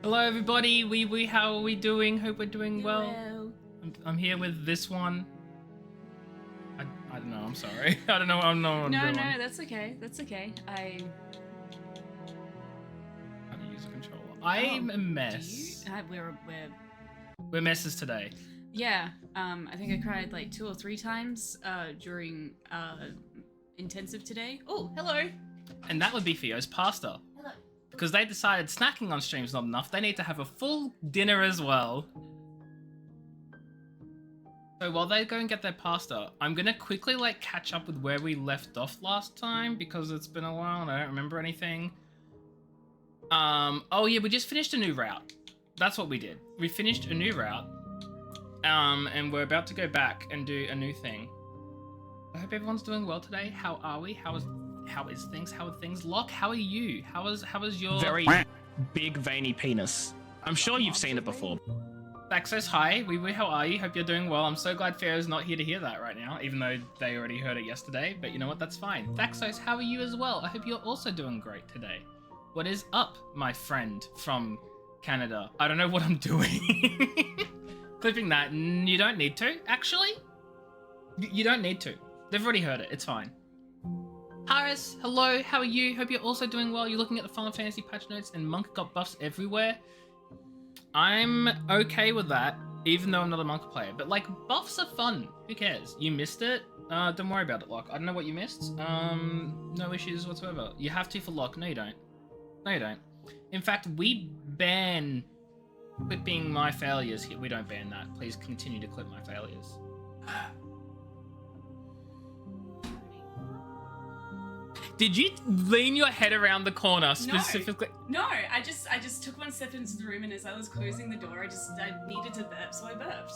Hello, everybody. How are we doing? Hope we're doing well. Hello. I'm here with this one. I don't know. I'm sorry. I don't know. I'm not. No, that's okay. That's okay. How to use a controller? I'm a mess. We're messes today. Yeah. I think I cried like 2 or 3 times during intensive today. Oh, hello. And that would be Theo's pasta. Hello. Because they decided snacking on stream's not enough. They need to have a full dinner as well. So while they go and get their pasta, I'm gonna quickly like catch up with where we left off last time because it's been a while and I don't remember anything. Oh yeah, we just finished a new route. That's what we did. We finished a new route. And we're about to go back and do a new thing. I hope everyone's doing well today. How are we? How is things? How are things? Locke, how are you? How is your very big veiny penis? I'm sure you've seen it before. Thaxos, hi. Wee, how are you? Hope you're doing well. I'm so glad Pharaoh's not here to hear that right now, even though they already heard it yesterday. But you know what? That's fine. Thaxos, how are you as well? I hope you're also doing great today. What is up, my friend from Canada? I don't know what I'm doing. Clipping that. You don't need to, actually. You don't need to. They've already heard it. It's fine. Harris, hello. How are you? Hope you're also doing well. You're looking at the Final Fantasy patch notes and Monk got buffs everywhere. I'm okay with that, even though I'm not a Monk player. But, like, buffs are fun. Who cares? You missed it? Don't worry about it, Locke. I don't know what you missed. No issues whatsoever. You have to for Locke. No, you don't. No, you don't. In fact, we ban clipping my failures here. We don't ban that. Please continue to clip my failures. Did you lean your head around the corner specifically? No, I just took one step into the room, and as I was closing the door, I needed to burp, so I burped.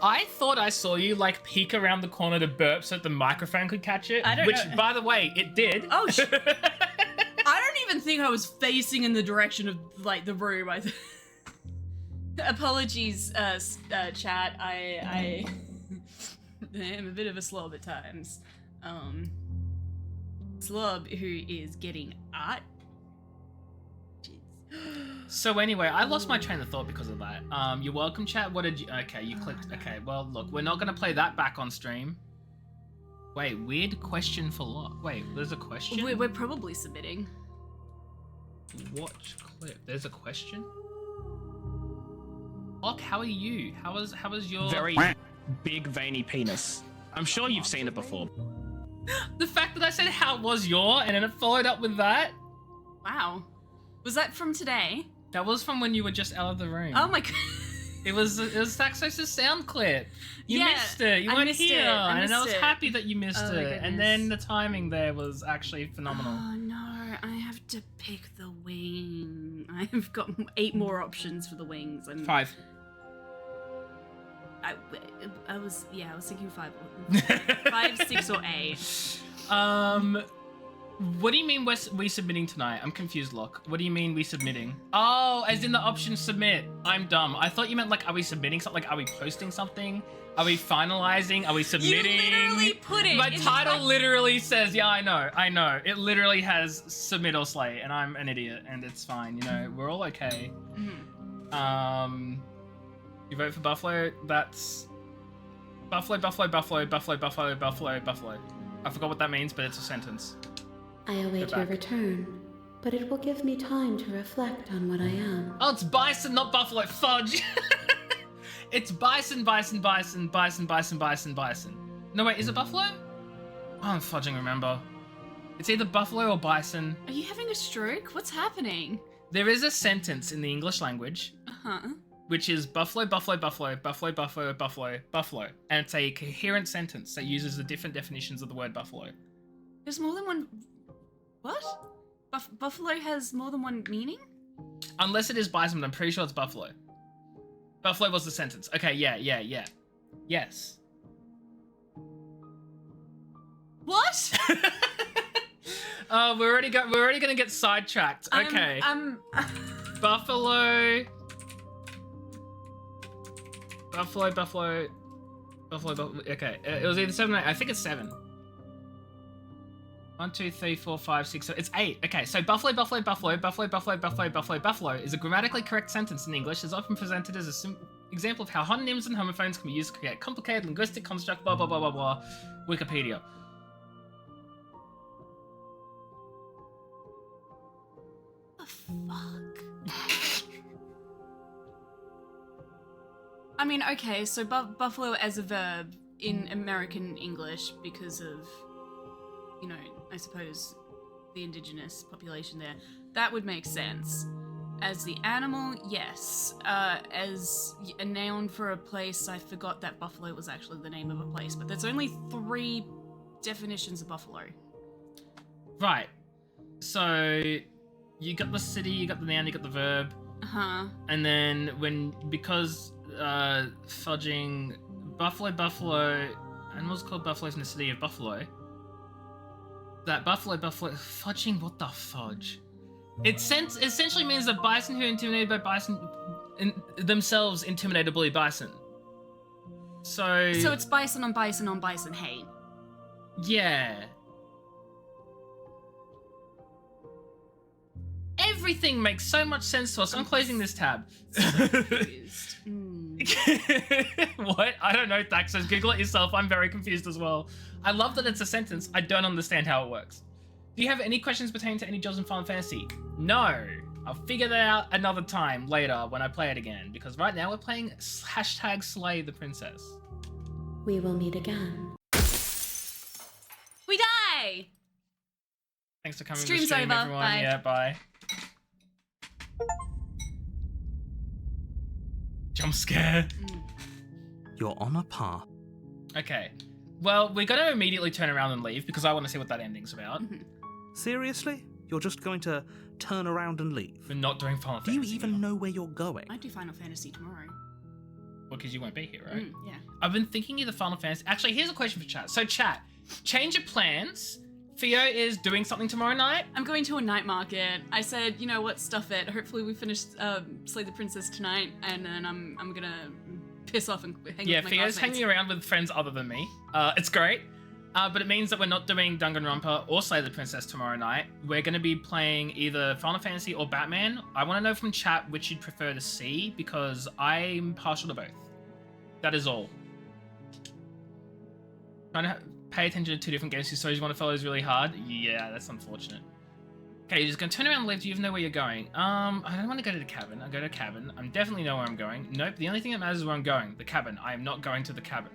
I thought I saw you like peek around the corner to burp so that the microphone could catch it. I don't which, know. by the way, it did. Oh shit. I don't even think I was facing in the direction of like the room. Apologies, chat. I am a bit of a slob at times. Slob who is getting art. So anyway, I lost my train of thought because of that. You're welcome, chat. What did you? Okay, you clicked. Okay, well, look, we're not gonna play that back on stream. Wait, weird question for Locke. Wait, there's a question. We're probably submitting. Watch clip. There's a question. Locke, how are you? How was your very big veiny penis? I'm sure you've seen it before. The fact that I said how was your and then it followed up with that. Wow. Was that from today? That was from when you were just out of the room. Oh my god. It was Thaxos' sound clip. You missed it. You weren't here. And I was happy that you missed it. And then the timing there was actually phenomenal. Oh no, I have to pick the wing. I've got 8 more options for the wings. And 5. I was thinking 5. 5, 6, or 8. What do you mean we submitting tonight? I'm confused, Locke. What do you mean we submitting? Oh, as in the option submit. I'm dumb. I thought you meant like, are we submitting something? Like, are we posting something? Are we finalizing? Are we submitting? You literally put it. My title literally says, yeah, I know. It literally has submit or slay, and I'm an idiot, and it's fine. You know, we're all okay. Mm-hmm. You vote for Buffalo? That's Buffalo. I forgot what that means, but it's a sentence. I await your return, but it will give me time to reflect on what I am. Oh, it's bison, not buffalo. Fudge. It's bison. No, wait, is it buffalo? Oh, I'm fudging, remember. It's either buffalo or bison. Are you having a stroke? What's happening? There is a sentence in the English language. Which is buffalo. And it's a coherent sentence that uses the different definitions of the word buffalo. There's more than one... What? Buffalo has more than one meaning? Unless it is bison, but I'm pretty sure it's buffalo. Buffalo was the sentence. Okay, yeah. Yes. What? We're already gonna get sidetracked. Okay. Buffalo. Okay, it was either 7 or 8. I think it's 7. 1, 2, 3, 4, 5, 6, 7. It's 8. Okay, so buffalo is a grammatically correct sentence in English. Is often presented as an example of how homonyms and homophones can be used to create complicated linguistic construct. Blah blah blah blah blah. Wikipedia. What the fuck? I mean, okay, so buffalo as a verb in American English because of, you know, I suppose the indigenous population there, that would make sense. As the animal, yes. As a noun for a place, I forgot that buffalo was actually the name of a place, but there's only 3 definitions of buffalo. Right. So you got the city, you got the noun, you got the verb. Uh-huh. And then because fudging buffalo, animals called buffaloes in the city of Buffalo. That buffalo, fudging, what the fudge? It essentially means that bison who are intimidated by bison themselves intimidated bully bison. So it's bison on bison on bison hate. Yeah. Everything makes so much sense to us. I'm closing this tab. Confused. What? I don't know, Thaxos. Google it yourself. I'm very confused as well. I love that it's a sentence. I don't understand how it works. Do you have any questions pertaining to any jobs in Final Fantasy? No. I'll figure that out another time later when I play it again, because right now we're playing #Slay the Princess. We will meet again. We die! Thanks for coming Stream's to the stream, over. everyone. Bye. Yeah, bye. Jump scare. You're on a path. Okay. Well, we're going to immediately turn around and leave because I want to see what that ending's about. Seriously? You're just going to turn around and leave? We're not doing Final Do Fantasy. you even know where you're going? I do Final Fantasy tomorrow. Well, because you won't be here, right? Yeah. I've been thinking either Final Fantasy... Actually, here's a question for chat. So, chat, change your plans. Theo is doing something tomorrow night. I'm going to a night market. I said, you know what, stuff it. Hopefully we finish Slay the Princess tonight, and then I'm gonna piss off and hang Yeah, with my Theo's classmates. hanging around with friends other than me. It's great. But it means that we're not doing Danganronpa or Slay the Princess tomorrow night. We're going to be playing either Final Fantasy or Batman. I want to know from chat which you'd prefer to see, because I'm partial to both. That is all. Trying to pay attention to 2 different games whose stories you want to follow is really hard. Yeah, that's unfortunate. Okay, you're just going to turn around and leave. Do you even know where you're going? I don't want to go to the cabin. I'll go to a cabin. I definitely know where I'm going. Nope, the only thing that matters is where I'm going. The cabin. I am not going to the cabin.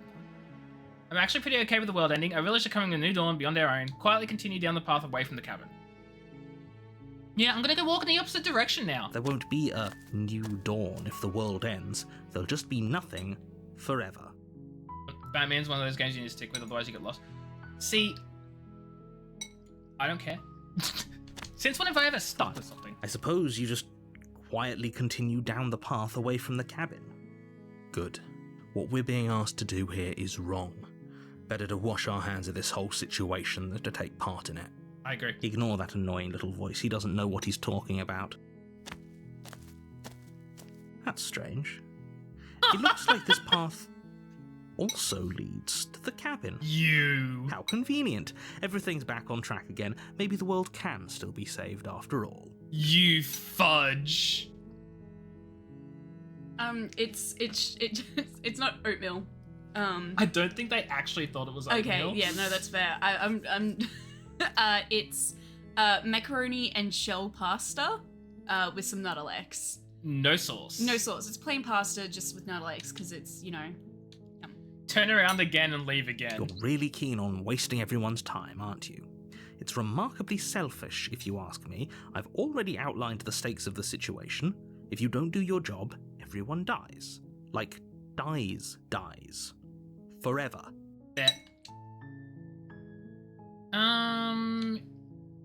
I'm actually pretty okay with the world ending. I realize you're coming to New Dawn beyond our own. Quietly continue down the path away from the cabin. Yeah, I'm gonna go walk in the opposite direction now. There won't be a new dawn if the world ends. There'll just be nothing forever. Batman's one of those games you need to stick with, otherwise you get lost. See, I don't care. Since when have I ever stuck with something? I suppose you just quietly continue down the path away from the cabin. Good. What we're being asked to do here is wrong. Better to wash our hands of this whole situation than to take part in it. I agree. Ignore that annoying little voice. He doesn't know what he's talking about. That's strange. It looks like this path also leads to the cabin. You. How convenient. Everything's back on track again. Maybe the world can still be saved after all. You fudge. It's not oatmeal. I don't think they actually thought it was oatmeal. Okay, yeah, no, that's fair. It's macaroni and shell pasta with some Nuttall-X. No sauce. No sauce. It's plain pasta just with Nuttall-X because it's, you know. Turn around again and leave again. You're really keen on wasting everyone's time, aren't you? It's remarkably selfish, if you ask me. I've already outlined the stakes of the situation. If you don't do your job, everyone dies. Like, dies. Forever. Yeah.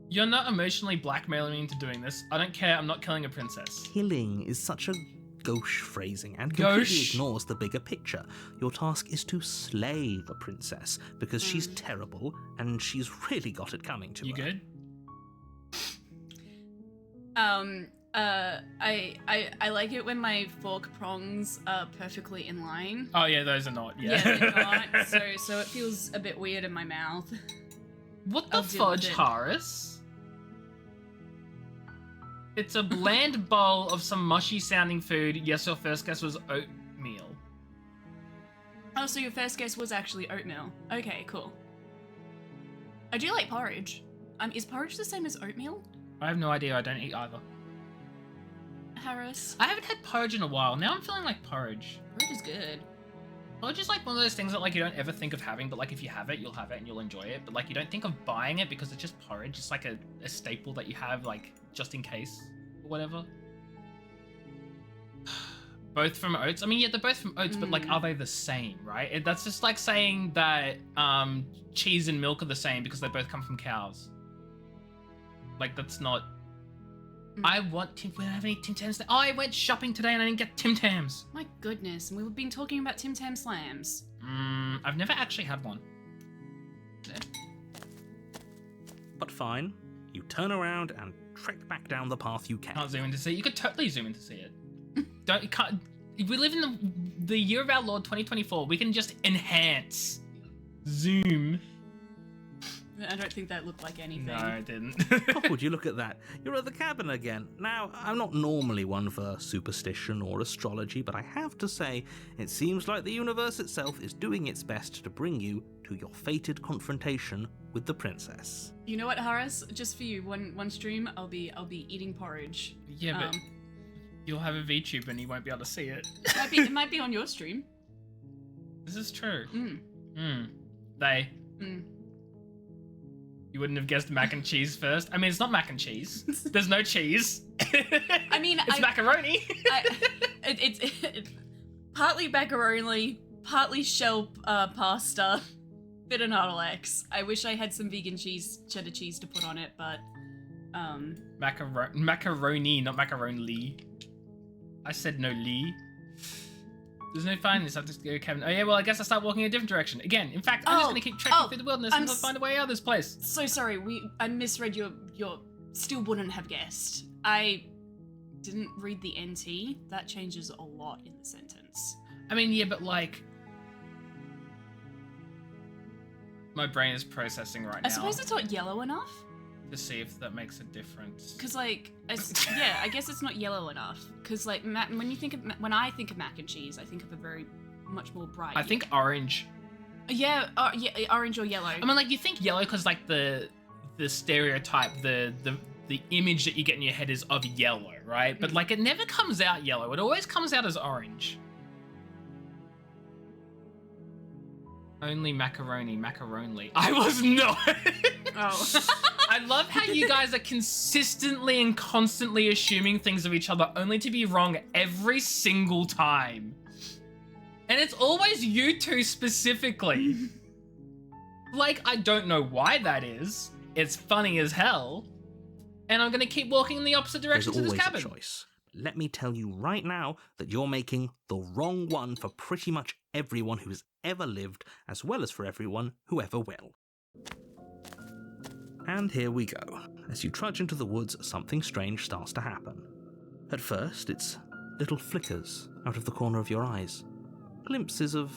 You're not emotionally blackmailing me into doing this. I don't care. I'm not killing a princess. Killing is such a gauche phrasing and completely Gauche? ignores the bigger picture. Your task is to slay the princess because she's terrible and she's really got it coming to You her. good? I like it when my fork prongs are perfectly in line. Oh yeah, those are not. Yeah. Yeah, they're not. So it feels a bit weird in my mouth. What the I'll deal with fudge, it. Haris? It's a bland bowl of some mushy sounding food. Yes, your first guess was oatmeal. Oh, so your first guess was actually oatmeal. Okay, cool. I do like porridge. Is porridge the same as oatmeal? I have no idea. I don't eat either. Harris? I haven't had porridge in a while. Now I'm feeling like porridge. Porridge is good. Porridge is like one of those things that like you don't ever think of having, but like if you have it, you'll have it and you'll enjoy it. But like you don't think of buying it because it's just porridge. It's like a staple that you have like just in case or whatever. both from oats. I mean, yeah, they're both from oats, but like, are they the same, right? That's just like saying that cheese and milk are the same because they both come from cows. Like, that's not... I want Tim... We don't have any Tim Tams. Oh, I went shopping today and I didn't get Tim Tams. My goodness, and we've been talking about Tim Tam Slams. I've never actually had one. But fine, you turn around and trek back down the path you Can't can. zoom in to see it. You could totally zoom in to see it. You can't... If we live in the year of our Lord 2024, we can just enhance. Zoom. I don't think that looked like anything. No, it didn't. Oh, would you look at that? You're at the cabin again. Now, I'm not normally one for superstition or astrology, but I have to say, it seems like the universe itself is doing its best to bring you to your fated confrontation with the princess. You know what, Harris? Just for you, one stream, I'll be eating porridge. Yeah, but you'll have a VTube and you won't be able to see it. It might be on your stream. This is true. Mm. You wouldn't have guessed mac and cheese first. I mean, it's not mac and cheese. There's no cheese. I mean, it's macaroni. It's partly macaroni, partly shell pasta, bit of Nautilus. I wish I had some vegan cheddar cheese to put on it, but macaroni, not macaroni. I said no Lee. There's no finding this. I have to go, Kevin. Oh yeah, well I guess I start walking in a different direction again. In fact, I'm just gonna keep trekking through the wilderness until I find a way out of this place. So sorry, I misread your still wouldn't have guessed. I didn't read the NT. That changes a lot in the sentence. I mean, yeah, but like, my brain is processing right now. I suppose it's not yellow enough. To see if that makes a difference. Because like, yeah, I guess it's not yellow enough. Because like, when I think of mac and cheese, I think of a very much more bright. I think orange. Yeah, orange or yellow. I mean, like you think yellow because like the stereotype, the image that you get in your head is of yellow, right? But like it never comes out yellow. It always comes out as orange. Only macaroni. I was not. Oh. I love how you guys are consistently and constantly assuming things of each other only to be wrong every single time. And it's always you two specifically. Like, I don't know why that is. It's funny as hell. And I'm gonna keep walking in the opposite direction to this cabin. There's always a choice. Let me tell you right now that you're making the wrong one for pretty much everyone who has ever lived, as well as for everyone who ever will. And here we go. As you trudge into the woods, something strange starts to happen. At first, it's little flickers out of the corner of your eyes. Glimpses of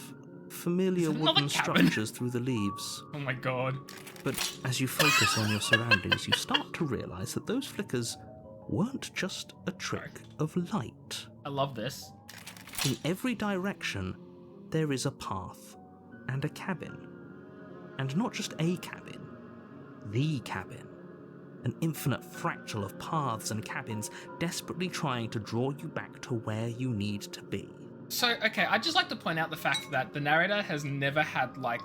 familiar wooden structures through the leaves. Oh my god. But as you focus on your surroundings, you start to realise that those flickers weren't just a trick of light. I love this. In every direction, there is a path and a cabin. And not just a cabin. The cabin. An infinite fractal of paths and cabins desperately trying to draw you back to where you need to be. So, okay, I'd just like to point out the fact that the narrator has never had, like,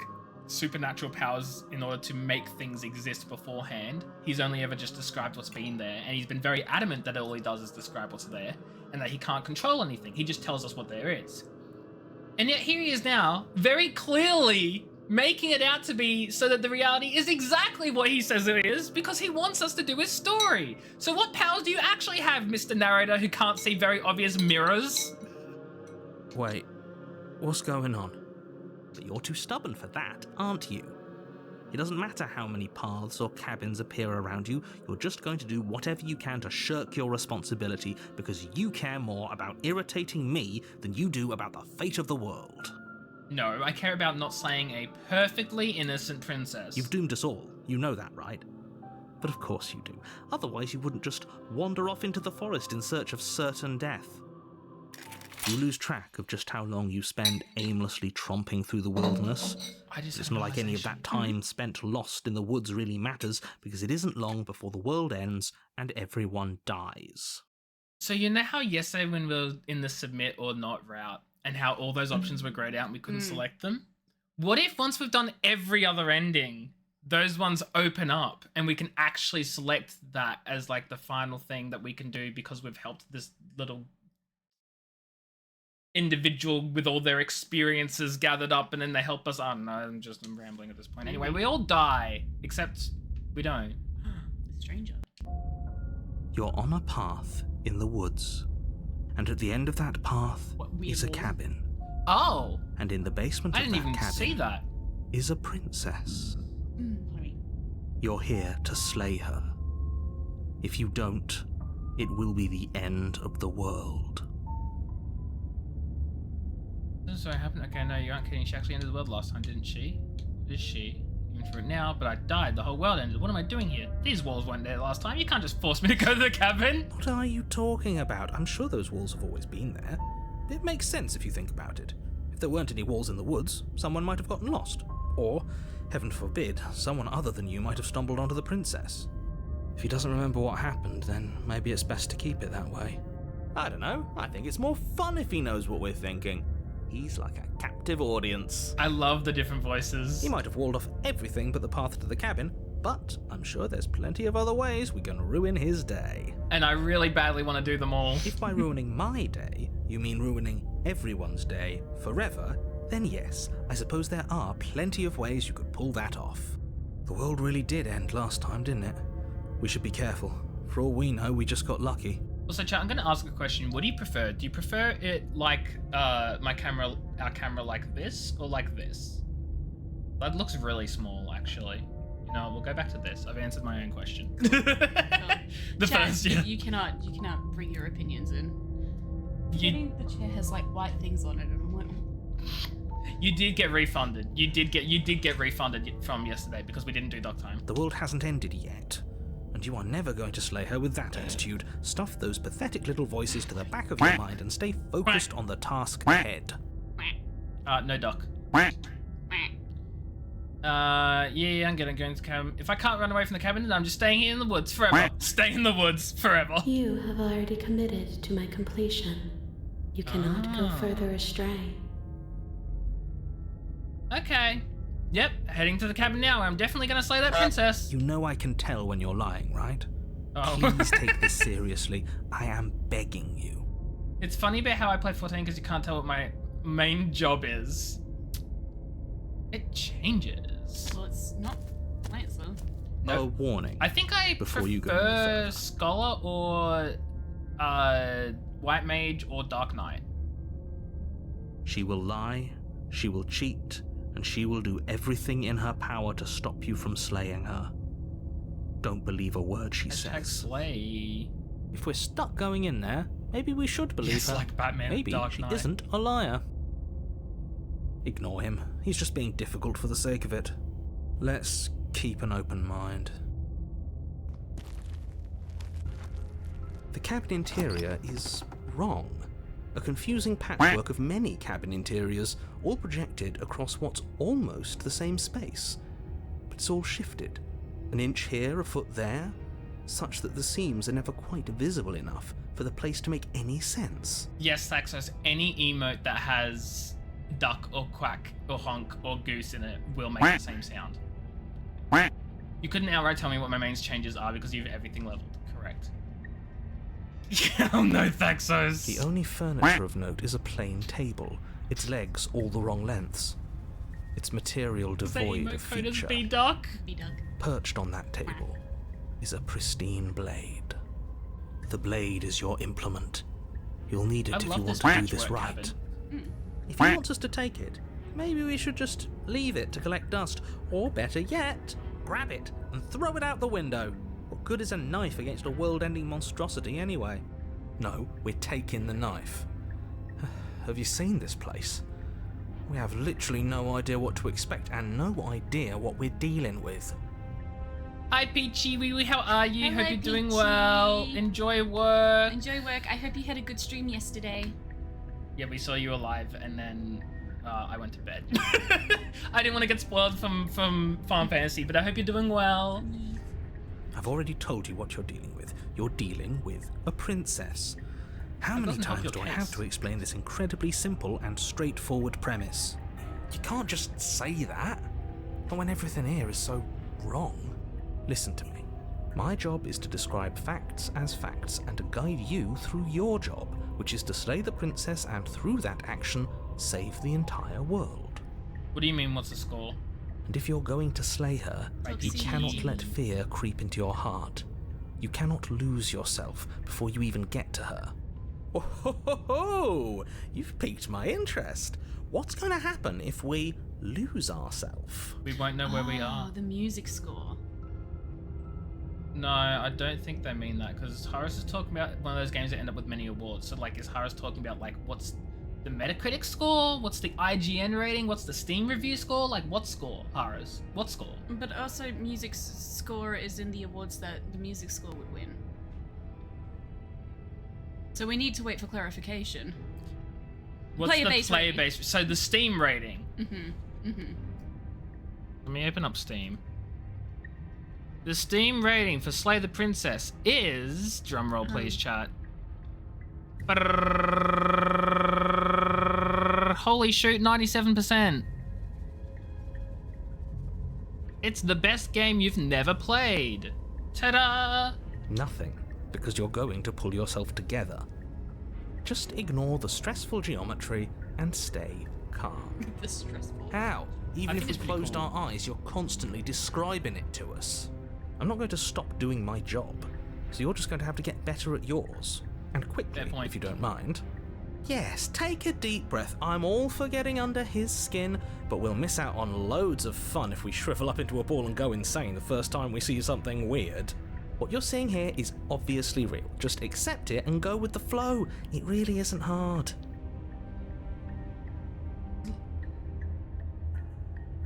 supernatural powers in order to make things exist beforehand. He's only ever just described what's been there, and he's been very adamant that all he does is describe what's there, and that he can't control anything. He just tells us what there is. And yet here he is now, very clearly making it out to be so that the reality is exactly what he says it is, because he wants us to do his story. So what powers do you actually have, Mr. Narrator, who can't see very obvious mirrors? Wait, what's going on? But you're too stubborn for that, aren't you? It doesn't matter how many paths or cabins appear around you, you're just going to do whatever you can to shirk your responsibility because you care more about irritating me than you do about the fate of the world. No, I care about not slaying a perfectly innocent princess. You've doomed us all, you know that, right? But of course you do. Otherwise you wouldn't just wander off into the forest in search of certain death. You lose track of just how long you spend aimlessly tromping through the wilderness. It's not like any of that time spent lost in the woods really matters, because it isn't long before the world ends and everyone dies. So you know how yesterday when we were in the submit or not route, and how all those options were grayed out and we couldn't select them? What if once we've done every other ending, those ones open up and we can actually select that as like the final thing that we can do because we've helped this little individual with all their experiences gathered up, and then they help us. I don't know. I'm rambling at this point. Anyway, we all die, except we don't. The stranger. You're on a path in the woods, and at the end of that path is a cabin. Oh, And in the basement I of didn't that even cabin see that. is a princess. Sorry. You're here to slay her. If you don't, it will be the end of the world. This is what happened. Okay, no, you aren't kidding. She actually ended the world last time, didn't she? Is she? Even for it now, but I died. The whole world ended. What am I doing here? These walls weren't there last time. You can't just force me to go to the cabin. What are you talking about? I'm sure those walls have always been there. It makes sense if you think about it. If there weren't any walls in the woods, someone might have gotten lost. Or, heaven forbid, someone other than you might have stumbled onto the princess. If he doesn't remember what happened, then maybe it's best to keep it that way. I don't know. I think it's more fun if he knows what we're thinking. He's like a captive audience. I love the different voices. He might have walled off everything but the path to the cabin, but I'm sure there's plenty of other ways we can ruin his day. And I really badly want to do them all. If by ruining my day, you mean ruining everyone's day forever, then yes, I suppose there are plenty of ways you could pull that off. The world really did end last time, didn't it? We should be careful. For all we know, we just got lucky. Also, chat, I'm going to ask a question. What do you prefer? Do you prefer it like our camera like this or like this? That looks really small, actually. You know, we'll go back to this. I've answered my own question. The Chad, first, yeah. You cannot bring your opinions in. You, The chair has like white things on it, and I'm like, you did get refunded. You did get refunded from yesterday because we didn't do dock time. The world hasn't ended yet, and you are never going to slay her with that attitude. Stuff those pathetic little voices to the back of your mind and stay focused on the task ahead. No dock. Yeah, I'm gonna go into the cabin. If I can't run away from the cabin, then I'm just staying here in the woods forever. Stay in the woods forever. You have already committed to my completion. You cannot go further astray. Okay. Yep, heading to the cabin now. I'm definitely gonna slay that princess. You know I can tell when you're lying, right? Oh. Please take this seriously. I am begging you. It's funny about how I play 14 because you can't tell what my main job is. It changes. well, it's not Lancer. Nope. A warning. I think I Before you go prefer any further. Scholar or White Mage or Dark Knight. She will lie, she will cheat, and she will do everything in her power to stop you from slaying her. Don't believe a word she Hashtag says. slay. If we're stuck going in there, maybe we should believe Yes, her. like Batman, Maybe Dark she Knight. isn't a liar. Ignore him. He's just being difficult for the sake of it. Let's keep an open mind. The cabin interior is wrong. A confusing patchwork of many cabin interiors, all projected across what's almost the same space. But it's all shifted. An inch here, a foot there, such that the seams are never quite visible enough for the place to make any sense. Yes, Saxos, any emote that has duck or quack or honk or goose in it will make the same sound. You couldn't outright tell me what my mains changes are because you have everything leveled, correct? Oh no, Thaxos! The only furniture of note is a plain table, its legs all the wrong lengths. Its material devoid of feature. B-Duck? B-Duck. Perched on that table is a pristine blade. The blade is your implement. You'll need it I if love you want this to do this patchwork right. cabin. If he wants us to take it, maybe we should just leave it to collect dust. Or better yet, grab it and throw it out the window. What good is a knife against a world-ending monstrosity anyway? No, we're taking the knife. Have you seen this place? We have literally no idea what to expect and no idea what we're dealing with. Hi Peachy, wee wee, how are you? Hello, Hope you're doing Peachy. well. Enjoy work. Enjoy work. I hope you had a good stream yesterday. Yeah, we saw you alive, and then I went to bed. I didn't want to get spoiled from Farm Fantasy, but I hope you're doing well. I've already told you what you're dealing with. You're dealing with a princess. How That many doesn't help times your do I have case. to explain this incredibly simple and straightforward premise? You can't just say that. Not when everything here is so wrong. Listen to me. My job is to describe facts as facts and to guide you through your job, which is to slay the princess and through that action, save the entire world. What do you mean, what's the score? And if you're going to slay her, you cannot let fear creep into your heart. You cannot lose yourself before you even get to her. Oh, ho, ho, ho. You've piqued my interest. What's going to happen if we lose ourselves? We won't know where we are. Oh, the music score. No, I don't think they mean that, because Horus is talking about one of those games that end up with many awards. So, like, is Horus talking about, like, what's the Metacritic score? What's the IGN rating? What's the Steam review score? Like, what score, Horus? What score? But also, music score is in the awards that the music score would win. So we need to wait for clarification. What's Player the base player rating. base? So the Steam rating. Mm-hmm. Mm-hmm. Let me open up Steam. The Steam rating for Slay the Princess is... Drumroll, please, chat. Holy shoot, 97%. It's the best game you've never played. Ta-da! Nothing, because you're going to pull yourself together. Just ignore the stressful geometry and stay calm. The stressful. How? Even think if it's we've pretty closed cool. our eyes, you're constantly describing it to us. I'm not going to stop doing my job, so you're just going to have to get better at yours. And quickly, Fair point. if you don't mind. Yes, take a deep breath. I'm all for getting under his skin, but we'll miss out on loads of fun if we shrivel up into a ball and go insane the first time we see something weird. What you're seeing here is obviously real. Just accept it and go with the flow. It really isn't hard.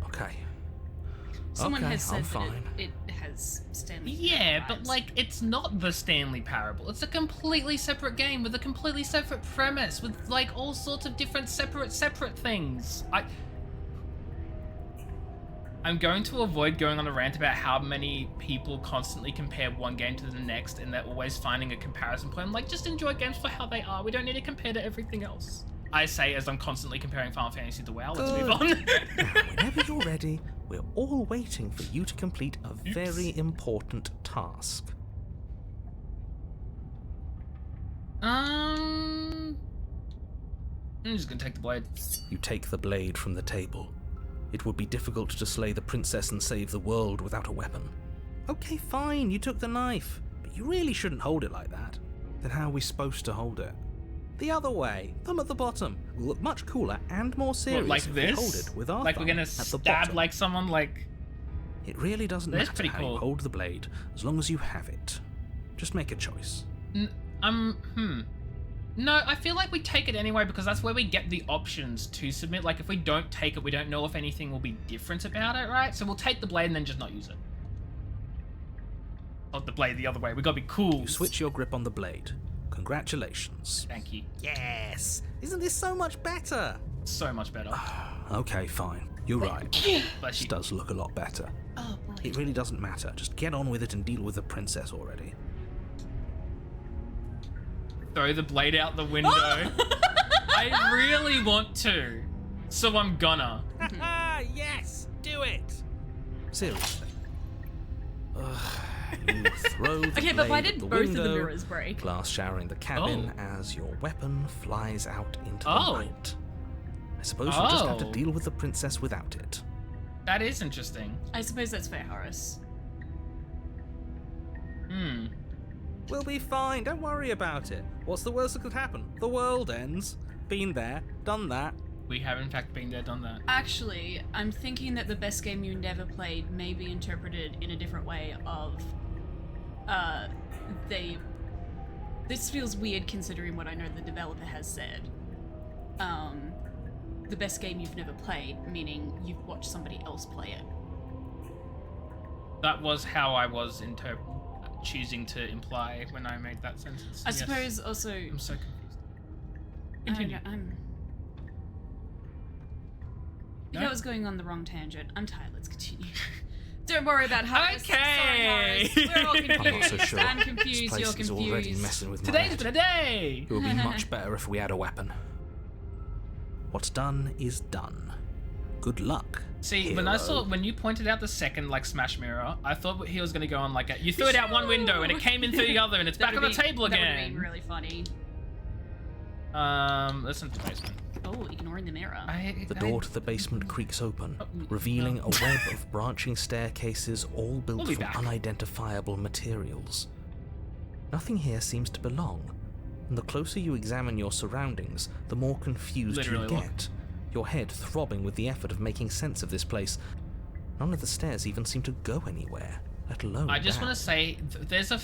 Okay. Someone Okay, has said I'm that fine. it has Stanley. Yeah, vibes. but like, it's not the Stanley Parable. It's a completely separate game with a completely separate premise, with like all sorts of different separate things. I'm going to avoid going on a rant about how many people constantly compare one game to the next and they're always finding a comparison point. I'm like, just enjoy games for how they are. We don't need to compare to everything else. I say as I'm constantly comparing Final Fantasy to WoW. Let's move on. Now, whenever you're ready, we're all waiting for you to complete a very important task. I'm just gonna take the blade. You take the blade from the table. It would be difficult to slay the princess and save the world without a weapon. Okay, fine, you took the knife, but you really shouldn't hold it like that. Then how are we supposed to hold it? The other way, thumb at the bottom. Will look much cooler and more serious What, like if this? we hold it with our Like we're thumb gonna at the stab bottom. like someone like... It really doesn't That's matter pretty how cool. you hold the blade, as long as you have it. Just make a choice. No, I feel like we take it anyway because that's where we get the options to submit. Like, if we don't take it, we don't know if anything will be different about it, right? So we'll take the blade and then just not use it. Hold the blade the other way. We gotta be cool. You switch your grip on the blade. Congratulations. Thank you. Yes! Isn't this so much better? So much better. Okay, fine. You're right. Bless This you. does look a lot better. Oh boy. It really doesn't matter. Just get on with it and deal with the princess already. Throw the blade out the window. I really want to. So I'm gonna. Yes! Do it! Seriously. You throw the Okay, but why blade at did the both of the window, mirrors break? glass showering the cabin as your weapon flies out into Oh. the night. I suppose you'll just have to Oh. deal with the princess without it. That is interesting. I suppose that's fair, Horus. We'll be fine, don't worry about it. What's the worst that could happen? The world ends. Been there, done that. We have in fact been there, done that. Actually, I'm thinking that the best game you never played may be interpreted in a different way of, this feels weird considering what I know the developer has said. The best game you've never played, meaning you've watched somebody else play it. That was how I was choosing to imply when I made that sentence. I Yes. suppose also, I'm so confused. Continue. I think No? I was going on the wrong tangent. I'm tired, let's continue. Don't worry about Horus. Okay. Sorry, Horus. We're all confused. I'm not so sure. I'm This confused, place you're is already confused. messing with my Today's head. been a day! It would be much better if we had a weapon. What's done is done. Good luck. See, when you pointed out the second Smash mirror, I thought he was gonna go on you threw it out one window and it came in through the other and it's back on the table That would have again. been really funny. Listen to the basement. Oh, ignoring the mirror. The door to the basement creaks open, revealing a web of branching staircases all built We'll be from back. unidentifiable materials. Nothing here seems to belong, and the closer you examine your surroundings, the more confused Literally, you look. get, your head throbbing with the effort of making sense of this place. None of the stairs even seem to go anywhere, let alone I just down. want to say, there's a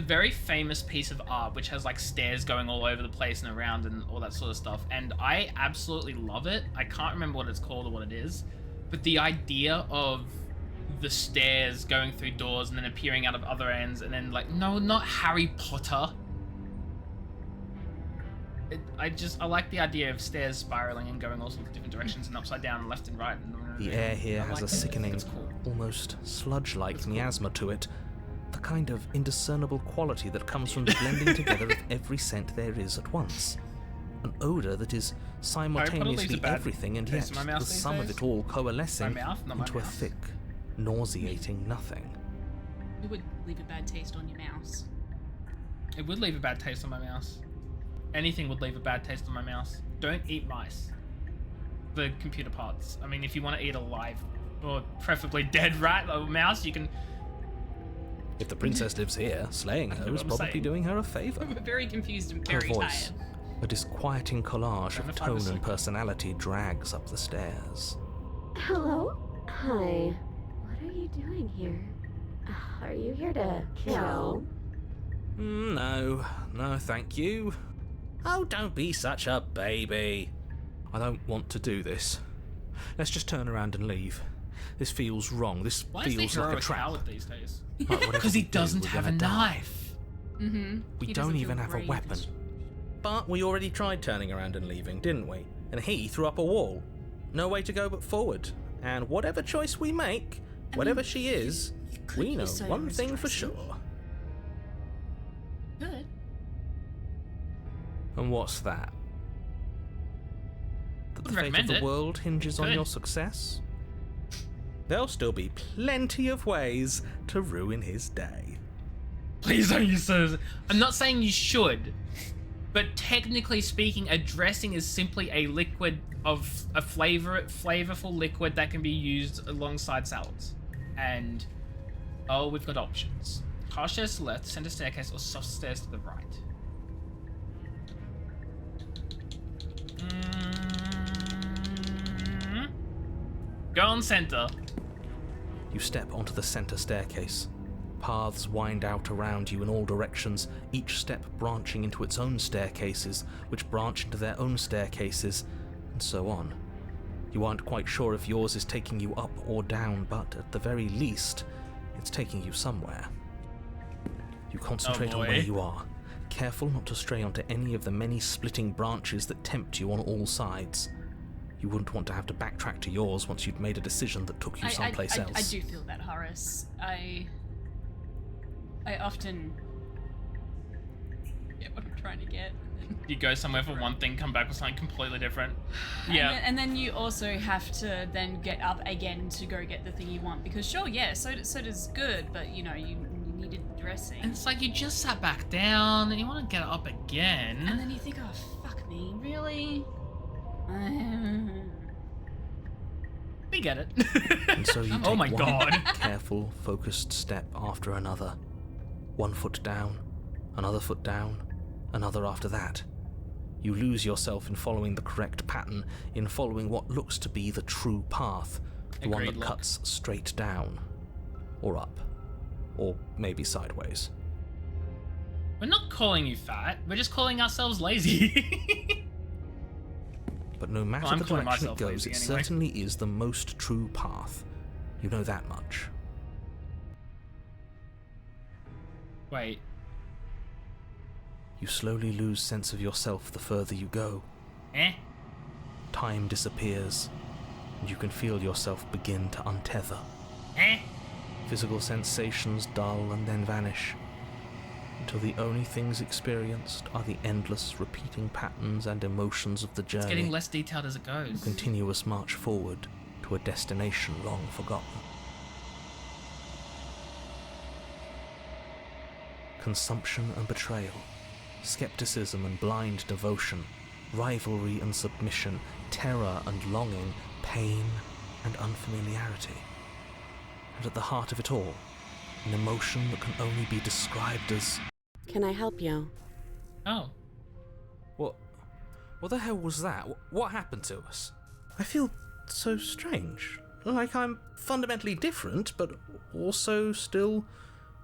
very famous piece of art which has like stairs going all over the place and around and all that sort of stuff, and I absolutely love it. I can't remember what it's called or what it is, but the idea of the stairs going through doors and then appearing out of other ends and then like, no, not Harry Potter. I like the idea of stairs spiraling and going all sorts of different directions and upside down and left and right. The air here I has like a it. sickening, It's cool. almost sludge-like That's cool. miasma to it. The kind of indiscernible quality that comes from the blending together of every scent there is at once. An odour that is leaves a simultaneously bad everything and taste yet in my mouth the these sum of days. it all coalescing My mouth, not my into a mouth. thick, nauseating nothing. It would leave a bad taste on your mouse. It would leave a bad taste on my mouth. Anything would leave a bad taste on my mouth. Don't eat mice. The computer parts. I mean, if you want to eat a live, or preferably dead rat or mouse, you can. If the princess lives here, slaying That's her what is I'm probably saying. doing her a favour. I'm very confused and Her very voice, tired. a disquieting collage Seven, of five, or tone six. and personality drags up the stairs. Hello? Hi. What are you doing here? Are you here to kill? No, thank you. Oh, don't be such a baby. I don't want to do this. Let's just turn around and leave. This feels wrong. This Why is the feels hero like a a trap. coward these days? Like, whatever Because he we do, doesn't we're have a gonna die. knife. Mm-hmm. We He don't doesn't even feel have a brave weapon. and But we already tried turning around and leaving, didn't we? And he threw up a wall. No way to go but forward. And whatever choice we make, whatever she is, could we be know so one thing for distressing. sure. Good. And what's that? That the Wouldn't fate of recommend the it. world hinges on Could. your success? There'll still be plenty of ways to ruin his day. Please don't use those. I'm not saying you should, but technically speaking, a dressing is simply a liquid of a flavorful liquid that can be used alongside salads. And oh, we've got options: harsh stairs to the left, center staircase, or soft stairs to the right. Go on center. You step onto the center staircase. Paths wind out around you in all directions, each step branching into its own staircases, which branch into their own staircases, and so on. You aren't quite sure if yours is taking you up or down, but at the very least, it's taking you somewhere. You concentrate on boy. where you are, careful not to stray onto any of the many splitting branches that tempt you on all sides. You wouldn't want to have to backtrack to yours once you'd made a decision that took you someplace else. I do feel that, Horace. I often get what I'm trying to get. You go somewhere for one thing, come back with something completely different. Yeah. And then you also have to then get up again to go get the thing you want. Because sure, yeah, so does good, but you know, you needed dressing. And it's like you just sat back down and you want to get up And again. then you think, oh, fuck me, really? We get it. And so you Oh take my one god. careful, focused step after another. One foot down, another foot down, another after that. You lose yourself in following the correct pattern, in following what looks to be the true path, the one Agreed, that Locke. cuts straight down, or up, or maybe sideways. We're not calling you fat, we're just calling ourselves lazy. But no matter I'm the calling direction it myself goes, lazy it anyway. certainly is the most true path. You know that much. Wait, You slowly lose sense of yourself the further you go. eh? Time disappears, and you can feel yourself begin to untether. Eh? Physical sensations dull and then vanish, until the only things experienced are the endless repeating patterns and emotions of the It's getting journey, less detailed as it goes. continuous march forward to a destination long forgotten. Consumption and betrayal, Skepticism and blind devotion, rivalry and submission, terror and longing, pain and unfamiliarity. And at the heart of it all, an emotion that can only be described as... Can I help you? Oh. What the hell was that? What happened to us? I feel so strange. Like I'm fundamentally different, but also still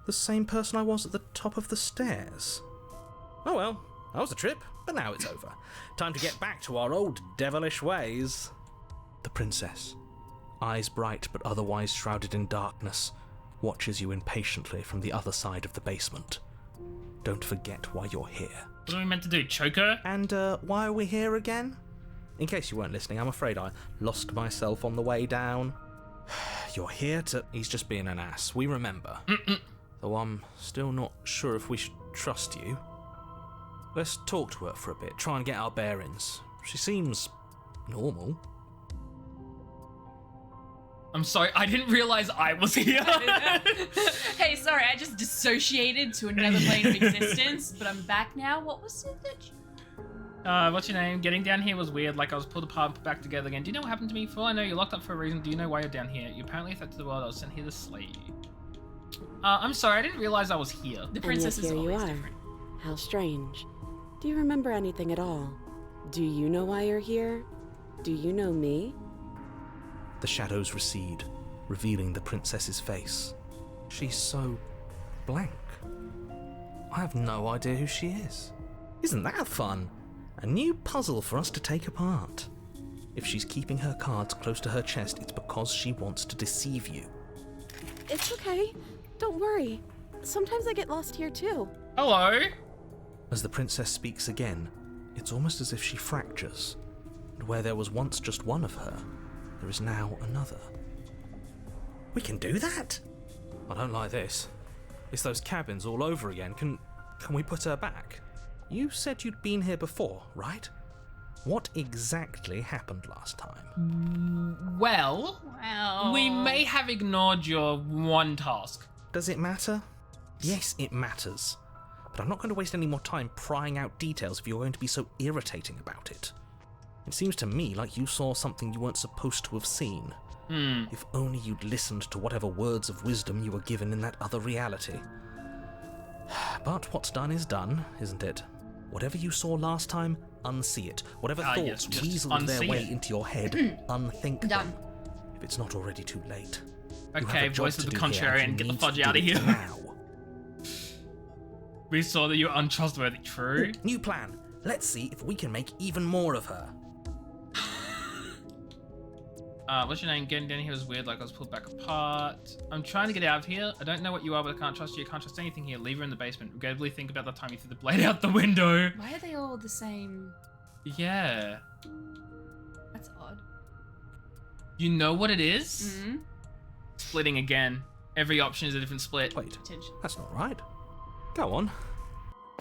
the same person I was at the top of the stairs. Oh well, that was a trip, but now it's over. Time to get back to our old devilish ways. The princess, eyes bright but otherwise shrouded in darkness, watches you impatiently from the other side of the basement. Don't forget why you're here. What are we meant to do? Choke her? And why are we here again? In case you weren't listening, I'm afraid I lost myself on the way down. You're here to... He's just being an ass, we remember. Though I'm still not sure if we should trust you. Let's talk to her for a bit, try and get our bearings. She seems normal. I'm sorry, I didn't realize I was here. Hey, sorry, I just dissociated to another plane of existence, but I'm back now. What was it that What's your name? Getting down here was weird, like I was pulled apart, put back together again. Do you know what happened to me? For all I know, you're locked up for a reason. Do you know why you're down here? You're apparently a threat to the world. I was sent here to slay you. I'm sorry, I didn't realize I was here. The princess and yet is here you always are. different. How strange. Do you remember anything at all? Do you know why you're here? Do you know me? The shadows recede, revealing the princess's face. She's so blank. I have no idea who she is. Isn't that fun? A new puzzle for us to take apart. If she's keeping her cards close to her chest, it's because she wants to deceive you. It's okay. Don't worry. Sometimes I get lost here too. Hello? As the princess speaks again, it's almost as if she fractures, and where there was once just one of her, there is now another. We can do that? I don't like this. It's those cabins all over again. Can we put her back? You said you'd been here before, right? What exactly happened last time? Well, Wow. we may have ignored your one task. Does it matter? Yes, it matters. But I'm not going to waste any more time prying out details if you're going to be so irritating about it. It seems to me like you saw something you weren't supposed to have seen. If only you'd listened to whatever words of wisdom you were given in that other reality. But what's done is done, isn't it? Whatever you saw last time, unsee it. Whatever thoughts yes, just weaseled their unsee way it. into your head, unthink Done. them. If it's not already too late. You have Okay, a job voice of to the do here, contrarian, and you get the need to fudge do out of it here. now. We saw that you're untrustworthy, true? New plan. Let's see if we can make even more of her. What's your name? Getting down here was weird, like I was pulled back apart. I'm trying to get out of here. I don't know what you are, but I can't trust you. I can't trust anything here. Leave her in the basement. Regrettably think about the time you threw the blade out the window. Why are they all the same? Yeah. That's odd. You know what it is? Mm-hmm. Splitting again. Every option is a different split. Wait, Attention. that's not right. Go on.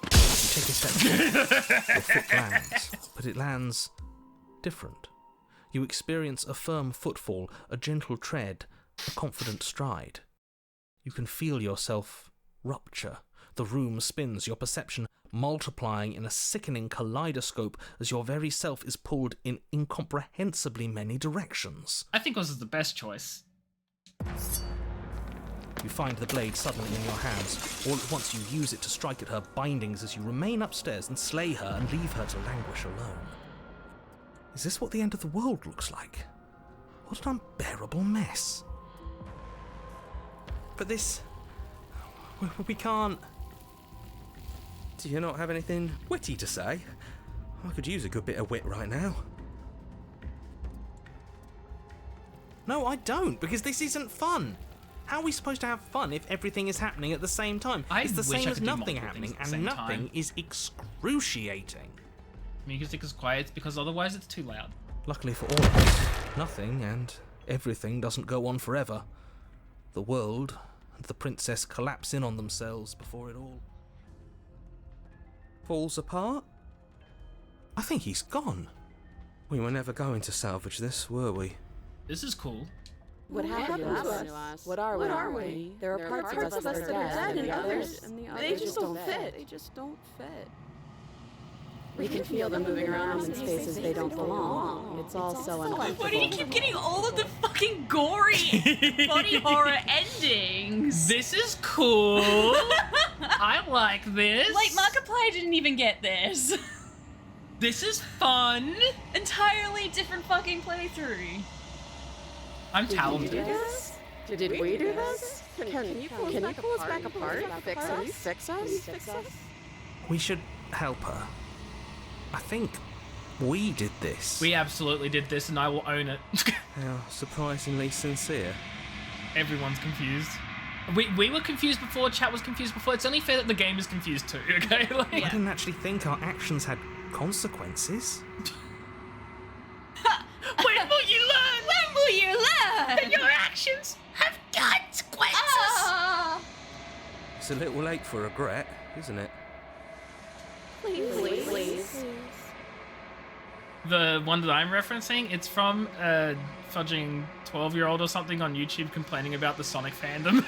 You take a step back. Your foot lands, but it lands different. You experience a firm footfall, a gentle tread, a confident stride. You can feel yourself rupture. The room spins, your perception multiplying in a sickening kaleidoscope as your very self is pulled in incomprehensibly many directions. I think this is the best choice. You find the blade suddenly in your hands. All at once you use it to strike at her bindings as you remain upstairs and slay her and leave her to languish alone. Is this what the end of the world looks like? What an unbearable mess. But this... we can't... Do you not have anything witty to say? I could use a good bit of wit right now. No, I don't, because this isn't fun. How are we supposed to have fun if everything is happening at the same time? It's the wish same I as could do nothing multiple happening, things at the and same nothing time. is excruciating. Music is quiet because otherwise it's too loud. Luckily for all of us, nothing and everything doesn't go on forever. The world and the princess collapse in on themselves before it all falls apart. I think he's gone. We were never going to salvage this, were we? This is cool. What happened to us? What are we? There are parts of us that are dead, and the others They just don't fit. They just don't fit. We can feel them moving around in spaces they don't belong. It's all so uncomfortable. Why do you keep getting all of the fucking gory body horror endings? This is cool. I like this. Like, Markiplier didn't even get this. This is fun. Entirely different fucking playthrough. I'm Did you do talented. this? Did we do this? Can you pull us back apart? Fix us? We should help her. I think we did this. We absolutely did this, and I will own it. How surprisingly sincere. Everyone's confused. We were confused before, chat was confused before. It's only fair that the game is confused too, okay? Like, I didn't actually think our actions had consequences. when will you learn When will you learn? that your actions have consequences? Ah. It's a little late for regret, isn't it? Please. The one that I'm referencing, it's from a fudging 12-year-old or something on YouTube complaining about the Sonic fandom.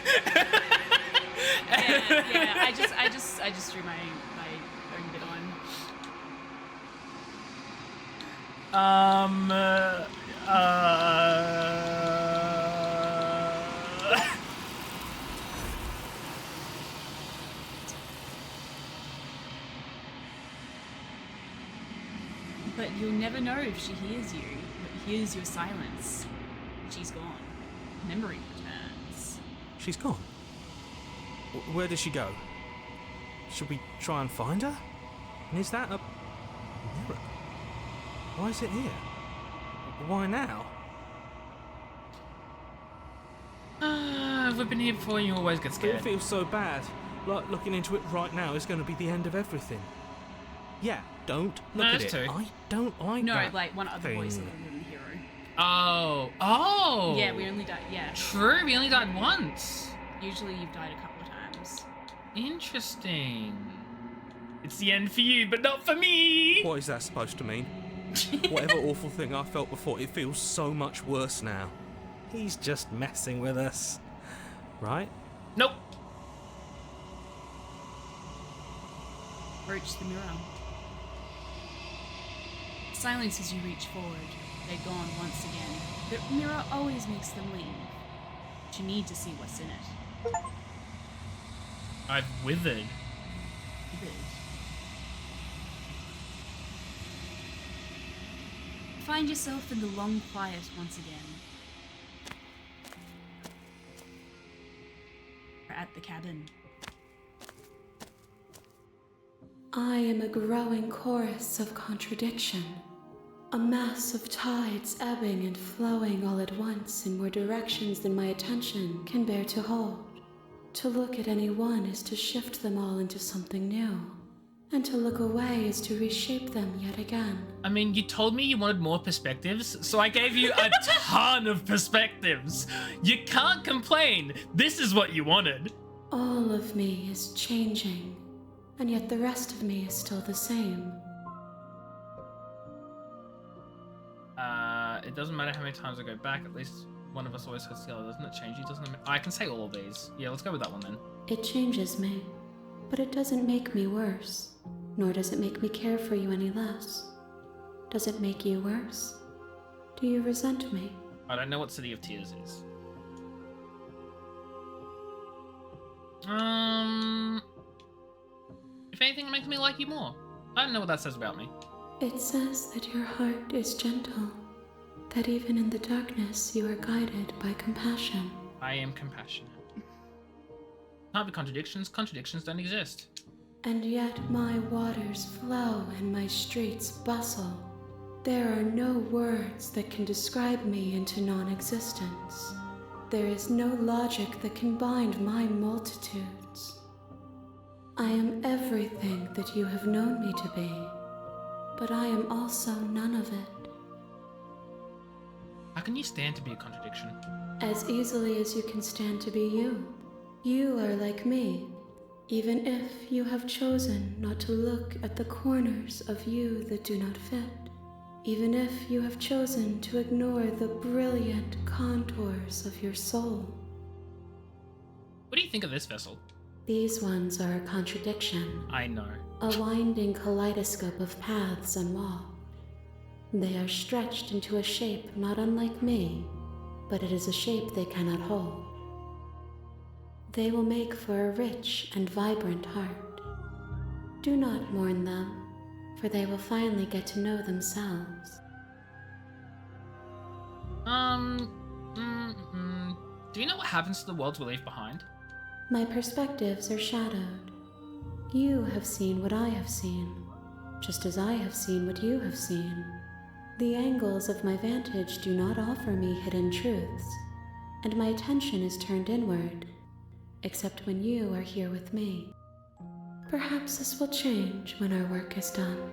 Yeah, I just threw my own bit on. But you'll never know if she hears you, but hears your silence. She's gone. Memory returns. She's gone. Where did she go? Should we try and find her? And is that a mirror? Why is it here? Why now? We've been here before and you always get It scared. feels so bad. Like looking into it right now is going to be the end of everything. Yeah, don't look at there's it. two. I don't like No, that like one other voice thing. other than the hero. Oh. Yeah, we only died. Yeah, True, we only died once. usually you've died a couple of times. Interesting. It's the end for you, but not for me. What is that supposed to mean? Whatever awful thing I felt before, it feels so much worse now. He's just messing with us. Right? Nope. Approach the mirror. Silence as you reach forward. They're gone once again. The mirror always makes them leave. But you need to see what's in it. I've withered. Good. Find yourself in the long quiet once again. We're at the cabin. I am a growing chorus of contradiction, a mass of tides ebbing and flowing all at once in more directions than my attention can bear to hold. To look at any one is to shift them all into something new, and to look away is to reshape them yet again. I mean, you told me you wanted more perspectives, so I gave you a ton of perspectives. You can't complain. This is what you wanted. All of me is changing, and yet the rest of me is still the same. It doesn't matter how many times I go back, at least one of us always hurts the other, doesn't it change you? Doesn't it? I can say all of these. Yeah, let's go with that one then. It changes me, but it doesn't make me worse, nor does it make me care for you any less. Does it make you worse? Do you resent me? I don't know what City of Tears is. If anything, it makes me like you more. I don't know what that says about me. It says that your heart is gentle, that even in the darkness you are guided by compassion. I am compassionate. Can't be contradictions. Contradictions don't exist. And yet my waters flow and my streets bustle. There are no words that can describe me into non-existence. There is no logic that can bind my multitudes. I am everything that you have known me to be, but I am also none of it. How can you stand to be a contradiction? As easily as you can stand to be you. You are like me, even if you have chosen not to look at the corners of you that do not fit. Even if you have chosen to ignore the brilliant contours of your soul. What do you think of this vessel? These ones are a contradiction, I know. a winding kaleidoscope of paths unwalked. They are stretched into a shape not unlike me, but it is a shape they cannot hold. They will make for a rich and vibrant heart. Do not mourn them, for they will finally get to know themselves. Do you know what happens to the worlds we leave behind? My perspectives are shadowed. You have seen what I have seen, just as I have seen what you have seen. The angles of my vantage do not offer me hidden truths, and my attention is turned inward, except when you are here with me. Perhaps this will change when our work is done.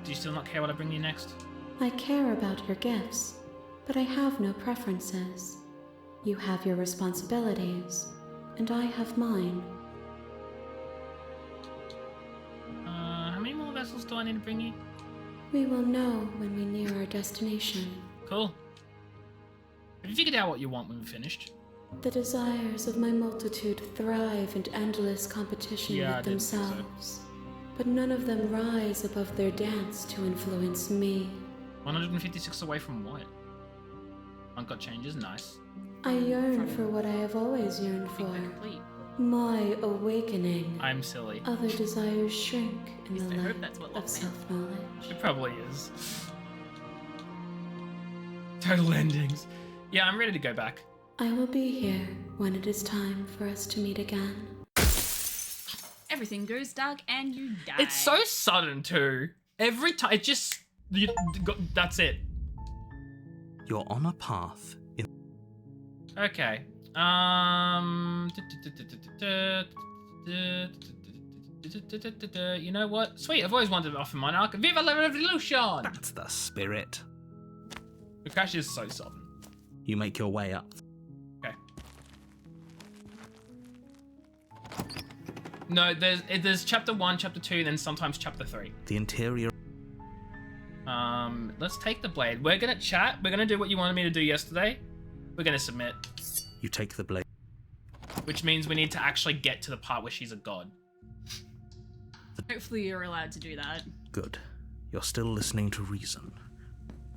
Do you still not care what I bring you next? I care about your gifts, but I have no preferences. You have your responsibilities, and I have mine. How many more vessels do I need to bring you? We will know when we near our destination. Cool. Have you figured out what you want when we're finished? The desires of my multitude thrive in endless competition Yeah, I with didn't think so. themselves, but none of them rise above their dance to influence me. 156 away from what? Uncut changes, nice. I yearn for what I have always yearned I think for. we're complete. My awakening. I'm silly. Other desires shrink in least the I hope light that's what of love meant. self-knowledge. It probably is. Total endings. Yeah, I'm ready to go back. I will be here when it is time for us to meet again. Everything goes dark and you die. It's so sudden too. Every time, it just that's it. You're on a path in Okay. You know what? Sweet. I've always wanted to offer Monarch. Viva la Revolution! That's the spirit. The crash is so sudden. You make your way up. Okay. No, there's chapter 1, chapter 2, then sometimes chapter 3. The interior. Let's take the blade. We're gonna chat. We're gonna do what you wanted me to do yesterday. We're gonna submit, You take the blade. which means we need to actually get to the part where she's a god. Hopefully you're allowed to do that. Good. You're still listening to reason.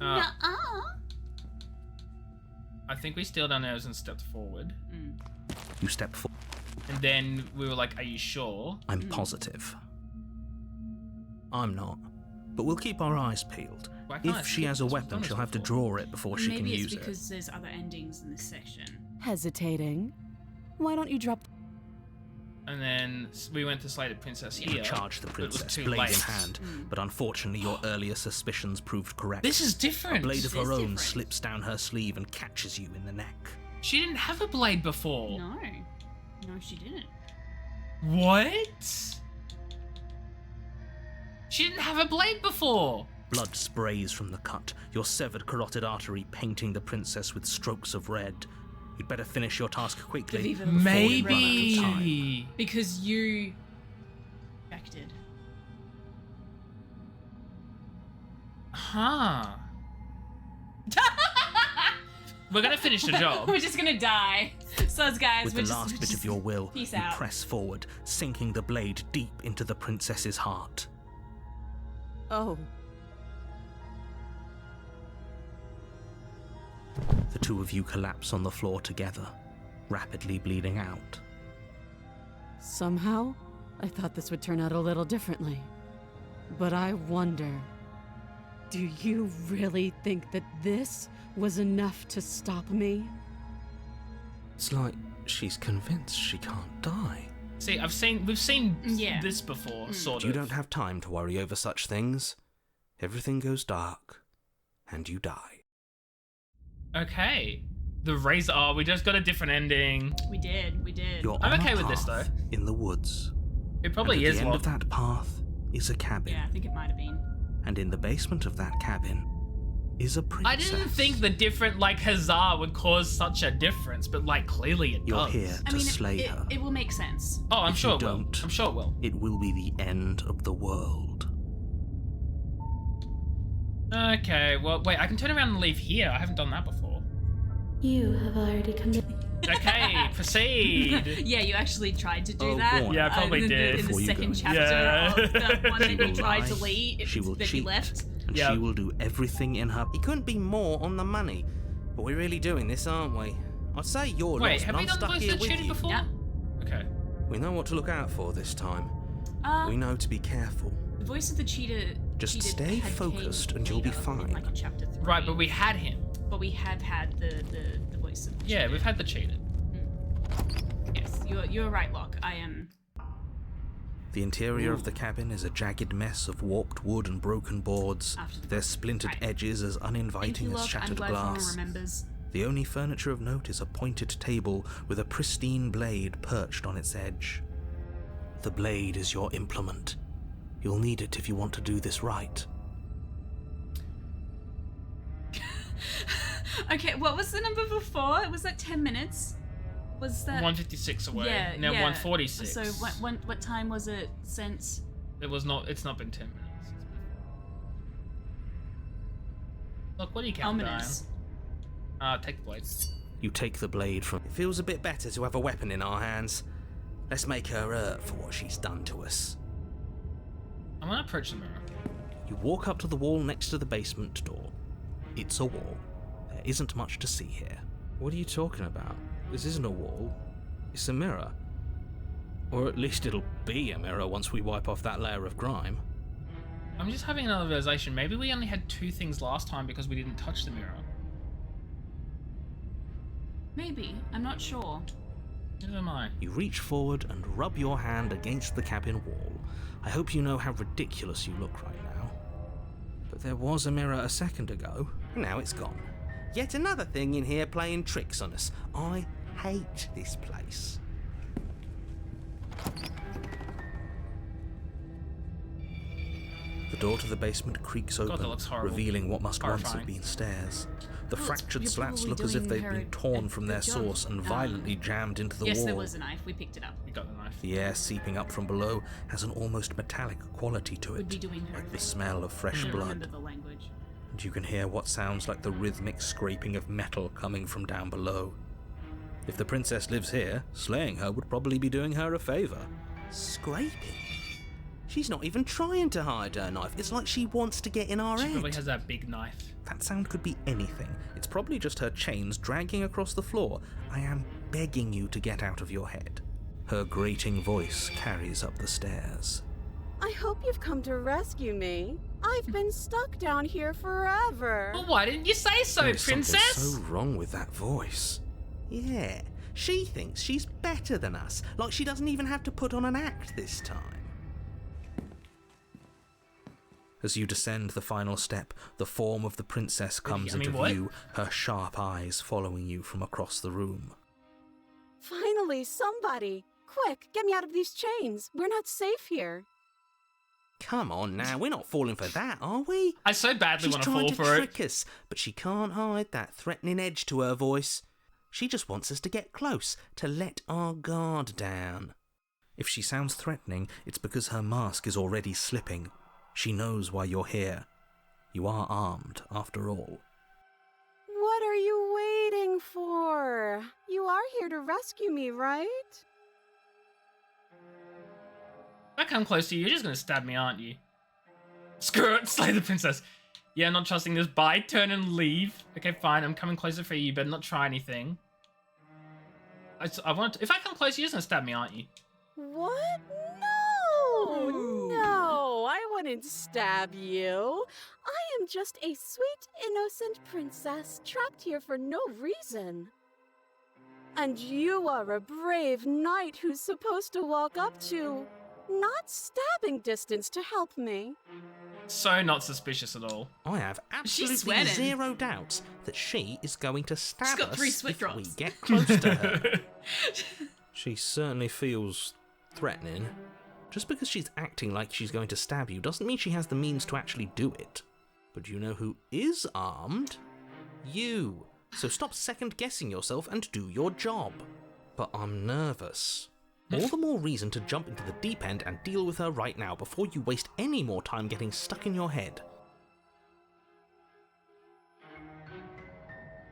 Nuh-uh. I think we steeled our nerves and stepped forward, You step forward. and then we were like, "Are you sure?" I'm positive. I'm not. But we'll keep our eyes peeled. Why can't I If she skip has a this? We've weapon, done this she'll have to before. draw it before she can Maybe use it's it. because there's other endings in this section. Hesitating? Why don't you drop... And then we went to slay the princess You here. charge the but it was princess, too blade late. in hand, but unfortunately your earlier suspicions proved correct. This is A different. blade of This is her own different. slips down her sleeve and catches you in the neck. She didn't have a blade before. No. No, she didn't. What? She didn't have a blade before. Blood sprays from the cut, your severed carotid artery painting the princess with strokes of red. You'd better finish your task quickly. Viva la before we run out of time. Maybe. Because you acted. Huh. We're gonna finish the job. We're just gonna die. So, guys, With we're the just, last we're bit just- of your will, peace you out. press forward, sinking the blade deep into the princess's heart. Oh, The two of you collapse on the floor together, rapidly bleeding out. somehow, I thought this would turn out a little differently. But I wonder, do you really think that this was enough to stop me? It's like she's convinced she can't die. See, we've seen Yeah. this before, sort You of. don't have time to worry over such things. Everything goes dark, and you die. Okay. The razor. Oh, we just got a different ending. We did. You're I'm on okay a with this, path in the woods. It probably and at is the end what. of that path is a cabin, Yeah, I think it might have been. and in the basement of that cabin is a I princess. didn't think the different, like, huzzah would cause such a difference, but, like, clearly it You're does. here I to mean, slay her. it will make sense. Oh, I'm If sure you it will. don't- I'm sure it will. It will be the end of the world. Okay, well, wait, I can turn around and leave here. I haven't done that before. You have already committed. Okay, proceed. Yeah, you actually tried to do Oh, that. go on. Yeah, I probably in did. The, in Before the you second go. chapter Yeah. of the one that She you will tried lie, to leave, she will that cheat, you left. and Yeah. she will do everything in her. It couldn't be more on the money. But we're really doing this, aren't we? I'd say you're Wait, lost, have but we I'm done stuck voice here of with cheating you. before? Yeah. Okay. We know what to look out for this time. Uh, We know to be careful. the voice of the cheetah. Just cheetah stay had focused came and you'll be later fine. In like a chapter 3. Right, but we had him. But we have had the voice of the Yeah, cheetah. we've had the cheated. Yes, you're right, Locke. I am. The interior of the cabin is a jagged mess of warped wood and broken boards, After the their broken- splintered right. edges as Thank uninviting you, as Locke. I'm shattered glad someone glass. remembers. The only furniture of note is a pointed table with a pristine blade perched on its edge. The blade is your implement. You'll need it if you want to do this right. Okay, what was the number before? Was that 10 minutes? Was that 156 away. Yeah, Now yeah. 146. So what time was it since? It was not. It's not been 10 minutes. Look, what do you count? Ominous. Take the blades. You take the blade from. It feels a bit better to have a weapon in our hands. Let's make her hurt for what she's done to us. I'm gonna approach the mirror. You walk up to the wall next to the basement door. It's a wall. There isn't much to see here. What are you talking about? This isn't a wall. It's a mirror. Or at least it'll be a mirror once we wipe off that layer of grime. I'm just having another realization. Maybe we only had 2 things last time because we didn't touch the mirror. Maybe. I'm not sure. Neither am I. You reach forward and rub your hand against the cabin wall. I hope you know how ridiculous you look right now. But there was a mirror a second ago, and now it's gone. Yet another thing in here playing tricks on us. I hate this place. The door to the basement creaks that open, looks horrible. revealing what must once have Horrifying. been stairs. The Well, fractured you're slats probably look as if doing they've her been torn a from good their job. source and violently jammed into the Yes, wall. there was a knife. We picked it up. We got the knife. The air seeping up from below has an almost metallic quality to Would be it, doing her. like a the favor. smell of fresh I don't blood. remember the language. And you can hear what sounds like the rhythmic scraping of metal coming from down below. If the princess lives here, slaying her would probably be doing her a favor. Scraping? She's not even trying to hide her knife. It's like she wants to get in our She head. probably has that big knife. That sound could be anything. It's probably just her chains dragging across the floor. I am begging you to get out of your head. Her grating voice carries up the stairs. I hope you've come to rescue me. I've been stuck down here forever. Well, why didn't you say so, There is something princess? so wrong with that voice. Yeah, she thinks she's better than us. Like she doesn't even have to put on an act this time. As you descend the final step, the form of the princess comes into what? view, her sharp eyes following you from across the room. Finally, somebody! Quick, get me out of these chains. We're not safe here. Come on now, we're not falling for that, are we? I so badly She's want to trying fall to for trick it. us, but she can't hide that threatening edge to her voice. She just wants us to get close, to let our guard down. If she sounds threatening, it's because her mask is already slipping. She knows why you're here. You are armed, after all. What are you waiting for? You are here to rescue me, right? If I come close to you, you're just gonna stab me, aren't you? Screw it, slay the princess. Yeah, not trusting this. Bye, turn and leave. Okay, fine, I'm coming closer for you, but not try anything. I want to, if I come close, you're just gonna stab me, aren't you? What? No! No, I wouldn't stab you. I am just a sweet, innocent princess trapped here for no reason. And you are a brave knight who's supposed to walk up to not stabbing distance to help me. So not suspicious at all. I have absolutely sweating. zero doubts that she is going to stab got us 3 sweat if drops. we get close to her. She certainly feels threatening. Just because she's acting like she's going to stab you doesn't mean she has the means to actually do it. But you know who is armed? You. So stop second-guessing yourself and do your job. But I'm nervous. All the more reason to jump into the deep end and deal with her right now before you waste any more time getting stuck in your head.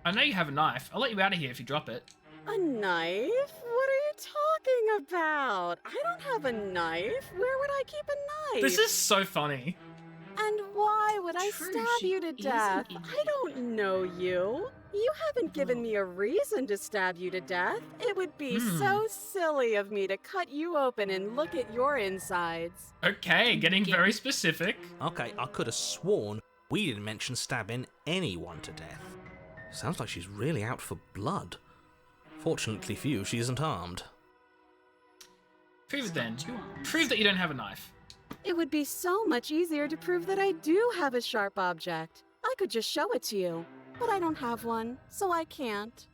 I know you have a knife. I'll let you out of here if you drop it. A knife? What are you talking about? I don't have a knife. Where would I keep a knife? This is so funny. And why would I True, stab she you to is death? an I don't know you. You haven't given me a reason to stab you to death. It would be so silly of me to cut you open and look at your insides. Okay, getting Yeah. very specific. Okay, I could have sworn we didn't mention stabbing anyone to death. Sounds like she's really out for blood. Fortunately for you, she isn't armed. Prove it then. Two arms. Prove that you don't have a knife. It would be so much easier to prove that I do have a sharp object. I could just show it to you, but I don't have one, so I can't.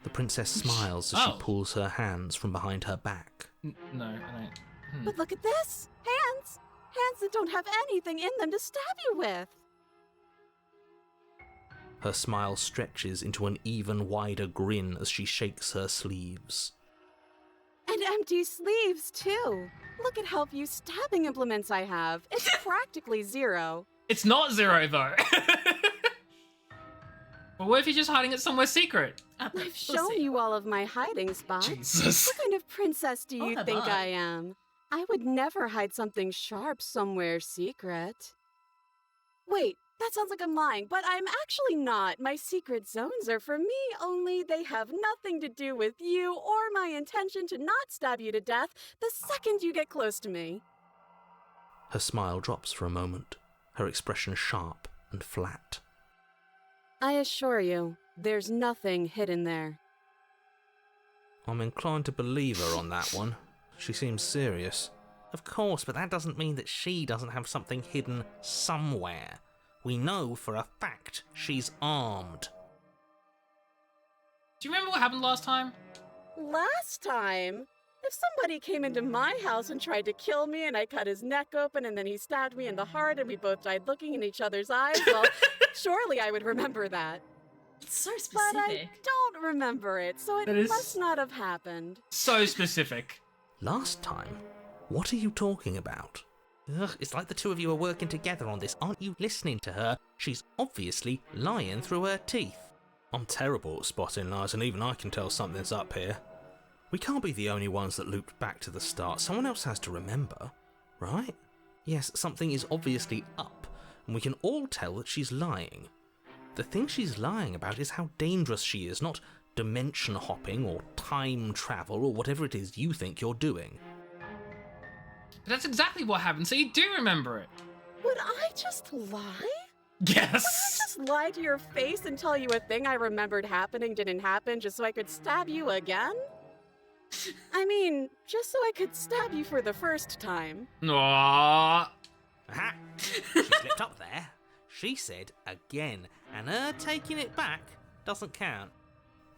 The princess smiles as Oh. she pulls her hands from behind her back. No, I don't. But look at this! Hands! Hands that don't have anything in them to stab you with! Her smile stretches into an even wider grin as she shakes her sleeves. And empty sleeves, too! Look at how few stabbing implements I have. It's practically zero. It's not zero, though. Well, what if you're just hiding it somewhere secret? I've shown you all of my hiding spots. Jesus. What kind of princess do you have think I. I am? I would never hide something sharp somewhere secret. Wait, that sounds like I'm lying, but I'm actually not. My secret zones are for me, only they have nothing to do with you or my intention to not stab you to death the second you get close to me. Her smile drops for a moment, her expression sharp and flat. I assure you, there's nothing hidden there. I'm inclined to believe her on that one. She seems serious. Of course, but that doesn't mean that she doesn't have something hidden somewhere. We know for a fact she's armed. Do you remember what happened last time? Last time, if somebody came into my house and tried to kill me and I cut his neck open and then he stabbed me in the heart and we both died looking in each other's eyes, well, surely I would remember that. It's so But I specific. don't remember it, so it That is- must not have happened. So specific. Last time? What are you talking about? Ugh, it's like the two of you are working together on this. Aren't you listening to her? She's obviously lying through her teeth. I'm terrible at spotting lies, and even I can tell something's up here. We can't be the only ones that looped back to the start. Someone else has to remember, right? Yes, something is obviously up, and we can all tell that she's lying. The thing she's lying about is how dangerous she is, not dimension hopping or time travel or whatever it is you think you're doing. But that's exactly what happened, so you do remember it. Would I just lie? Yes. Just lie to your face and tell you a thing I remembered happening didn't happen just so I could stab you again? I mean, just so I could stab you for the first time. Aww. Aha! She slipped up there. She said again, and her taking it back doesn't count.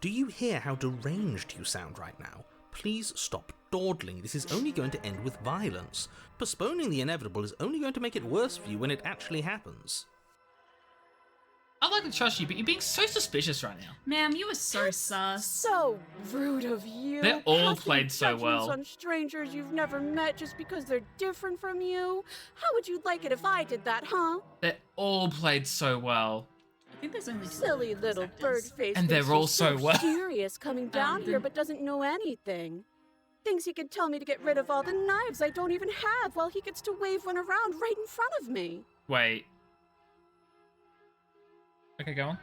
Do you hear how deranged you sound right now? Please stop dawdling. This is only going to end with violence. Postponing the inevitable is only going to make it worse for you when it actually happens. I'd like to trust you, but you're being so suspicious right now. Ma'am, you were so sus. So rude of you. They all Passing played so judgments well. on strangers you've never met just because they're different from you. How would you like it if I did that, huh? They all played so well. I think there's only two Silly voice little actors. bird-faced. And they're thinks all he's so well. serious coming down here, but doesn't know anything. Thinks he could tell me to get rid of all the knives I don't even have, while he gets to wave one around right in front of me. Wait. Okay, go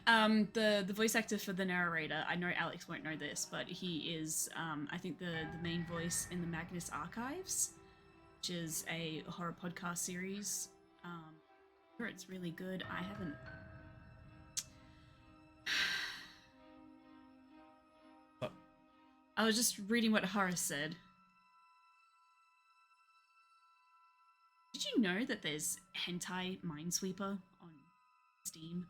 on. The voice actor for the narrator, I know Alex won't know this, but he is, I think the main voice in the Magnus Archives, which is a horror podcast series. Sure, it's really good. I haven't. What? I was just reading what Horace said. Did you know that there's Hentai Minesweeper on Steam?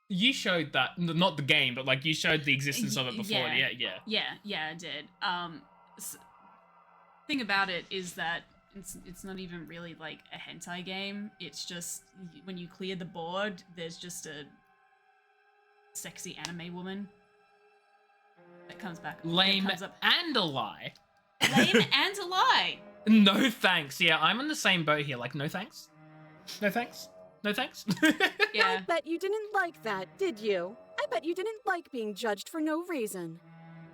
You showed that, not the game, but like you showed the existence of it before. Yeah. Yeah. Yeah, I did. Thing about it is that it's not even really like a hentai game. It's just when you clear the board, there's just a sexy anime woman that comes back. that Lame comes up. and a lie. Lame and a lie. No thanks. Yeah, I'm in the same boat here. Like, no thanks. No thanks. No thanks. Yeah. I bet you didn't like that, did you? I bet you didn't like being judged for no reason.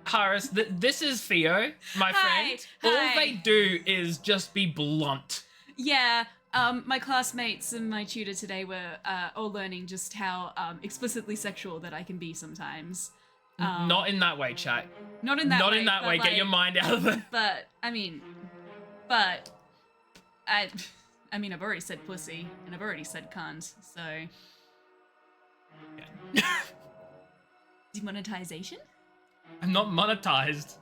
Harris, this is Theo, my Hi, friend. All hi. they do is just be blunt. Yeah, my classmates and my tutor today were all learning just how explicitly sexual that I can be sometimes. Not in that way, chat. Not in that Not way. in that but way. Get your mind out of it. But I mean, I've already said pussy and I've already said cunt, so demonetization. I'm not monetized.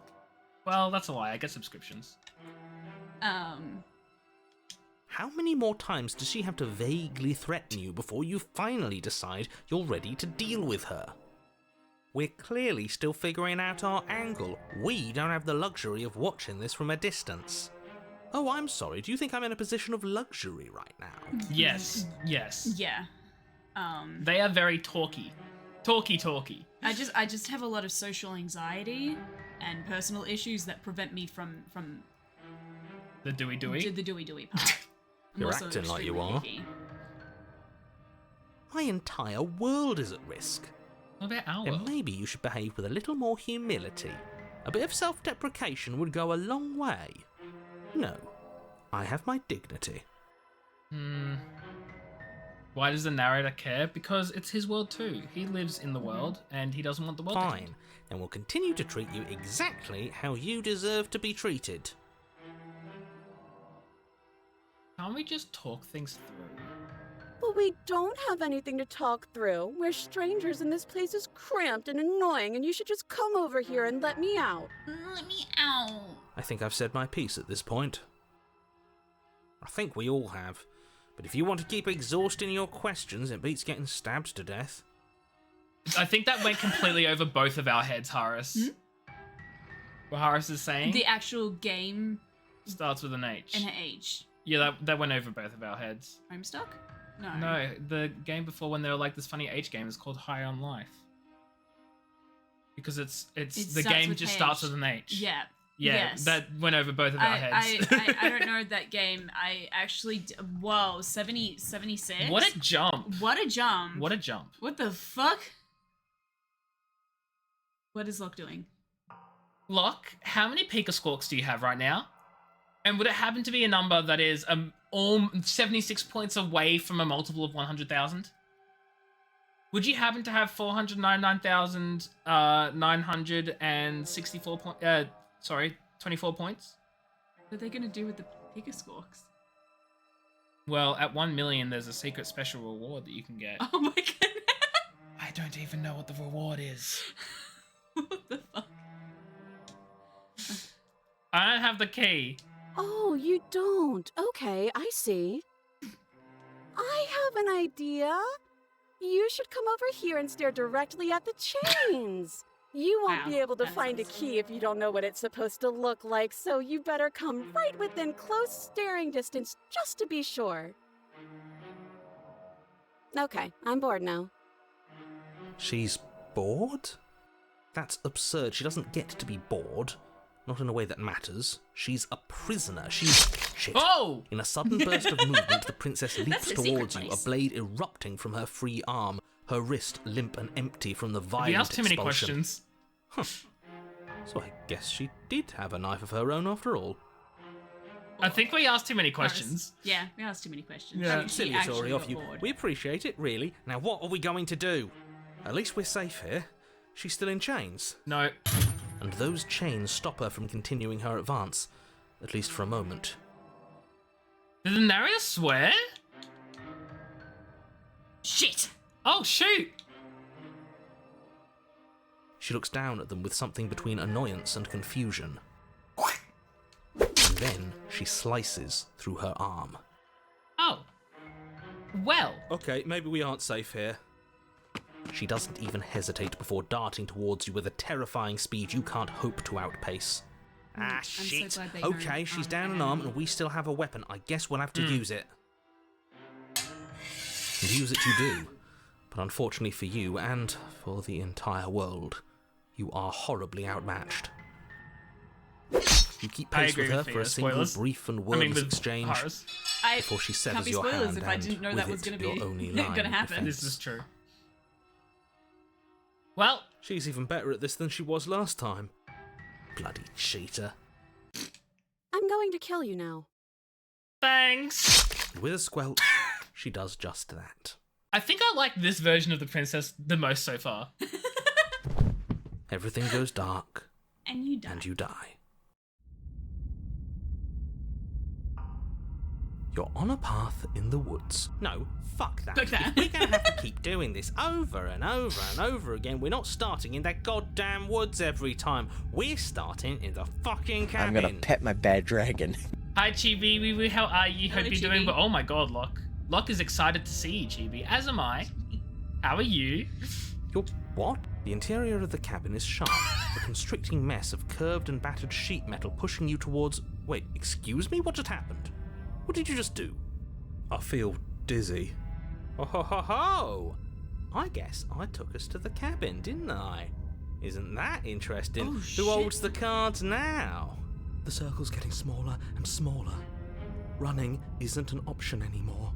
Well, that's a lie. I get subscriptions. How many more times does she have to vaguely threaten you before you finally decide you're ready to deal with her? We're clearly still figuring out our angle. We don't have the luxury of watching this from a distance. Oh, I'm sorry. Do you think I'm in a position of luxury right now? Yes. Yes. Yeah. They are very talky. Talky. I just have a lot of social anxiety and personal issues that prevent me from The dooey. the doey part. I'm You're also acting like you extremely are. picky. My entire world is at risk. What about our And world? maybe you should behave with a little more humility. A bit of self-deprecation would go a long way. No, I have my dignity. Why does the narrator care? Because it's his world too. He lives in the world, and he doesn't want the world to Fine, and we'll continue to treat you exactly how you deserve to be treated. Can't we just talk things through? But we don't have anything to talk through. We're strangers and this place is cramped and annoying and you should just come over here and let me out. Let me out. I think I've said my piece at this point. I think we all have. But if you want to keep exhausting your questions, it beats getting stabbed to death. I think that went completely over both of our heads, Harris. What Harris is saying The actual game starts with an H. and an H. Yeah, that went over both of our heads. Homestuck? No. No, the game before when they were like this funny H game is called High on Life. Because it's It the starts game with just H. starts with an H. Yeah. Yeah, Yes. that went over both of our heads. I don't know that game. I actually. Whoa, 76? What a jump. What a jump. What a jump. What the fuck? What is Locke doing? Locke, how many Pika Squawks do you have right now? And would it happen to be a number that is all 76 points away from a multiple of 100,000? Would you happen to have 499,964 24 points? What are they gonna do with the Pika Squawks? Well, at 1 million, there's a secret special reward that you can get. Oh my goodness. I don't even know what the reward is. What the fuck? I don't have the key. Oh, you don't. Okay, I see. I have an idea. You should come over here and stare directly at the chains. You won't Wow, be able to that find a sounds- key if you don't know what it's supposed to look like, so you better come right within close staring distance just to be sure. Okay, I'm bored now. She's bored? That's absurd. She doesn't get to be bored. Not in a way that matters. She's a prisoner. She's... Shit. Oh! In a sudden burst of movement, the princess leaps That's a secret towards you, a place. blade erupting from her free arm, her wrist limp and empty from the Have violent you asked too many expulsion. questions? So I guess she did have a knife of her own after all. I think we asked too many questions. Yeah, we asked too many questions. Yeah. She Silly actually story off got you. bored. We appreciate it, really. Now what are we going to do? At least we're safe here. She's still in chains. No. And those chains stop her from continuing her advance. At least for a moment. Did the narrator swear? Shit! Oh, shoot! She looks down at them with something between annoyance and confusion. And then she slices through her arm. Oh. Well. Okay, maybe we aren't safe here. She doesn't even hesitate before darting towards you with a terrifying speed you can't hope to outpace. Ah, so shit. glad they know Okay, she's down an arm and we still have a weapon. I guess we'll have to use it. And use it you do. But unfortunately for you and for the entire world, you are horribly outmatched. You keep I pace agree with her with for Thea. a single Spoilers. brief and I mean, wordless with exchange. Horus. before she severs can't be your spoilers hand if I and didn't know with that was it, going to your be only going line to of happen. defense. This is true. Well, She's even better at this than she was last time. Bloody cheater. I'm going to kill you now. thanks. With a squelch, she does just that. I think I like this version of the princess the most so far. Everything goes dark, And you die. and you die. You're on a path in the woods. No, fuck that. Fuck that. If we're going to have to keep doing this over and over and over again, we're not starting in that goddamn woods every time. We're starting in the fucking cabin. I'm gonna pet my bad dragon. Hi, Chibi. Wee wee. How are you? Hope Hello, you're doing. Chibi. But oh my God, Locke. Locke is excited to see you, Chibi. As am I. How are you? You're what? The interior of the cabin is sharp, a constricting mess of curved and battered sheet metal pushing you towards... Wait, excuse me? What just happened? What did you just do? I feel dizzy. Oh ho ho ho! I guess I took us to the cabin, didn't I? Isn't that interesting? Oh, Who shit. holds the cards now? The circle's getting smaller and smaller. Running isn't an option anymore.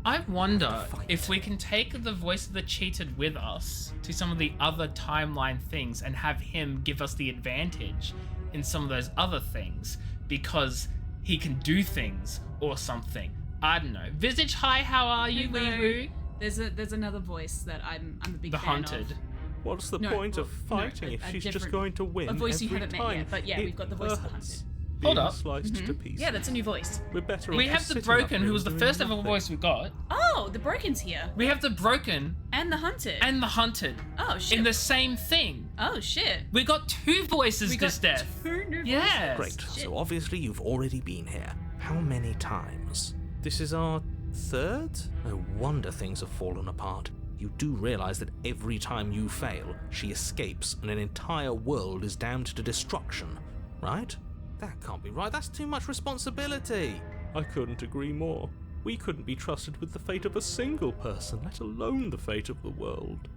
I wonder Fight. if we can take the voice of the cheated with us to some of the other timeline things and have him give us the advantage in some of those other things because he can do things or something. I don't know. Visage, hi, how are you, Hello. Wee There's another voice that I'm a big The fan Hunted. of. What's the No, point of well, no, fighting if a she's just different- going to win a voice you every haven't met time? yet, but yeah, It we've got the voice of the hurts Hunted. being Hold up. sliced to Mhm. pieces. Yeah, that's a new voice. We're better We off have just the sitting up Broken, here who was the doing first ever nothing. voice we got. Oh, the Broken's here. We have the Broken And the Hunted. and the Hunted oh, shit. in the same thing. Oh, shit. We got two voices We this got death. two new Yes. Great. Shit. So obviously you've already been here. How many times? This is our third? No wonder things have fallen apart. You do realize that every time you fail, she escapes and an entire world is damned to destruction, right? That can't be right. That's too much responsibility. I couldn't agree more. We couldn't be trusted with the fate of a single person, let alone the fate of the world.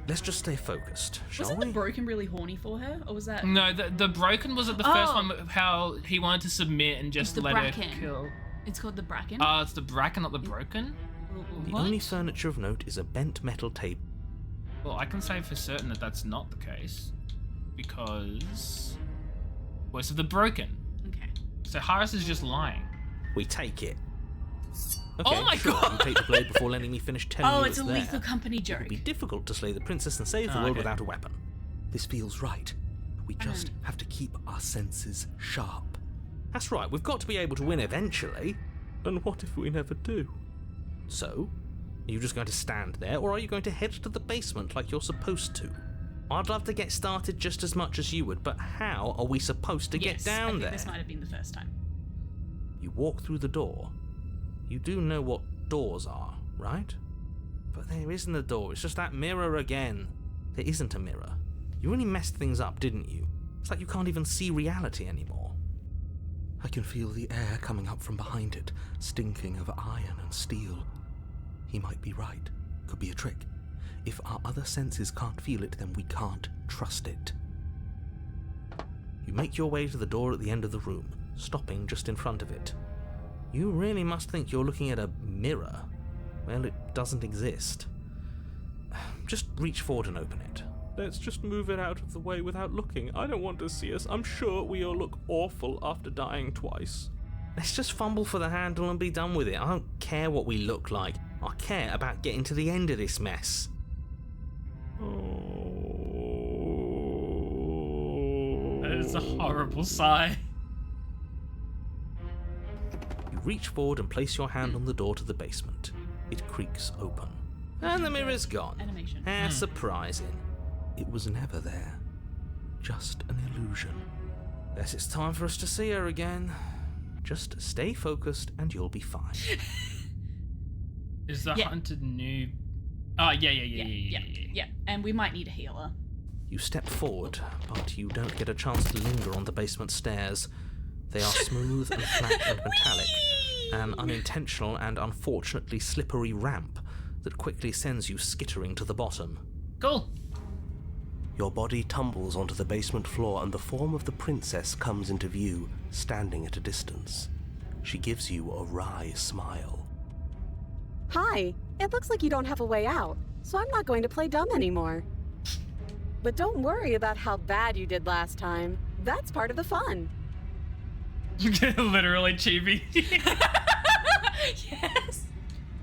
Let's just stay focused, shall Wasn't we? the Broken really horny for her? Or was that... No, the Broken was at the first Oh. one how he wanted to submit and just the let Bracken. her kill. It's called the Bracken? It's the Bracken, not the Broken? The What? only furniture of note is a bent metal table. Well, I can say for certain that that's not the case. Because... Voice of the Broken. Okay. So Harris is just lying. We take it. Oh my sure, God. You take the blade before letting me finish telling Oh, you it's a there. Lethal Company It joke. would be difficult to slay the princess and save the Ah, world okay. without a weapon. This feels right. We just have to keep our senses sharp. That's right, we've got to be able to win eventually. And what if we never do? So, are you just going to stand there, or are you going to head to the basement like you're supposed to? I'd love to get started just as much as you would, but how are we supposed to Yes, get I down think there? this might have been the first time. You walk through the door. You do know what doors are, right? But there isn't a door, it's just that mirror again. There isn't a mirror. You really messed things up, didn't you? It's like you can't even see reality anymore. I can feel the air coming up from behind it, stinking of iron and steel. He might be right. Could be a trick. If our other senses can't feel it, then we can't trust it. You make your way to the door at the end of the room, stopping just in front of it. You really must think you're looking at a mirror. Well, it doesn't exist. Just reach forward and open it. Let's just move it out of the way without looking. I don't want to see us. I'm sure we all look awful after dying twice. Let's just fumble for the handle and be done with it. I don't care what we look like. I care about getting to the end of this mess. That is a horrible sigh. You reach forward and place your hand on the door to the basement. It creaks open. And the mirror's gone. Animation. How surprising. It was never there. Just an illusion. Guess it's time for us to see her again. Just stay focused and you'll be fine. Is the Yeah. Hunted new... Oh, yeah. Yeah. And we might need a healer. You step forward, but you don't get a chance to linger on the basement stairs. They are smooth and flat and metallic, an unintentional and unfortunately slippery ramp that quickly sends you skittering to the bottom. Cool. Your body tumbles onto the basement floor and the form of the princess comes into view, standing at a distance. She gives you a wry smile. Hi, it looks like you don't have a way out, so I'm not going to play dumb anymore. But don't worry about how bad you did last time. That's part of the fun. Literally chibi. Yes.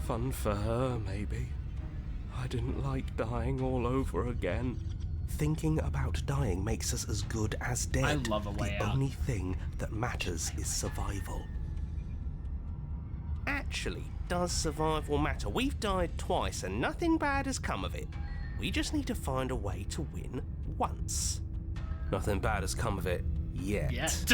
Fun for her, maybe. I didn't like dying all over again. Thinking about dying makes us as good as dead. I love a way The out. only thing that matters is survival. Actually, does survival matter? We've died twice and nothing bad has come of it. We just need to find a way to win once. Nothing bad has come of it yet.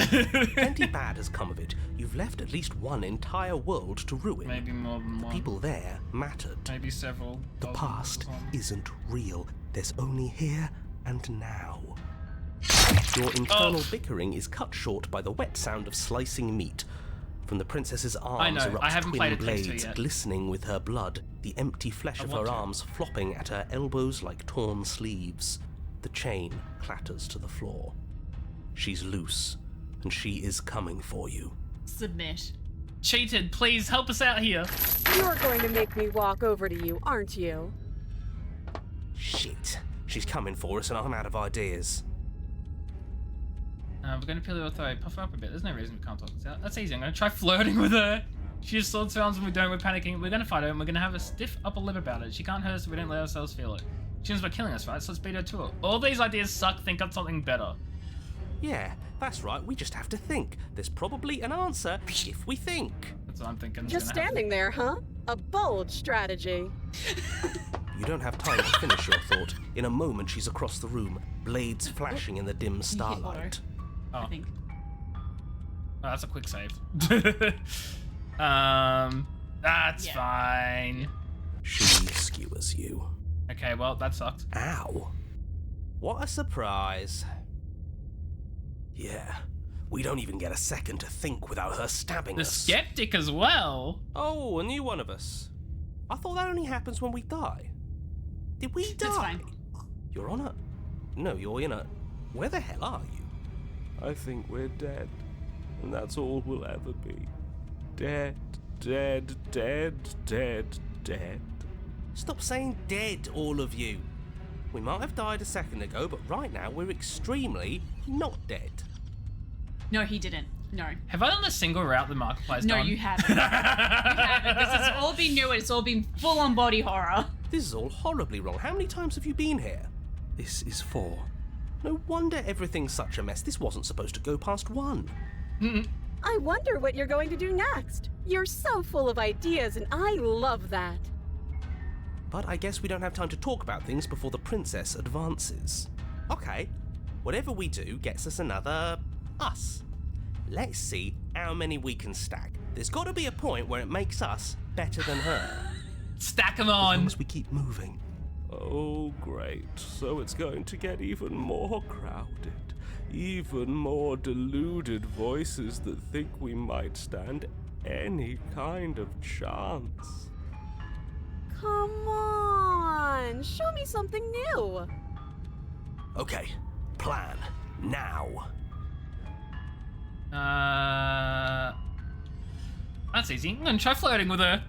Plenty bad has come of it. You've left at least one entire world to ruin. Maybe more than The one. people there mattered. Maybe several. The past isn't real. There's only here and now. Your internal bickering is cut short by the wet sound of slicing meat. From the princess's arms know, I erupt haven't played twin it Takes Two blades yet. glistening with her blood, the empty flesh I of want her to. arms flopping at her elbows like torn sleeves. The chain clatters to the floor. She's loose, and she is coming for you. Submit. Cheated, please help us out here. You're going to make me walk over to you, aren't you? Shit. She's coming for us and I'm out of ideas. We're gonna peel the authority, puff her up a bit. There's no reason we can't talk this out. That's easy. I'm gonna try flirting with her. She just swords sounds when we don't, we're panicking. We're gonna fight her and we're gonna have a stiff upper lip about it. She can't hurt us if we don't let ourselves feel it. She ends by killing us, right? So let's beat her to it. All these ideas suck, think up something better. Yeah, that's right, we just have to think. There's probably an answer if we think. That's what I'm thinking. Just standing there, huh? A bold strategy. You don't have time to finish your thought. In a moment, she's across the room, blades flashing in the dim starlight. I think. Oh, that's a quick save. That's fine. She skewers you. Okay, well, that sucked. Ow. What a surprise. Yeah, we don't even get a second to think without her stabbing The us. skeptic as well. Oh, a new one of us. I thought that only happens when we die. Did we die? That's fine. You're on a... No, you're in a... Where the hell are you? I think we're dead, and that's all we'll ever be. Dead, dead, dead, dead, dead. Stop saying dead, all of you. We might have died a second ago, but right now we're extremely not dead. No, he didn't. No. Have I done the single route the Marketplace No, done? you haven't. You haven't. This has all been new. It's all been full on body horror. This is all horribly wrong. How many times have you been here? This is 4. No wonder everything's such a mess. This wasn't supposed to go past 1. I wonder what you're going to do next. You're so full of ideas, and I love that. But I guess we don't have time to talk about things before the princess advances. Okay, whatever we do gets us another us. Let's see how many we can stack. There's got to be a point where it makes us better than her. Stack them As long on. as we keep moving. Oh, great. So it's going to get even more crowded. Even more deluded voices that think we might stand any kind of chance. Come on, show me something new. Okay, plan now. That's easy. I'm gonna try flirting with her.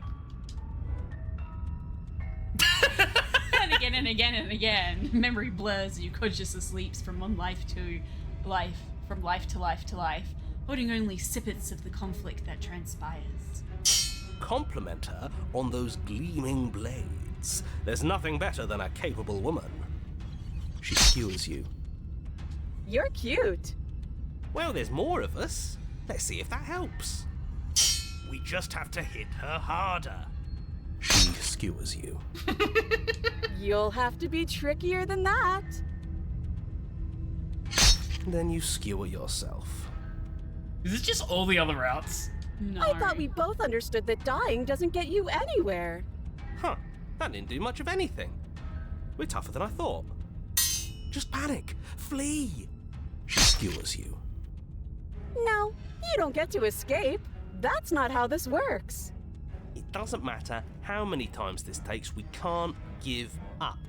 And again and again and again. Memory blurs, your consciousness leaps from one life to life, from life to life to life, holding only snippets of the conflict that transpires. Compliment her on those gleaming blades. There's nothing better than a capable woman. She skewers you. You're cute. Well, there's more of us. Let's see if that helps. We just have to hit her harder. She skewers you. You'll have to be trickier than that. Then you skewer yourself. Is this just all the other routes? No. I thought we both understood that dying doesn't get you anywhere. Huh, that didn't do much of anything. We're tougher than I thought. Just panic. Flee. She skewers you. No, you don't get to escape. That's not how this works. It doesn't matter how many times this takes, we can't give up.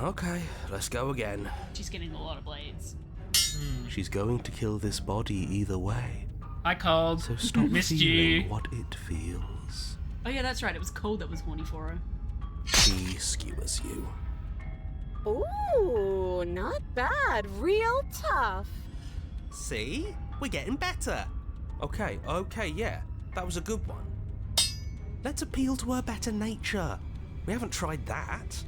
Okay, let's go again. She's getting a lot of blades. She's going to kill this body either way. I called. So stop Missed feeling you. what it feels. Oh yeah, that's right. It was cold that was horny for her. She skewers you. Ooh, not bad. Real tough. See? We're getting better. Okay, yeah. That was a good one. Let's appeal to her better nature. We haven't tried that.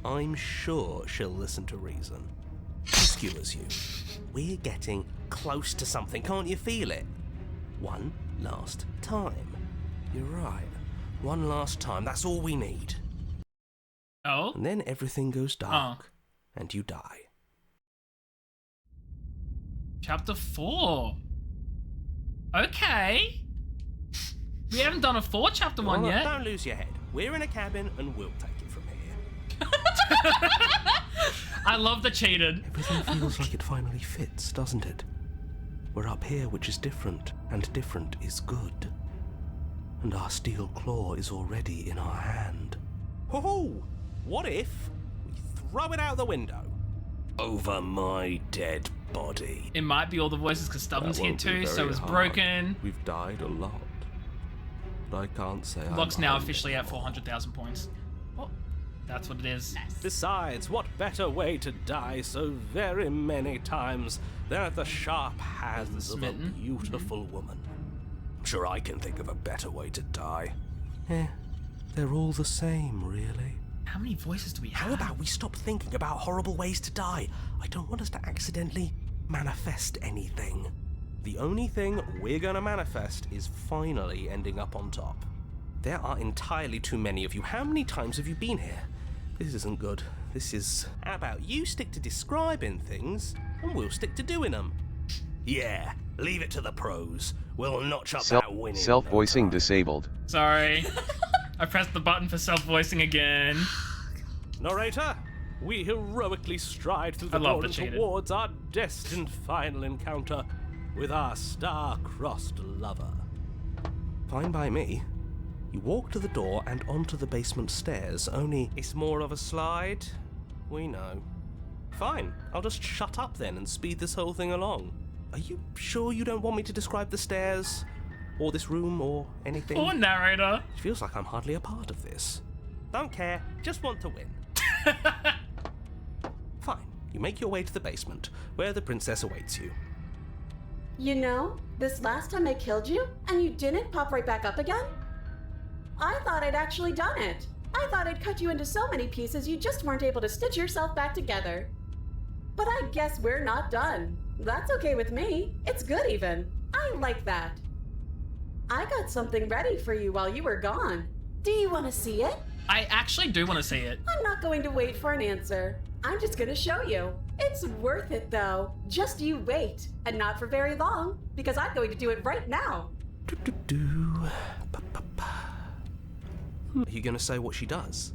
I'm sure she'll listen to reason. She skewers you. We're getting close to something, can't you feel it? One last time. You're right. One last time, that's all we need. Oh? And then everything goes dark, and you die. Chapter 4. Okay. We haven't done a 4 chapter 1 Well, yet. Don't lose your head. We're in a cabin, and we'll take it from here. I love the cheated. Everything feels like it finally fits, doesn't it? We're up here, which is different, and different is good. And our steel claw is already in our hand. Ho-ho! What if we throw it out the window? Over my dead body. It might be all the voices because Stubborn's here too, so it's broken. We've died a lot. But I can't say Locke's I'm now old officially at anymore. 400,000 points. Oh, That's what it is. nice. Besides, what better way to die so very many times than at the sharp hands of a Smitten. beautiful woman? I'm sure I can think of a better way to die. They're all the same, really. How many voices do we have? How about we stop thinking about horrible ways to die? I don't want us to accidentally manifest anything. The only thing we're gonna manifest is finally ending up on top. There are entirely too many of you. How many times have you been here? This isn't good. This is... How about you stick to describing things, and we'll stick to doing them? Yeah, leave it to the pros. We'll notch up that winning. Self-voicing disabled. Sorry. I pressed the button for self-voicing again. Narrator, we heroically stride through the I love door the and cheated. towards our destined final encounter with our star-crossed lover. Fine by me. You walk to the door and onto the basement stairs, only it's more of a slide. We know. Fine, I'll just shut up then and speed this whole thing along. Are you sure you don't want me to describe the stairs? Or this room, or anything? Poor narrator. It feels like I'm hardly a part of this. Don't care, just want to win. Fine, you make your way to the basement, where the princess awaits you. You know, this last time I killed you, and you didn't pop right back up again? I thought I'd actually done it. I thought I'd cut you into so many pieces you just weren't able to stitch yourself back together. But I guess we're not done. That's okay with me. It's good even. I like that. I got something ready for you while you were gone. Do you want to see it? I actually do want to see it. I'm not going to wait for an answer. I'm just going to show you. It's worth it though. Just you wait. And not for very long, because I'm going to do it right now. Are you going to say what she does?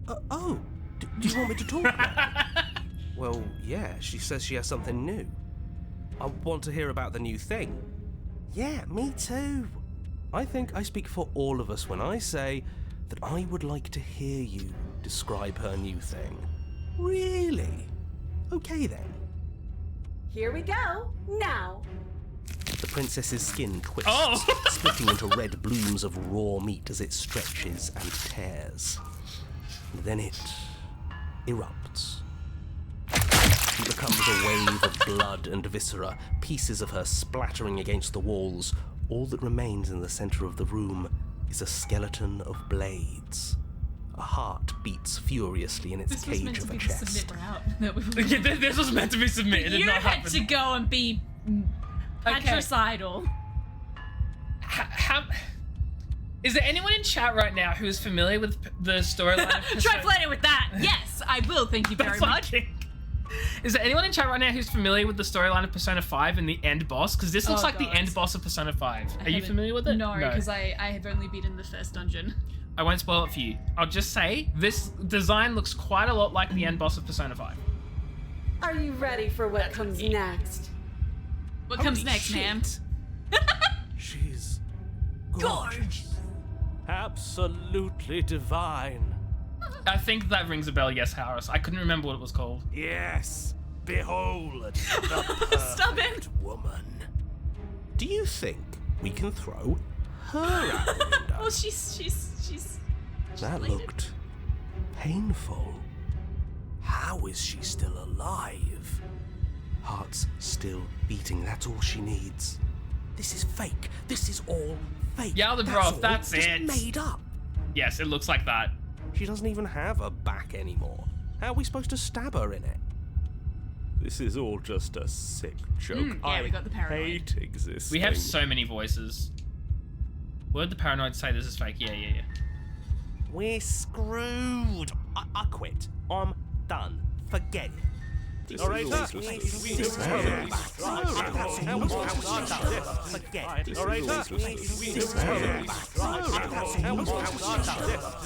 Do you want me to talk now? Well, yeah, she says she has something new. I want to hear about the new thing. Yeah, me too. I think I speak for all of us when I say that I would like to hear you describe her new thing. Really? Okay then. Here we go. Now. The princess's skin twists, Oh. splitting into red blooms of raw meat as it stretches and tears. And then it erupts. It becomes a wave of blood and viscera, pieces of her splattering against the walls. All that remains in the center of the room is a skeleton of blades. A heart beats furiously in its This was cage meant to of be a the chest. submit route that we were Yeah, this was meant to be submitted. It did You not had happen. to go and be patricidal. How, is there anyone in chat right now who is familiar with the storyline of Try flirting with that. Yes, I will. Thank you very That's what I much. think. Is there anyone in chat right now who's familiar with the storyline of Persona 5 and the end boss? Because this looks Oh, like the God. end boss of Persona 5. Are you haven't- familiar with it? No, because I have only beaten the first dungeon. I won't spoil it for you. I'll just say this design looks quite a lot like the end boss of Persona 5. Are you ready for what comes next? What comes Holy next, shit. ma'am? She's gorgeous. Absolutely divine. I think that rings a bell, yes, Harris. I couldn't remember what it was called. Yes, behold the Stop it. perfect woman. Do you think we can throw her out the window? Well, she's That related. looked painful. How is she still alive? Heart's still beating, that's all she needs. This is fake. This is all fake. Yaldabaoth, all that's just it. made up. Yes, it looks like that. She doesn't even have a back anymore. How are we supposed to stab her in it? This is all just a sick joke. Yeah, we got the paranoid. hate existing. We have so many voices. Word the paranoid say this is fake. Yeah. We're screwed. I quit. I'm done. Forget it. This All right, is all sir. just a This sick is joke.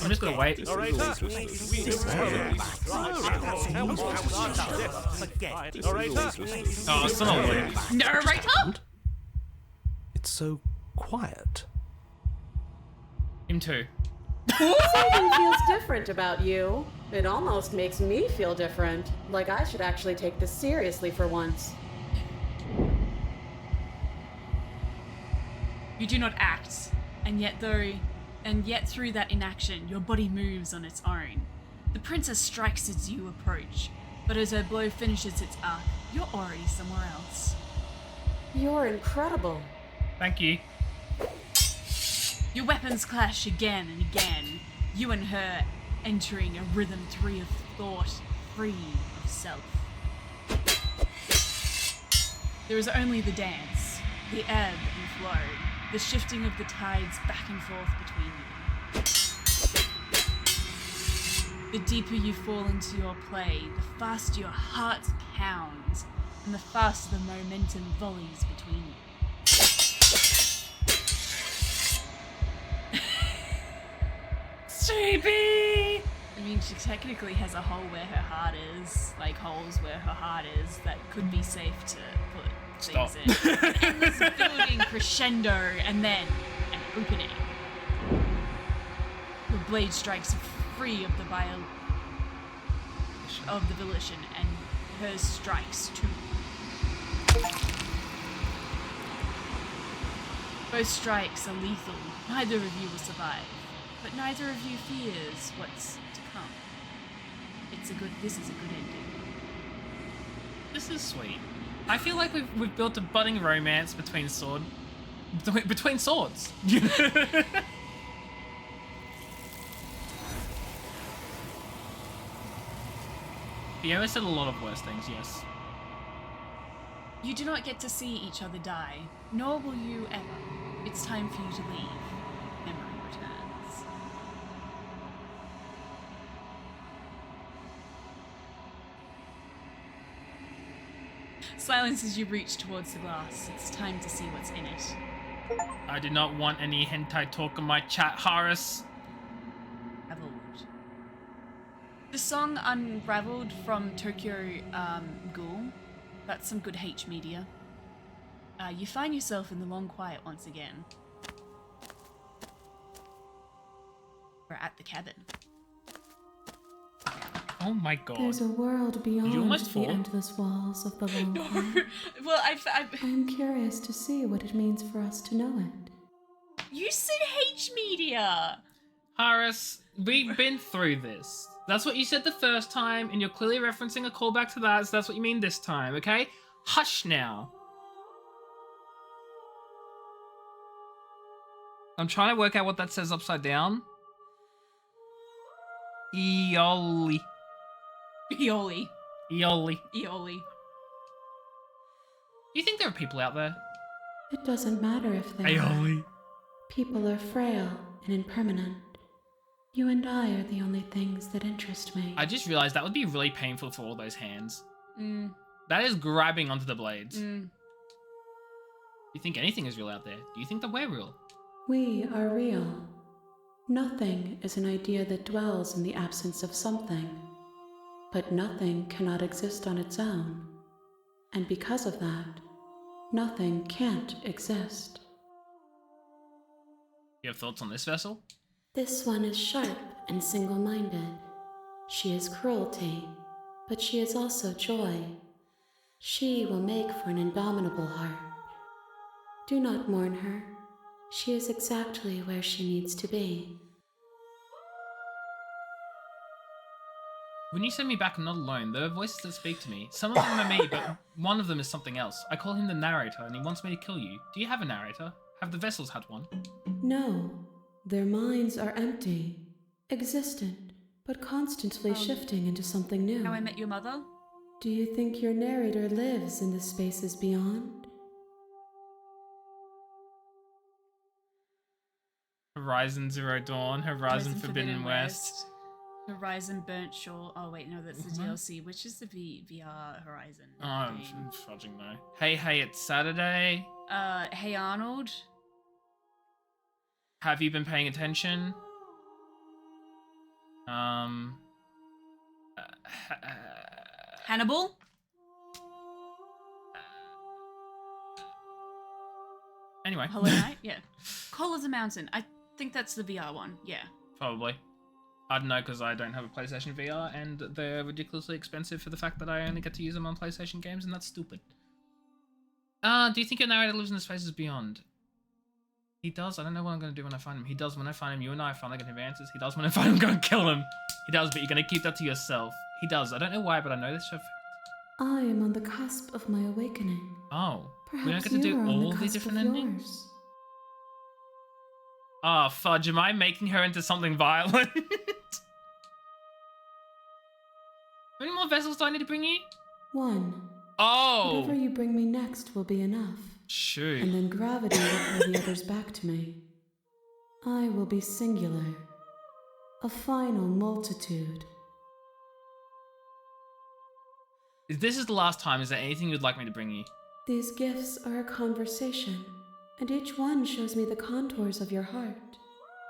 I'm just gonna wait. This is all just a Oh, it's not all. Narrator? It's so quiet. Him too. Something feels different about you. It almost makes me feel different. Like I should actually take this seriously for once. You do not act, and yet through that inaction, your body moves on its own. The princess strikes as you approach, but as her blow finishes its arc, you're already somewhere else. You're incredible. Thank you. Your weapons clash again and again, you and her entering a rhythm free of thought, free of self. There is only the dance, the ebb and flow, the shifting of the tides back and forth between you. The deeper you fall into your play, the faster your heart pounds, and the faster the momentum volleys between you. Sleepy! I mean, she technically has a hole where her heart is, like holes where her heart is, that could be safe to put Stop. things in. An endless building crescendo, and then an opening. Your blade strikes free of the volition, and hers strikes too. Both strikes are lethal. Neither of you will survive. But neither of you fears what's to come. This is a good ending. This is sweet. I feel like we've built a budding romance between swords. Fiona said a lot of worse things, yes. You do not get to see each other die, nor will you ever. It's time for you to leave. Memory returns. Silence as you reach towards the glass. It's time to see what's in it. I do not want any hentai talk in my chat, Haris. Unraveled. The song Unraveled from Tokyo Ghoul. That's some good H media. You find yourself in the long quiet once again. We're at the cabin. Oh my god. There's a world beyond almost the fall? endless walls of the long quiet. Well, I'm curious to see what it means for us to know it. You said H media! Haris, we've been through this. That's what you said the first time, and you're clearly referencing a callback to that, so that's what you mean this time, okay? Hush now. I'm trying to work out what that says upside down. Eoli. Eoli. Eoli. Eoli. Do you think there are people out there? It doesn't matter if they are. Eoli. People are frail and impermanent. You and I are the only things that interest me. I just realized that would be really painful for all those hands. Mm. That is grabbing onto the blades. Mm. Do you think anything is real out there? Do you think that we're real? We are real. Nothing is an idea that dwells in the absence of something. But nothing cannot exist on its own. And because of that, nothing can't exist. You have thoughts on this vessel? This one is sharp and single-minded. She is cruelty, but she is also joy. She will make for an indomitable heart. Do not mourn her. She is exactly where she needs to be. When you send me back, I'm not alone. There are voices that speak to me. Some of them are me, but one of them is something else. I call him the narrator, and he wants me to kill you. Do you have a narrator? Have the vessels had one? No, their minds are empty, existent, but constantly shifting into something new. How I Met Your Mother? Do you think your narrator lives in the spaces beyond? Horizon Zero Dawn, Horizon Forbidden West. Horizon Burnt Shore. Oh wait, no, that's the DLC. Which is the VR Horizon? Oh, I'm fudging though. Hey, it's Saturday. Hey Arnold. Have you been paying attention? Hannibal. Anyway. Hollow Knight. Yeah. Call of the Mountain. I think that's the VR one. Yeah. Probably. I don't know, because I don't have a PlayStation VR, and they're ridiculously expensive for the fact that I only get to use them on PlayStation games, and that's stupid. Do you think your narrator lives in the spaces beyond? He does. I don't know what I'm going to do when I find him. He does when I find him. You and I finally get him answers. He does when I find him, go and kill him. He does, but you're going to keep that to yourself. He does. I don't know why, but I know this for a fact. I am on the cusp of my awakening. Oh. Perhaps we don't get to do you are on all the the cusp different of endings? yours. Oh, fudge. Am I making her into something violent? How many more vessels do I need to bring you? One. Oh! Whatever you bring me next will be enough. Shoot. And then gravity will pull the others back to me. I will be singular. A final multitude. If this is the last time, is there anything you'd like me to bring you? These gifts are a conversation, and each one shows me the contours of your heart.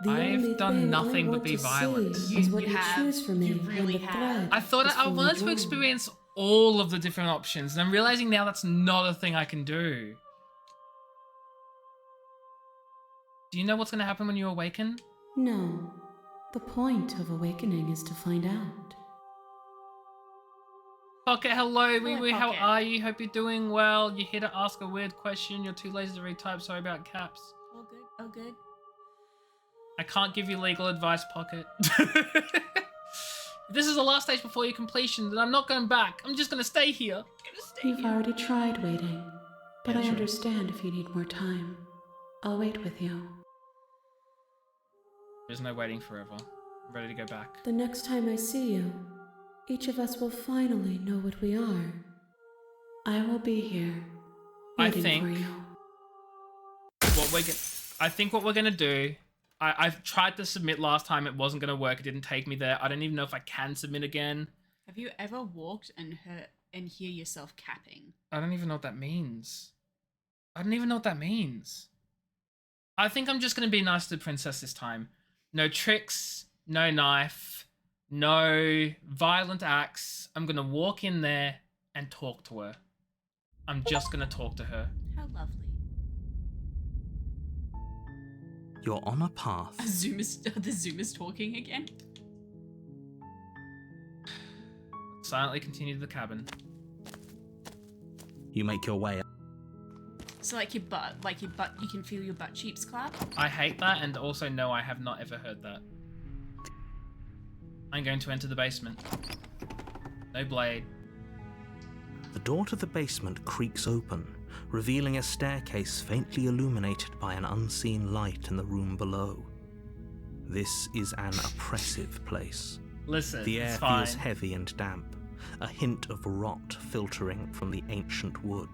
The only I've done thing nothing I but want be to violent. see is what you choose for me. You really when the have. thread I thought is I fully wanted to drawn. experience all of the different options, and I'm realizing now that's not a thing I can do. Do you know what's going to happen when you awaken? No. The point of awakening is to find out. Pocket, hello, wee wee, how Pocket. are you? Hope you're doing well. You're here to ask a weird question. You're too lazy to retype. Sorry about caps. All good. Oh, good. I can't give you legal advice, Pocket. This is the last stage before your completion, and I'm not going back. I'm just going to stay here. You've already tried waiting, but Yeah, I sure. understand if you need more time. I'll wait with you. There's no waiting forever. I'm ready to go back. The next time I see you, each of us will finally know what we are. I will be here, I waiting think for you. I think what we're gonna do. I've tried to submit last time. It wasn't gonna work. It didn't take me there. I don't even know if I can submit again. Have you ever walked and hear yourself capping? I don't even know what that means. I don't even know what that means. I think I'm just gonna be nice to the princess this time. No tricks, no knife, no violent acts. I'm gonna walk in there and talk to her. I'm just gonna talk to her. How lovely. You're on a path. The Zoom is talking again. Silently continue to the cabin. You make your way up. So like your butt, you can feel your butt cheeks clap. I hate that, and also no, I have not ever heard that. I'm going to enter the basement. No blade. The door to the basement creaks open, revealing a staircase faintly illuminated by an unseen light in the room below. This is an oppressive place. Listen, The air it's fine. feels heavy and damp, a hint of rot filtering from the ancient wood.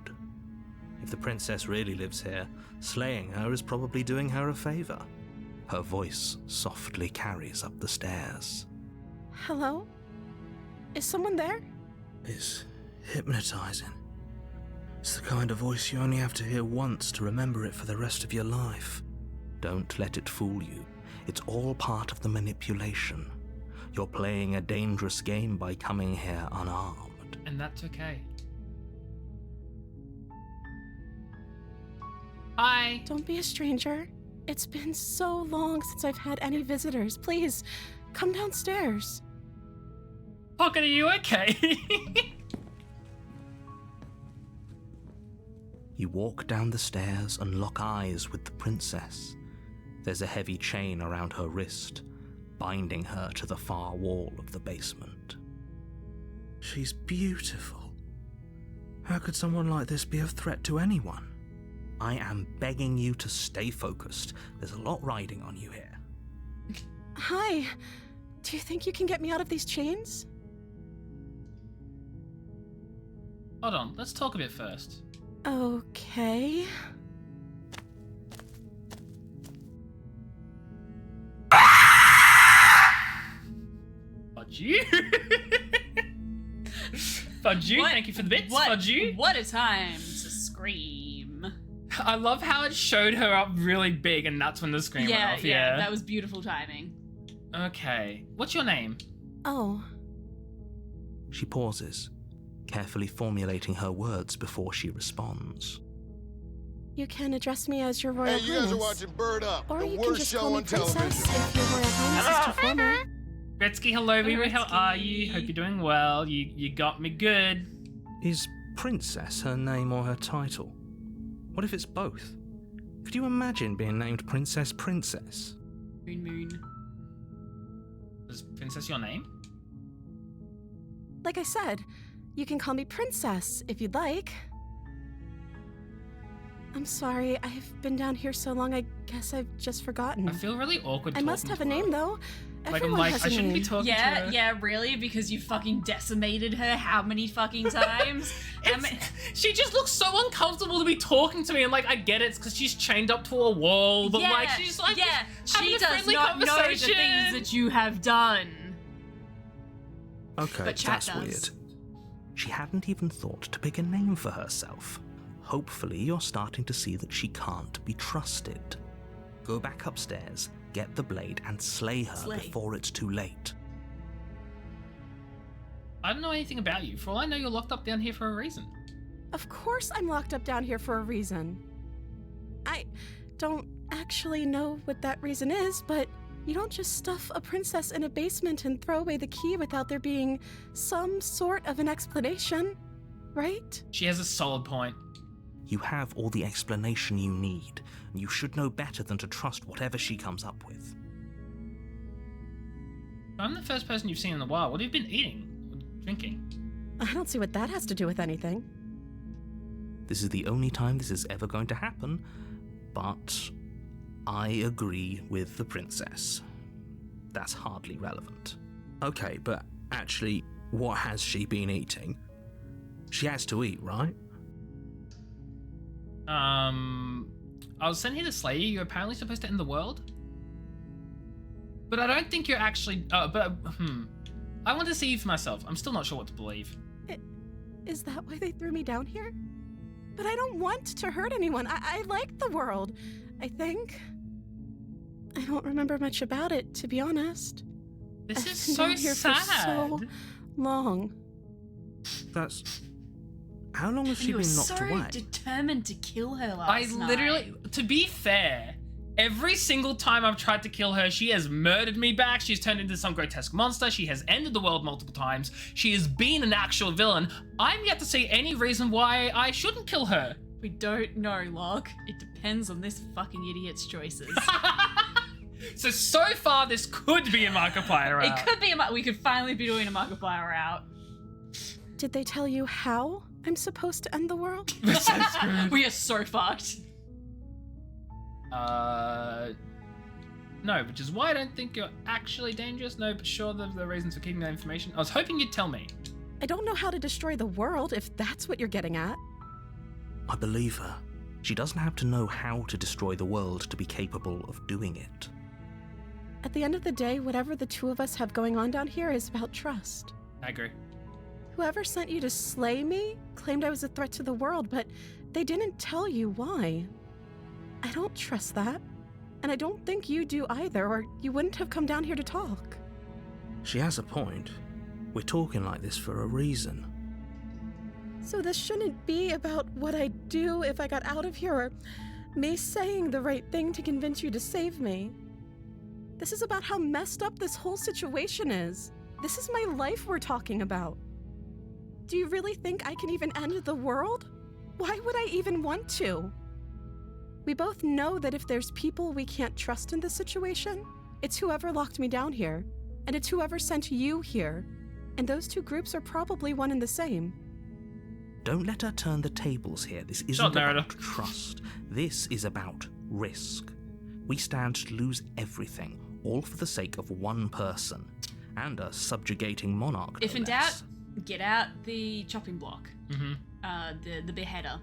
If the princess really lives here, slaying her is probably doing her a favor. Her voice softly carries up the stairs. Hello? Is someone there? It's hypnotizing. It's the kind of voice you only have to hear once to remember it for the rest of your life. Don't let it fool you. It's all part of the manipulation. You're playing a dangerous game by coming here unarmed. And that's okay. Hi. Don't be a stranger. It's been so long since I've had any visitors. Please, come downstairs. Pocket, are you okay? You walk down the stairs and lock eyes with the princess. There's a heavy chain around her wrist, binding her to the far wall of the basement. She's beautiful. How could someone like this be a threat to anyone? I am begging you to stay focused. There's a lot riding on you here. Hi. Do you think you can get me out of these chains? Hold on, let's talk a bit first. Okay. Fudge Fudge, thank you for the bits, Fudge. What a time to scream. I love how it showed her up really big and that's when the scream went off. Yeah, that was beautiful timing. Okay, what's your name? Oh. She pauses, carefully formulating her words before she responds. You can address me as your Royal Hey, you guys are watching Bird Up, or the you can worst just show call me on Princess television. if your Royal Highness is too formal. Gretzky, hello, Riri, how are you? Hope you're doing well. You got me good. Is Princess her name or her title? What if it's both? Could you imagine being named Princess Princess? Moon. Is Princess your name? Like I said, you can call me Princess if you'd like. I'm sorry, I've been down here so long, I guess I've just forgotten. I feel really awkward I must have a talking to name, her. though. Like, Everyone I'm like, has I a shouldn't name. be talking to her. Yeah, really? Because you fucking decimated her how many fucking times? She just looks so uncomfortable to be talking to me, and like, I get it, because she's chained up to a wall, but like, she's like, she having a does friendly not know the conversation. things that you have done. Okay, But chat that's does. weird. She hadn't even thought to pick a name for herself. Hopefully you're starting to see that she can't be trusted. Go back upstairs, get the blade, and slay her before it's too late. I don't know anything about you. For all I know, you're locked up down here for a reason. Of course I'm locked up down here for a reason. I don't actually know what that reason is, but you don't just stuff a princess in a basement and throw away the key without there being some sort of an explanation, right? She has a solid point. You have all the explanation you need, and you should know better than to trust whatever she comes up with. I'm the first person you've seen in a while. What have you been eating? Or drinking? I don't see what that has to do with anything. This is the only time this is ever going to happen, but I agree with the princess. That's hardly relevant. Okay, but actually, what has she been eating? She has to eat, right? I was sent here to slay you. You're apparently supposed to end the world? But I don't think you're actually... I want to see you for myself. I'm still not sure what to believe. Is that why they threw me down here? But I don't want to hurt anyone. I like the world, I think. I don't remember much about it, to be honest. This is I've been so down here sad. for so long. That's... How long has she You were been knocked so away? determined to kill her last I night. literally... To be fair, every single time I've tried to kill her, she has murdered me back. She's turned into some grotesque monster. She has ended the world multiple times. She has been an actual villain. I'm yet to see any reason why I shouldn't kill her. We don't know, Locke. It depends on this fucking idiot's choices. So far, this could be a Markiplier route. It could be we could finally be doing a Markiplier route. Did they tell you how I'm supposed to end the world? We are so fucked. No, which is why I don't think you're actually dangerous. No, but sure, the reasons for keeping that information. I was hoping you'd tell me. I don't know how to destroy the world, if that's what you're getting at. I believe her. She doesn't have to know how to destroy the world to be capable of doing it. At the end of the day, whatever the two of us have going on down here is about trust. I agree. Whoever sent you to slay me claimed I was a threat to the world, but they didn't tell you why. I don't trust that. And I don't think you do either, or you wouldn't have come down here to talk. She has a point. We're talking like this for a reason. So this shouldn't be about what I'd do if I got out of here, or me saying the right thing to convince you to save me. This is about how messed up this whole situation is. This is my life we're talking about. Do you really think I can even end the world? Why would I even want to? We both know that if there's people we can't trust in this situation, it's whoever locked me down here, and it's whoever sent you here. And those two groups are probably one and the same. Don't let her turn the tables here. This isn't about trust. This is about risk. We stand to lose everything, all for the sake of one person, and a subjugating monarch. If no in less. doubt, get out the chopping block. Mm-hmm. The beheader.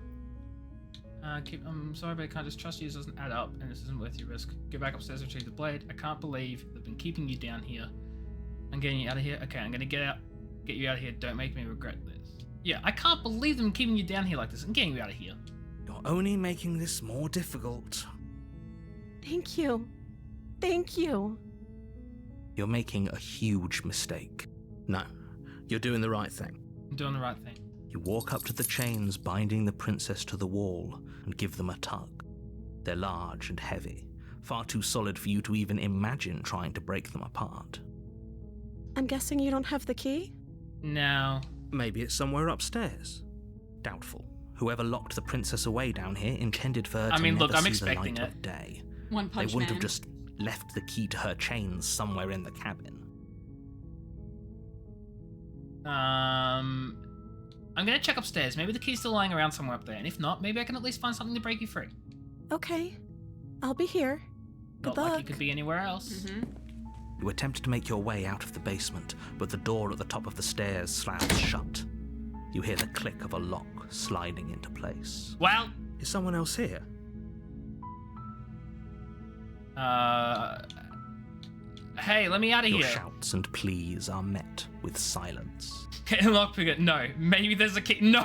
I'm sorry, but I can't just trust you. This doesn't add up, and this isn't worth your risk. Go back upstairs and retrieve the blade. I can't believe they've been keeping you down here. I'm getting you out of here. Okay, I'm gonna get you out of here. Don't make me regret this. Yeah, I can't believe them keeping you down here like this. I'm getting you out of here. You're only making this more difficult. Thank you. Thank you. You're making a huge mistake. No, you're doing the right thing. I'm doing the right thing. You walk up to the chains binding the princess to the wall and give them a tug. They're large and heavy, far too solid for you to even imagine trying to break them apart. I'm guessing you don't have the key? No. Maybe it's somewhere upstairs. Doubtful. Whoever locked the princess away down here intended for her to never look, I'm see the expecting light it. of day. One Punch They wouldn't Man. have just left the key to her chains somewhere in the cabin. I'm gonna check upstairs. Maybe the key's still lying around somewhere up there, and if not, maybe I can at least find something to break you free. Okay. I'll be here. Good Not luck. like you could be anywhere else. Mm-hmm. You attempt to make your way out of the basement, but the door at the top of the stairs slams shut. You hear the click of a lock sliding into place. Well, is someone else here? Hey, let me out of Your here. shouts and pleas are met with silence. Okay, lockpicker. No, maybe there's a key. No.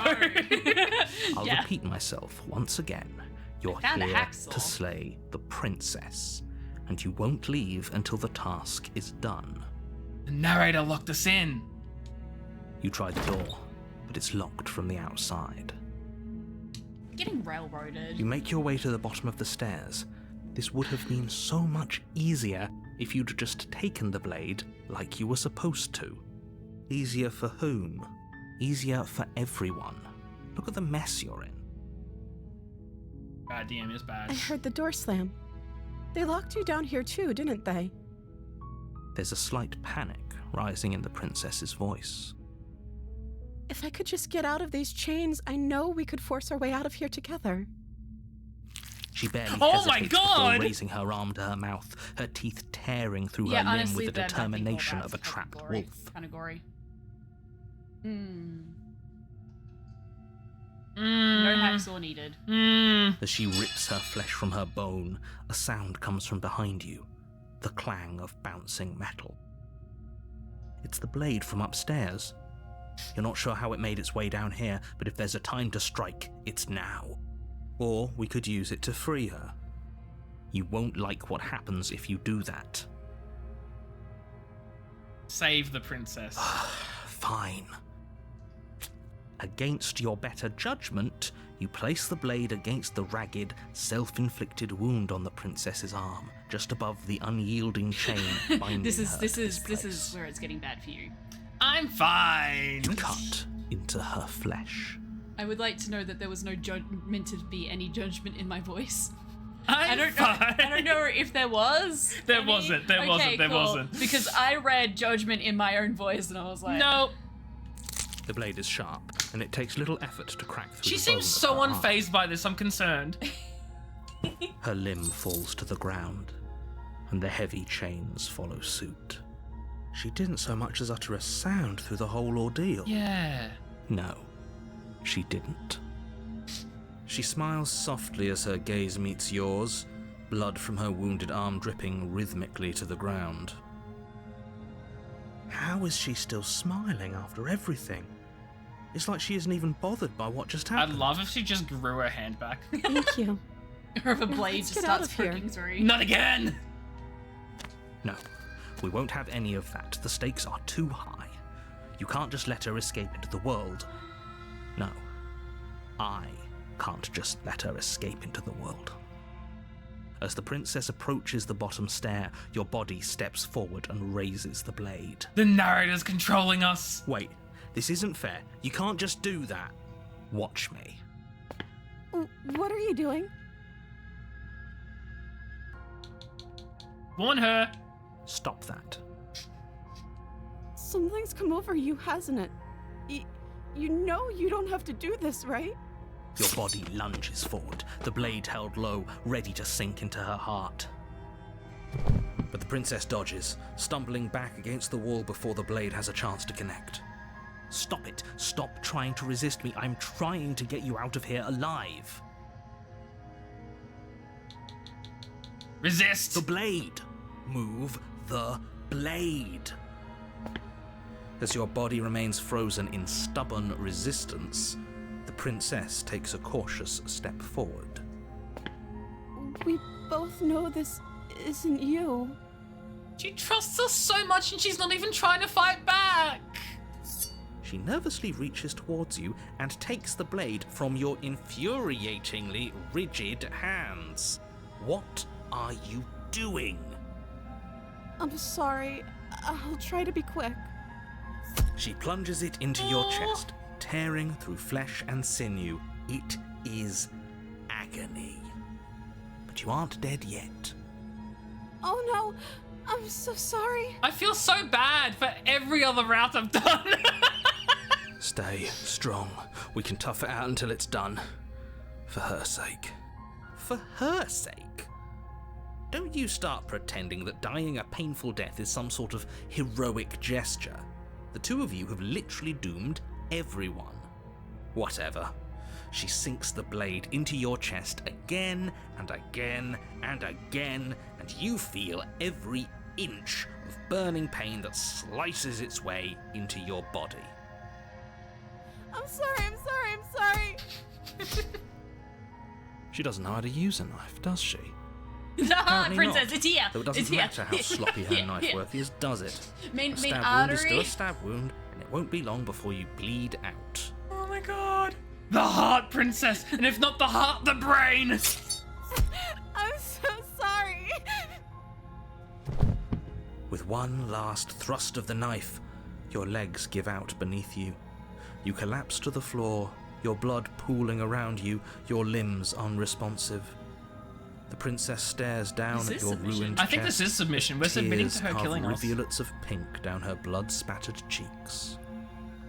I'll repeat myself once again. You're found a here hacksaw. to slay the princess, and you won't leave until the task is done. The narrator locked us in. You try the door, but it's locked from the outside. Getting railroaded. You make your way to the bottom of the stairs. This would have been so much easier if you'd just taken the blade like you were supposed to. Easier for whom? Easier for everyone. Look at the mess you're in. Bad DM is bad. I heard the door slam. They locked you down here too, didn't they? There's a slight panic rising in the princess's voice. If I could just get out of these chains, I know we could force our way out of here together. She barely Oh my hesitates God! before raising her arm to her mouth, her teeth tearing through Yeah, her limb honestly, with the that bad thing determination all of a that's trapped gory. wolf. Kind of gory. No hacksaw needed. As she rips her flesh from her bone, a sound comes from behind you, the clang of bouncing metal. It's the blade from upstairs. You're not sure how it made its way down here, but if there's a time to strike, it's now. Or we could use it to free her. You won't like what happens if you do that. Save the princess. Fine. Against your better judgment, you place the blade against the ragged, self-inflicted wound on the princess's arm, just above the unyielding chain binding This her is to this place. where it's getting bad for you. I'm fine. You cut into her flesh. I would like to know that there was no meant to be any judgment in my voice. I don't know if there was. There any. wasn't, there Okay, wasn't, there cool. wasn't. Because I read judgment in my own voice and I was like, No. The blade is sharp, and it takes little effort to crack through She the bone seems of so her arm. unfazed by this, I'm concerned. Her limb falls to the ground, and the heavy chains follow suit. She didn't so much as utter a sound through the whole ordeal. Yeah. No, she didn't. She smiles softly as her gaze meets yours, blood from her wounded arm dripping rhythmically to the ground. How is she still smiling after everything? It's like she isn't even bothered by what just I'd happened. love if she just grew her hand back. Thank you. or if a blade Let's just get out starts of here. poking through. Not again! No, we won't have any of that. The stakes are too high. You can't just let her escape into the world. No, I can't just let her escape into the world. As the princess approaches the bottom stair, your body steps forward and raises the blade. The narrator's controlling us. Wait, this isn't fair. You can't just do that. Watch me. What are you doing? Warn her. Stop that. Something's come over you, hasn't it? You know you don't have to do this, right? Your body lunges forward, the blade held low, ready to sink into her heart. But the princess dodges, stumbling back against the wall before the blade has a chance to connect. Stop it. Stop trying to resist me. I'm trying to get you out of here alive. Resist! The blade! Move the blade! As your body remains frozen in stubborn resistance, the princess takes a cautious step forward. We both know this isn't you. She trusts us so much and she's not even trying to fight back! She nervously reaches towards you and takes the blade from your infuriatingly rigid hands. What are you doing? I'm sorry. I'll try to be quick. She plunges it into your chest, tearing through flesh and sinew. It is agony. But you aren't dead yet. Oh no, I'm so sorry. I feel so bad for every other route I've done. Stay strong. We can tough it out until it's done. For her sake. For her sake? Don't you start pretending that dying a painful death is some sort of heroic gesture. The two of you have literally doomed everyone. Whatever. She sinks the blade into your chest again and again and again, and you feel every inch of burning pain that slices its way into your body. I'm sorry. She doesn't know how to use a knife, does she? No, Apparently princess, not. it's here. Though it doesn't It's here. matter how sloppy her knife work is, does it? Main A stab wound artery. is still a stab wound, and it won't be long before you bleed out. Oh my god. The heart, princess! And if not the heart, the brain! I'm so sorry. With one last thrust of the knife, your legs give out beneath you. You collapse to the floor, your blood pooling around you, your limbs unresponsive. The princess stares down Is at this your submission? ruined I think chest. this is submission. We're submitting to her Tears killing carve us. rivulets of pink down her blood-spattered cheeks.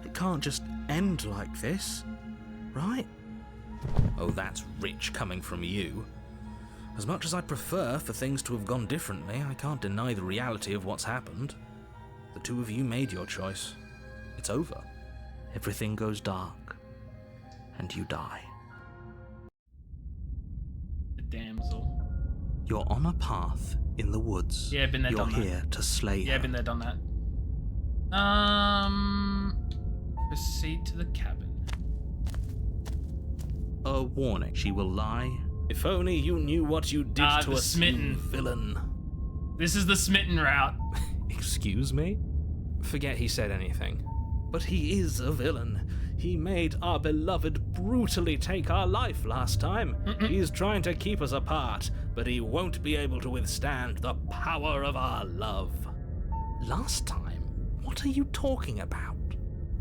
It can't just end like this, right? Oh, that's rich coming from you. As much as I'd prefer for things to have gone differently, I can't deny the reality of what's happened. The two of you made your choice. It's over. Everything goes dark, and you die. The damsel. You're on a path in the woods. Yeah, been there, You're done that. here to slay her. Yeah, been there, done that. Proceed to the cabin. A warning. She will lie. If only you knew what you did to the us, smitten. you villain. This is the smitten route. Excuse me? Forget he said anything. But he is a villain. He made our beloved brutally take our life last time. He's trying to keep us apart, but he won't be able to withstand the power of our love. Last time? What are you talking about?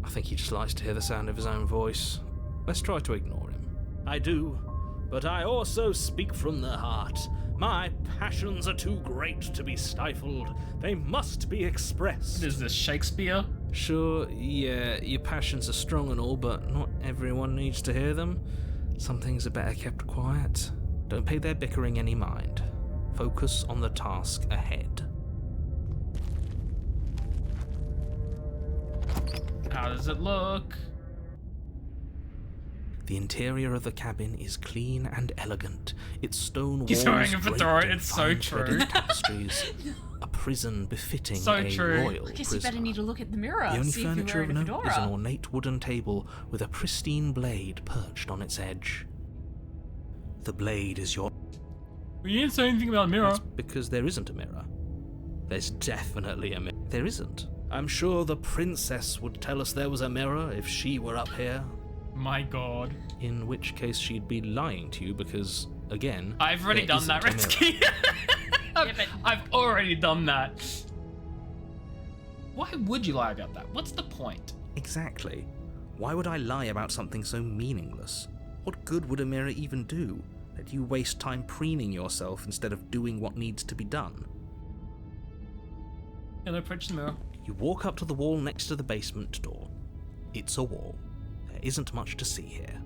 I think he just likes to hear the sound of his own voice. Let's try to ignore him. I do, but I also speak from the heart. My passions are too great to be stifled. They must be expressed. What is this, Shakespeare? Sure, yeah, your passions are strong and all, but not everyone needs to hear them. Some things are better kept quiet. Don't pay their bickering any mind. Focus on the task ahead. How does it look? The interior of the cabin is clean and elegant. Its stone walls He's wearing a draped fedora, in it's so fine-threaded true. tapestries. A prison befitting So a true. royal I guess you prisoner. better need to look at the mirror. The only see if you're furniture of wearing a note is an fedora. ornate wooden table with a pristine blade perched on its edge. The blade is your... You didn't say anything about a mirror. That's because there isn't a mirror. There's definitely a mirror. There isn't. I'm sure the princess would tell us there was a mirror if she were up here. My god. In which case she'd be lying to you because, again, I've already there done that, isn't a mirror. Ritsuki. I've already done that. Why would you lie about that? What's the point? Exactly. Why would I lie about something so meaningless? What good would a mirror even do? Let you waste time preening yourself instead of doing what needs to be done. Hello, approach the mirror. You walk up to the wall next to the basement door. It's a wall. There isn't much to see here.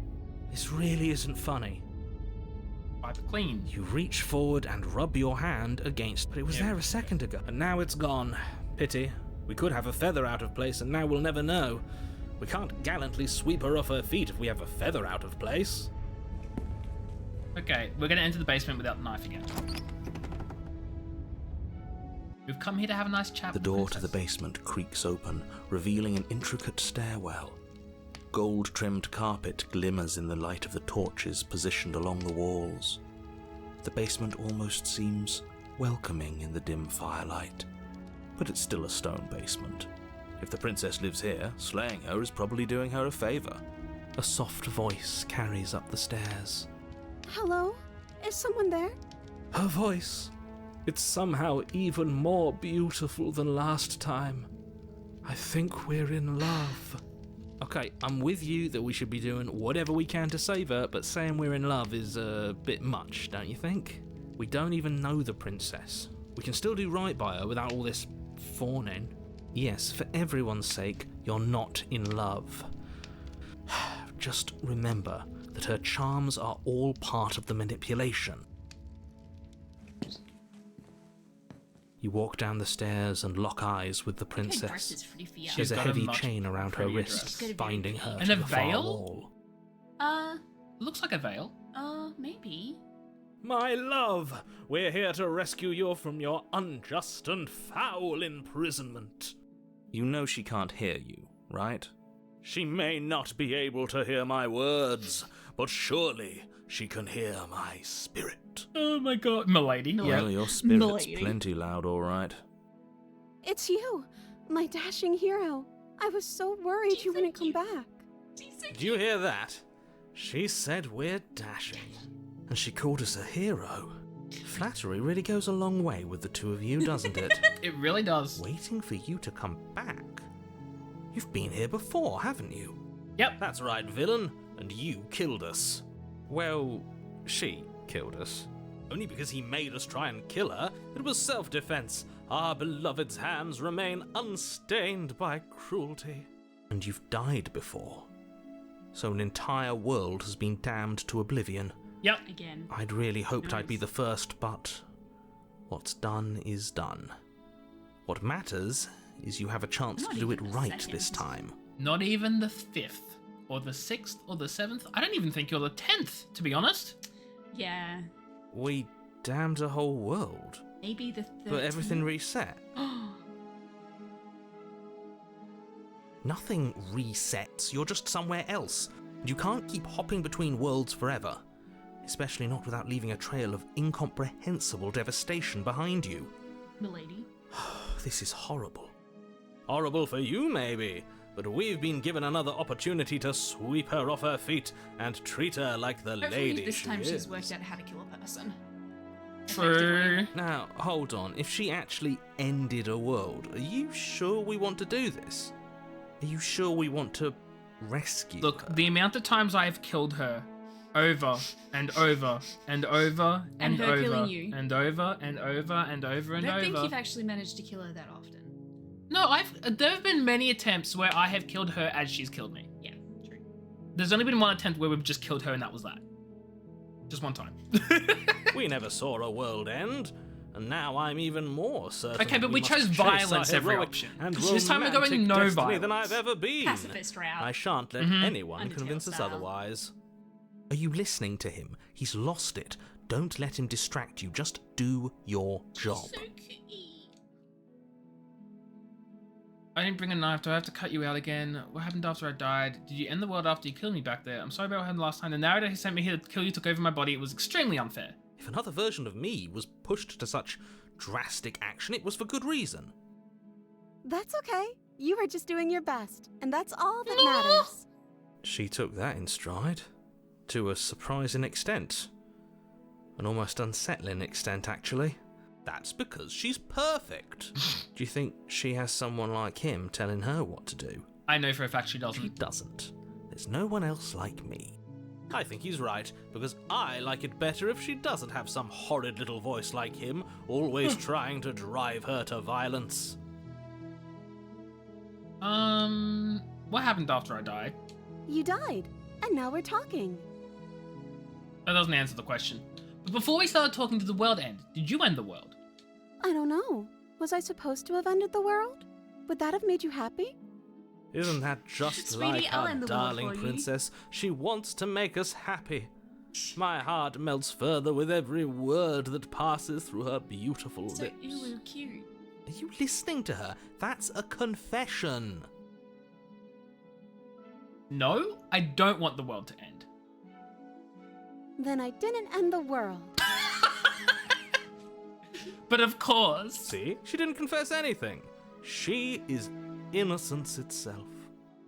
This really isn't funny. Wipe it clean. You reach forward and rub your hand against, but it was there a second ago, and now it's gone. Pity. We could have a feather out of place, and now we'll never know. We can't gallantly sweep her off her feet if we have a feather out of place. Okay, we're gonna enter the basement without the knife again. We've come here to have a nice chat. The door to the basement creaks open, revealing an intricate stairwell. Gold-trimmed carpet glimmers in the light of the torches positioned along the walls. The basement almost seems welcoming in the dim firelight, but it's still a stone basement. If the princess lives here, slaying her is probably doing her a favor. A soft voice carries up the stairs. Hello? Is someone there? Her voice. It's somehow even more beautiful than last time. I think we're in love. Okay, I'm with you that we should be doing whatever we can to save her, but saying we're in love is a bit much, don't you think? We don't even know the princess. We can still do right by her without all this fawning. Yes, for everyone's sake, you're not in love. Just remember that her charms are all part of the manipulation. You walk down the stairs and lock eyes with the princess. There's a heavy chain around her wrist, binding her and to a the far veil? wall. Looks like a veil. Maybe. My love, we're here to rescue you from your unjust and foul imprisonment. You know she can't hear you, right? She may not be able to hear my words, but surely she can hear my spirit. Oh my god, Milady. Well, your spirit's plenty loud, all right. It's you, my dashing hero. I was so worried you wouldn't come back. Did you hear that? She said we're dashing, and she called us a hero. Flattery really goes a long way with the two of you, doesn't it? It really does. Waiting for you to come back. You've been here before, haven't you? Yep. That's right, villain. And you killed us. Well, she killed us. Only because he made us try and kill her. It was self-defense. Our beloved's hands remain unstained by cruelty. And you've died before. So an entire world has been damned to oblivion. Yep. Again. I'd really hoped I'd be the first, but what's done is done. What matters is you have a chance to do it right this time. Not even the 5th, or the 6th, or the 7th. I don't even think you're the 10th, to be honest. Yeah. We damned a whole world. Maybe the 13th. But everything reset. Nothing resets. You're just somewhere else. You can't keep hopping between worlds forever. Especially not without leaving a trail of incomprehensible devastation behind you. Milady. This is horrible. Horrible for you, maybe, but we've been given another opportunity to sweep her off her feet and treat her like the lady this time she she's is. worked out how to kill a person. True. Now, hold on. If she actually ended a world, are you sure we want to do this? Are you sure we want to rescue Look, her? the amount of times I have killed her over and over and over and her over killing you. and over and over and over and I don't over. think you've actually managed to kill her that often. No, there have been many attempts where I have killed her as she's killed me. Yeah, true. There's only been one attempt where we've just killed her and that was that. Just one time. We never saw a world end, and now I'm even more certain. Okay, but we must chose chase violence our every heroic option. and This time we're going romantic no destiny violence. than I've ever been. Pacifist route. I shan't let anyone convince us otherwise. Are you listening to him? He's lost it. Don't let him distract you. Just do your job. So cute. I didn't bring a knife. Do I have to cut you out again? What happened after I died? Did you end the world after you killed me back there? I'm sorry about what happened last time. The narrator who sent me here to kill you took over my body. It was extremely unfair. If another version of me was pushed to such drastic action, it was for good reason. That's okay. You were just doing your best, and that's all that matters. She took that in stride. To a surprising extent. An almost unsettling extent, actually. That's because she's perfect. Do you think she has someone like him telling her what to do? I know for a fact she doesn't. She doesn't. There's no one else like me. I think he's right, because I like it better if she doesn't have some horrid little voice like him, always trying to drive her to violence. What happened after I died? You died, and now we're talking. That doesn't answer the question. But before we started talking, did the world end? Did you end the world? I don't know. Was I supposed to have ended the world? Would that have made you happy? Isn't that just Sweetie, like I'll our end the world darling for you. princess? She wants to make us happy. My heart melts further with every word that passes through her beautiful So lips. ew, cute. Are you listening to her? That's a confession. No, I don't want the world to end. Then I didn't end the world. But of course. See? She didn't confess anything. She is innocence itself.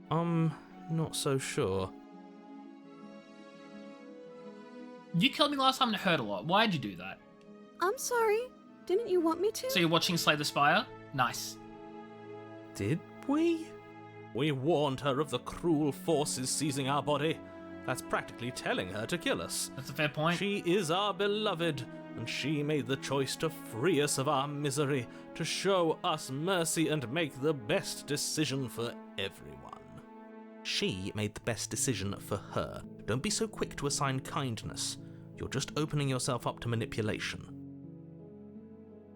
Not so sure. You killed me last time and it hurt a lot. Why'd you do that? I'm sorry. Didn't you want me to? So you're watching Slay the Spire? Nice. Did we? We warned her of the cruel forces seizing our body. That's practically telling her to kill us. That's a fair point. She is our beloved, and she made the choice to free us of our misery, to show us mercy and make the best decision for everyone. She made the best decision for her. Don't be so quick to assign kindness. You're just opening yourself up to manipulation.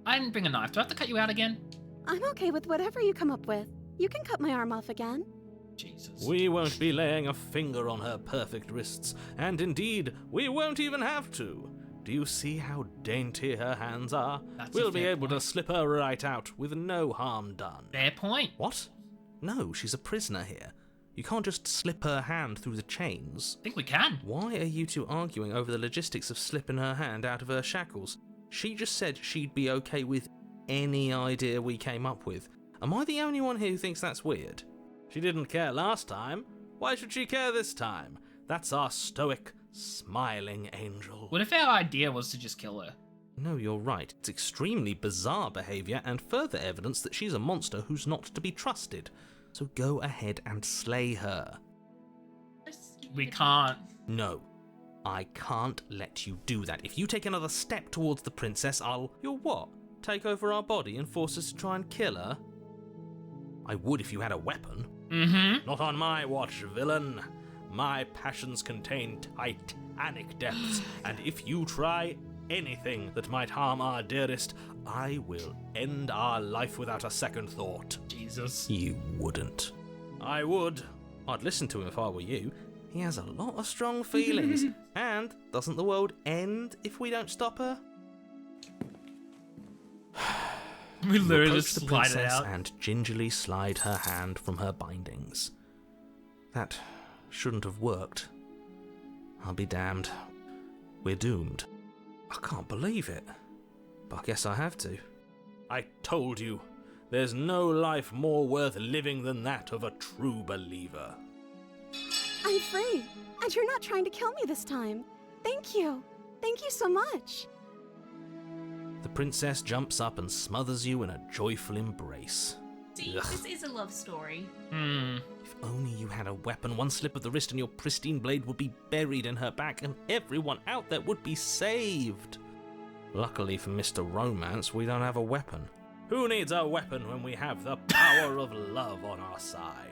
I didn't bring a knife. Do I have to cut you out again? I'm okay with whatever you come up with. You can cut my arm off again. Jesus. We won't be laying a finger on her perfect wrists, and indeed, we won't even have to. Do you see how dainty her hands are? That's a We'll be fair able to point. slip her right out with no harm done. Fair point. What? No, she's a prisoner here. You can't just slip her hand through the chains. I think we can. Why are you two arguing over the logistics of slipping her hand out of her shackles? She just said she'd be okay with any idea we came up with. Am I the only one here who thinks that's weird? She didn't care last time. Why should she care this time? That's our stoic, smiling angel. What if our idea was to just kill her? No, you're right. It's extremely bizarre behaviour and further evidence that she's a monster who's not to be trusted. So go ahead and slay her. We can't. No, I can't let you do that. If you take another step towards the princess, You'll what? Take over our body and force us to try and kill her? I would if you had a weapon. Mm-hmm. Not on my watch, villain. My passions contain titanic depths, and if you try anything that might harm our dearest, I will end our life without a second thought. Jesus. You wouldn't. I would. I'd listen to him if I were you. He has a lot of strong feelings. And doesn't the world end if we don't stop her? We You literally approach just the slide it princess out. and gingerly slide her hand from her bindings. That shouldn't have worked. I'll be damned. We're doomed. I can't believe it. But I guess I have to. I told you, there's no life more worth living than that of a true believer. I'm free, and you're not trying to kill me this time. Thank you. Thank you so much. The princess jumps up and smothers you in a joyful embrace. See, Ugh. this is a love story. If only you had a weapon, one slip of the wrist and your pristine blade would be buried in her back and everyone out there would be saved. Luckily for Mr. Romance, we don't have a weapon. Who needs a weapon when we have the power of love on our side?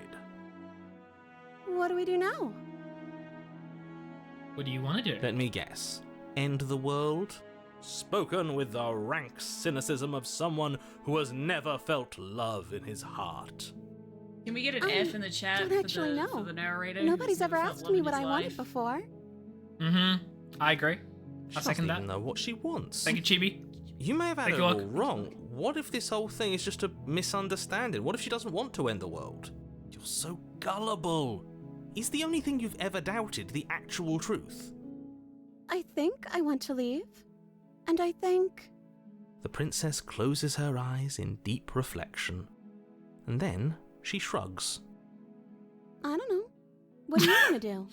What do we do now? What do you want to do? Let me guess. End the world? Spoken with the rank cynicism of someone who has never felt love in his heart. Can we get an I F in the chat don't for actually know. the narrator? Nobody's who's ever never felt asked love me in what his I wanted life? before. Mm-hmm. I agree. She I second doesn't that. even know what she wants. Thank you, Chibi. You may have had Take it a all look. wrong. What if this whole thing is just a misunderstanding? What if she doesn't want to end the world? You're so gullible. Is the only thing you've ever doubted the actual truth? I think I want to leave. And I think... The princess closes her eyes in deep reflection. And then she shrugs. I don't know. What do you want to do?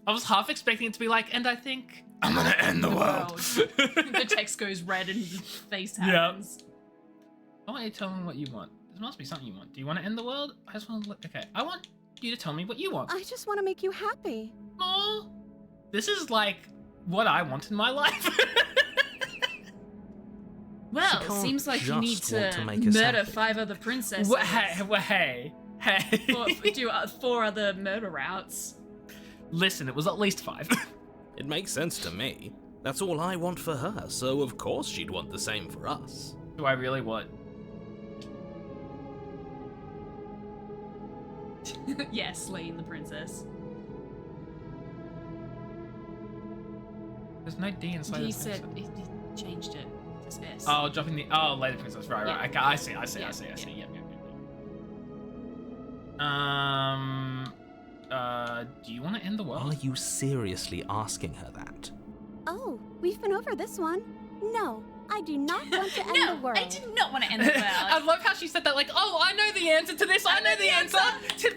I was half expecting it to be like, and I think I'm gonna end the world. The text goes red and the face happens. I want you to tell me what you want. There must be something you want. Do you want to end the world? I just want to look. Okay, I want you to tell me what you want. I just want to make you happy. Aww. This is like what I want in my life. Well, can't seems like you need just want to to make us murder happy. 5 other princesses. Hey. Or do 4 other murder routes. Listen, it was at least 5. It makes sense to me. That's all I want for her, so of course she'd want the same for us. Do I really what? Yes, slaying the princess. There's no D inside He the said princess. he changed it to S. Oh, dropping the Lady Princess. Right. Yeah. Okay, I see. Yeah. Yep. Do you want to end the Are world? you seriously asking her that? Oh, we've been over this one. No, I do not want to end No, the world. I do not want to end the world. I love how she said that, like, oh, I know the answer to this. I know the answer.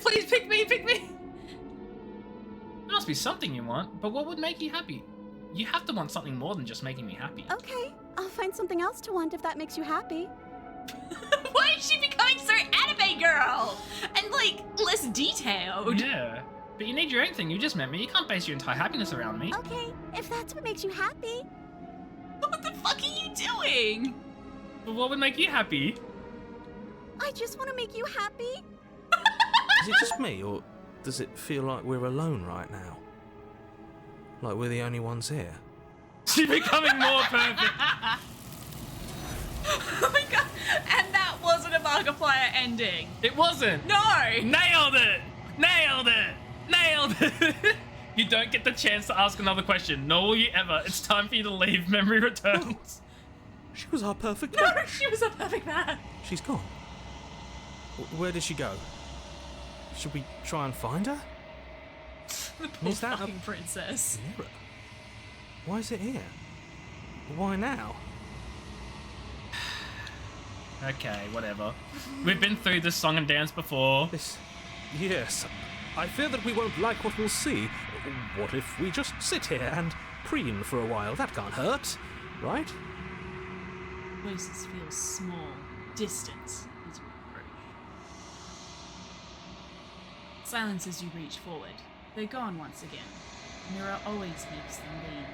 Please pick me. There must be something you want, but what would make you happy? You have to want something more than just making me happy. Okay, I'll find something else to want if that makes you happy. Why is she becoming so anime girl? And like less detailed. Yeah, but you need your own thing. You just met me. You can't base your entire happiness around me. Okay, if that's what makes you happy. What the fuck are you doing? But what would make you happy? I just want to make you happy. Is it just me, or does it feel like we're alone right now? Like we're the only ones here? She's becoming more perfect. Oh my god! And that wasn't a Markiplier ending. It wasn't. No! Nailed it. You don't get the chance to ask another question, nor will you ever. It's time for you to leave. Memory returns. She was our perfect No, match. she was a perfect man. She's gone. Where did she go? Should we try and find her? The poor Is that a fucking princess. mirror? Why is it here? Why now? Okay, whatever. We've been through this song and dance before. Yes. I fear that we won't like what we'll see. What if we just sit here and preen for a while? That can't hurt, right? Voices feel small, distant as you approach. Silence as you reach forward. They're gone once again. The mirror always makes them leave,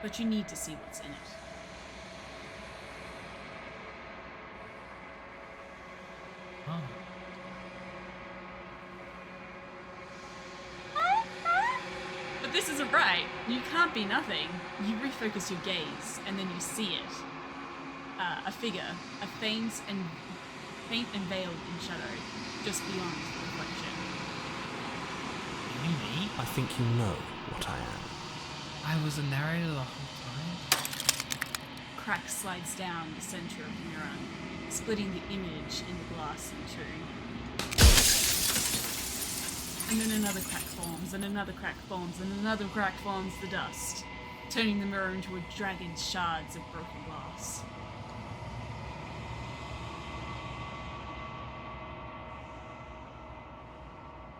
but you need to see what's in it. Oh. But this isn't right. You can't be nothing. You refocus your gaze, and then you see it. A figure, a faint and veiled in shadow, just beyond the reflection. You me? I think you know what I am. I was a narrator the whole time. Crack slides down the center of the mirror, splitting the image in the glass in two. And then another crack forms, and another crack forms, and another crack forms the dust, turning the mirror into a dragon's shards of broken glass.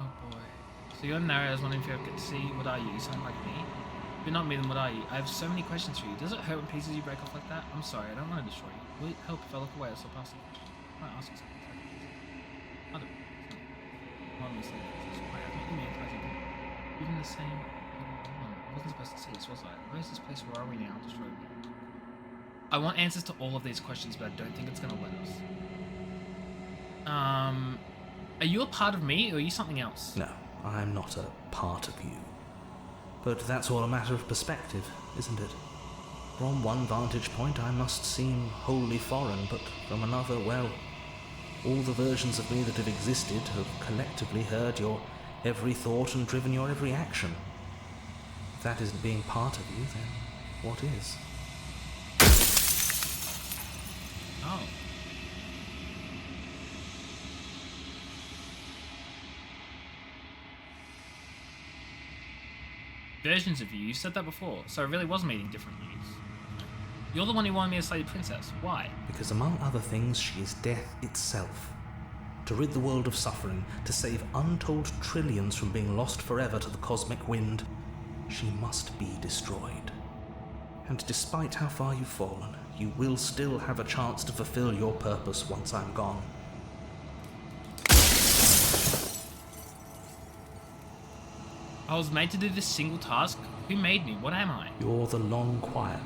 Oh boy. So your narrator's wondering if you ever get to see what are you? You sound like me. If you're not me, then what are you? I have so many questions for you. Does it hurt when pieces you break off like that? I'm sorry, I don't want to destroy you. Will it help if I look away or stop asking questions? I might ask you something. I don't know. Honestly, I have met you many times. Even the same. I wasn't supposed to see this, was I? Where's this place? Where are we now? Destroy me. I want answers to all of these questions, but I don't think it's gonna let us. Are you a part of me, or are you something else? No, I'm not a part of you. But that's all a matter of perspective, isn't it? From one vantage point I must seem wholly foreign, but from another, well, all the versions of me that have existed have collectively heard your every thought and driven your every action. If that isn't being part of you, then what is? Oh. Versions of you said that before, so it really was meeting different yous. You're the one who wanted me to slay the princess. Why? Because among other things, she is death itself. To rid the world of suffering, to save untold trillions from being lost forever to the cosmic wind, she must be destroyed. And despite how far you've fallen, you will still have a chance to fulfill your purpose once I'm gone. I was made to do this single task? Who made me? What am I? You're the Long Quiet,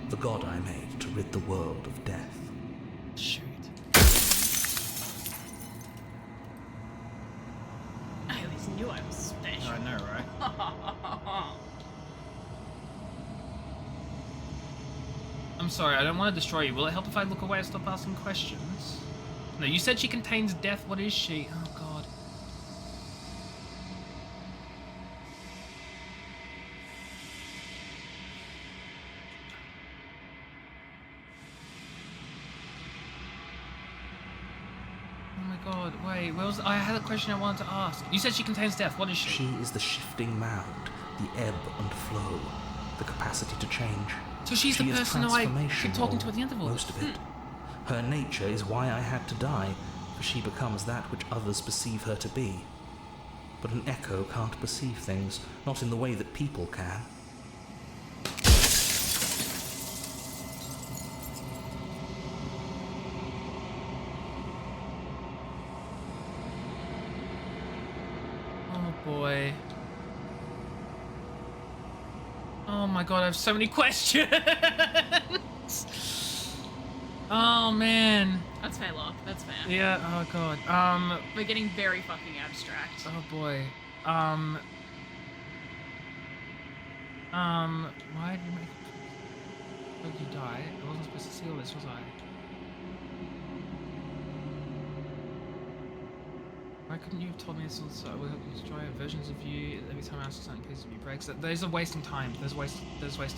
the god I made to rid the world of death. Shoot. I always knew I was special. I know, right? I'm sorry, I don't want to destroy you. Will it help if I look away and stop asking questions? No, you said she contains death. What is she? Oh, God. Oh my God, wait, where was I had a question I wanted to ask. You said she contains death. What is she? She is the shifting mound, the ebb and flow, the capacity to change. So she's the person who I keep talking to at the end of all most of it. Her nature is why I had to die, for she becomes that which others perceive her to be. But an echo can't perceive things, not in the way that people can. Oh boy. Oh my God, I have so many questions. Oh man. That's fair, Locke. That's fair. Yeah, oh God. We're getting very fucking abstract. Oh boy. Why did you make... Why did you die? I wasn't supposed to see all this, was I? Why couldn't you have told me this also? We'll help you destroy versions of you every time I ask something, please be breaks. Those are wasting time. There's waste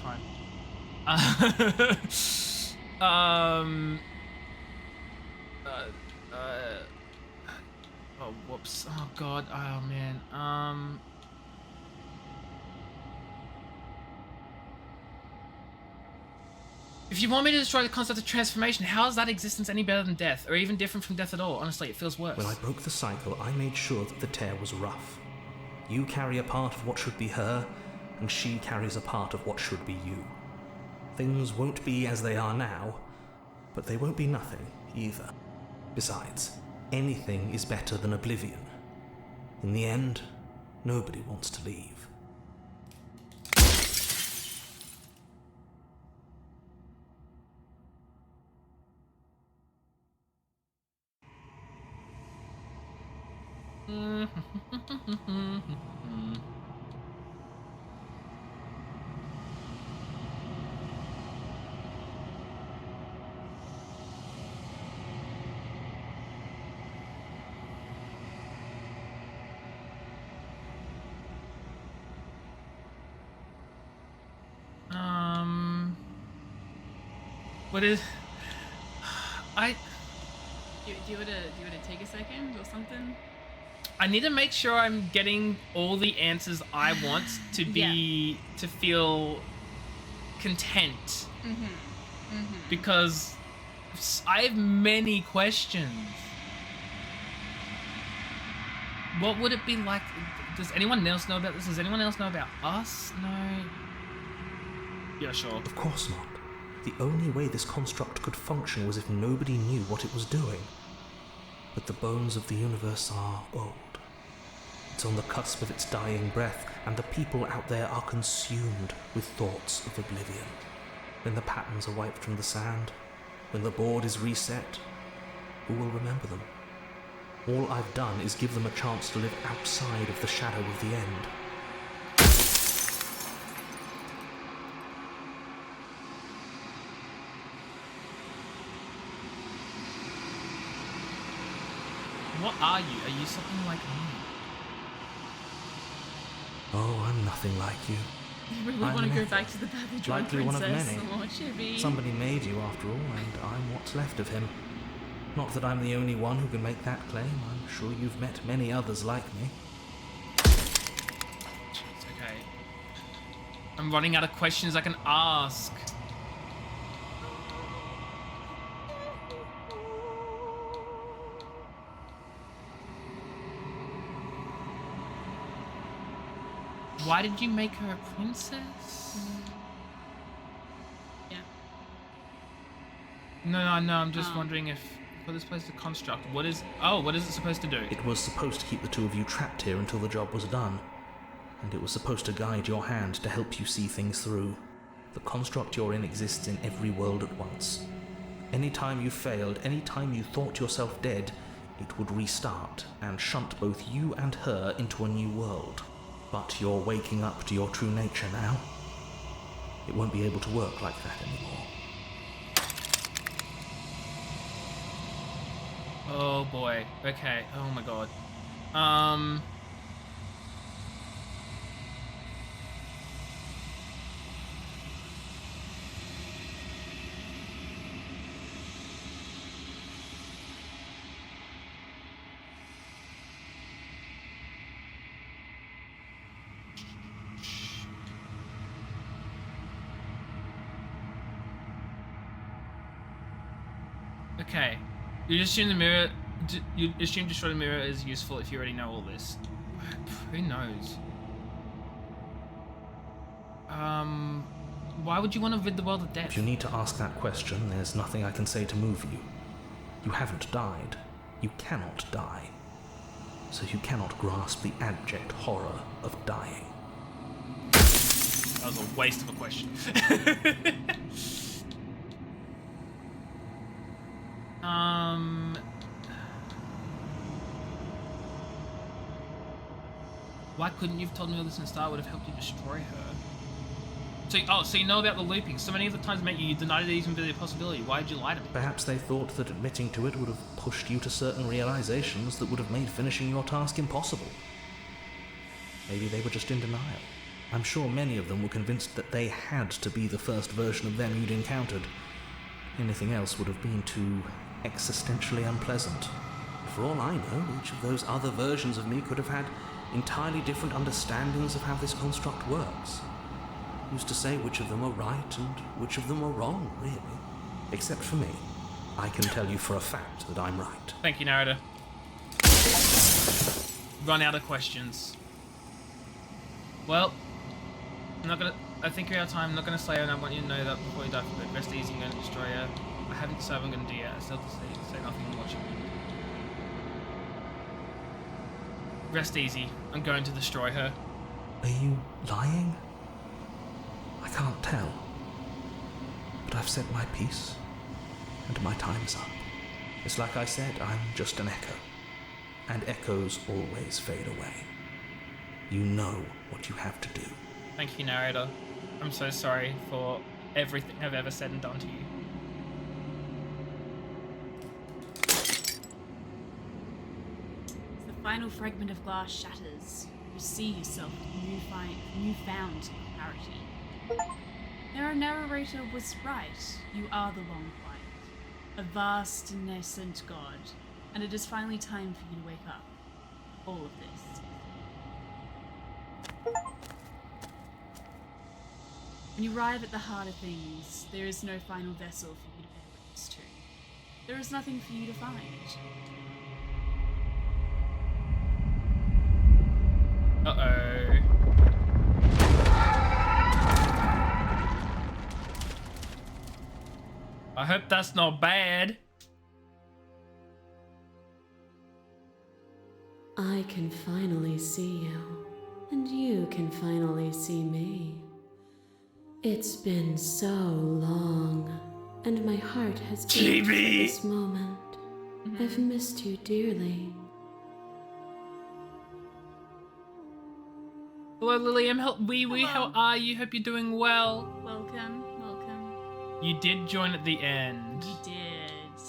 time. Oh, whoops. Oh, God. Oh, man. If you want me to destroy the concept of transformation, how is that existence any better than death, or even different from death at all? Honestly, it feels worse. When I broke the cycle, I made sure that the tear was rough. You carry a part of what should be her, and she carries a part of what should be you. Things won't be as they are now, but they won't be nothing either. Besides, anything is better than oblivion. In the end, nobody wants to leave. What is... Do you want to take a second or something? I need to make sure I'm getting all the answers I want to be... to feel content. Because I have many questions. What would it be like? Does anyone else know about this? Does anyone else know about us? No. Yeah, sure. Of course not. The only way this construct could function was if nobody knew what it was doing. But the bones of the universe are old. It's on the cusp of its dying breath, and the people out there are consumed with thoughts of oblivion. When the patterns are wiped from the sand, when the board is reset, who will remember them? All I've done is give them a chance to live outside of the shadow of the end. What are you? Are you something like me? Oh, I'm nothing like you. You really want to go back to the Babydron Likely one of princess? many. Oh, Chibi. Somebody made you after all, and I'm what's left of him. Not that I'm the only one who can make that claim. I'm sure you've met many others like me. Jeez, okay. I'm running out of questions I can ask. Why did you make her a princess? Yeah. No, I'm just wondering if... For this place to construct, what is... Oh, what is it supposed to do? It was supposed to keep the two of you trapped here until the job was done. and it was supposed to guide your hand to help you see things through. The construct you're in exists in every world at once. Any time you failed, any time you thought yourself dead, it would restart and shunt both you and her into a new world. But you're waking up to your true nature now. It won't be able to work like that anymore. Oh boy. Okay. Oh my god. Okay. You assume the mirror. You assume destroy the mirror is useful if you already know all this. Who knows? Why would you want to rid the world of death? If you need to ask that question, there's nothing I can say to move you. You haven't died. You cannot die. So you cannot grasp the abject horror of dying. That was a waste of a question. Why couldn't you have told me all this in the start? Would have helped you destroy her. So you know about the looping. So many of the times, mate, you denied it even be a possibility. Why did you lie to me? Perhaps they thought that admitting to it would have pushed you to certain realizations that would have made finishing your task impossible. Maybe they were just in denial. I'm sure many of them were convinced that they had to be the first version of them you'd encountered. Anything else would have been too existentially unpleasant. For all I know, each of those other versions of me could have had entirely different understandings of how this construct works. Who's to say which of them are right and which of them are wrong, really? Except for me. I can tell you for a fact that I'm right. Thank you, narrator. Run out of questions. Well, I think you're out of time. I'm not gonna slay her, and I want you to know that before you die for good. Rest easy, I'm gonna destroy her. I haven't decided what I'm gonna do yet. I still have to say nothing and watch it. Rest easy. I'm going to destroy her. Are you lying? I can't tell. But I've said my piece, and my time's up. It's like I said, I'm just an echo. And echoes always fade away. You know what you have to do. Thank you, narrator. I'm so sorry for everything I've ever said and done to you. As the final fragment of glass shatters, you see yourself with newfound clarity. Our narrator was right. You are the Long Quiet, a vast and nascent god, and it is finally time for you to wake up. All of this. When you arrive at the heart of things, there is no final vessel for you to bear witness to. There is nothing for you to find. Uh-oh. I hope that's not bad. I can finally see you, and you can finally see me. It's been so long, and my heart has ached for this moment. I've missed you dearly. Hello, Lilium. How are you? Hope you're doing well. Welcome. You did join at the end. You did.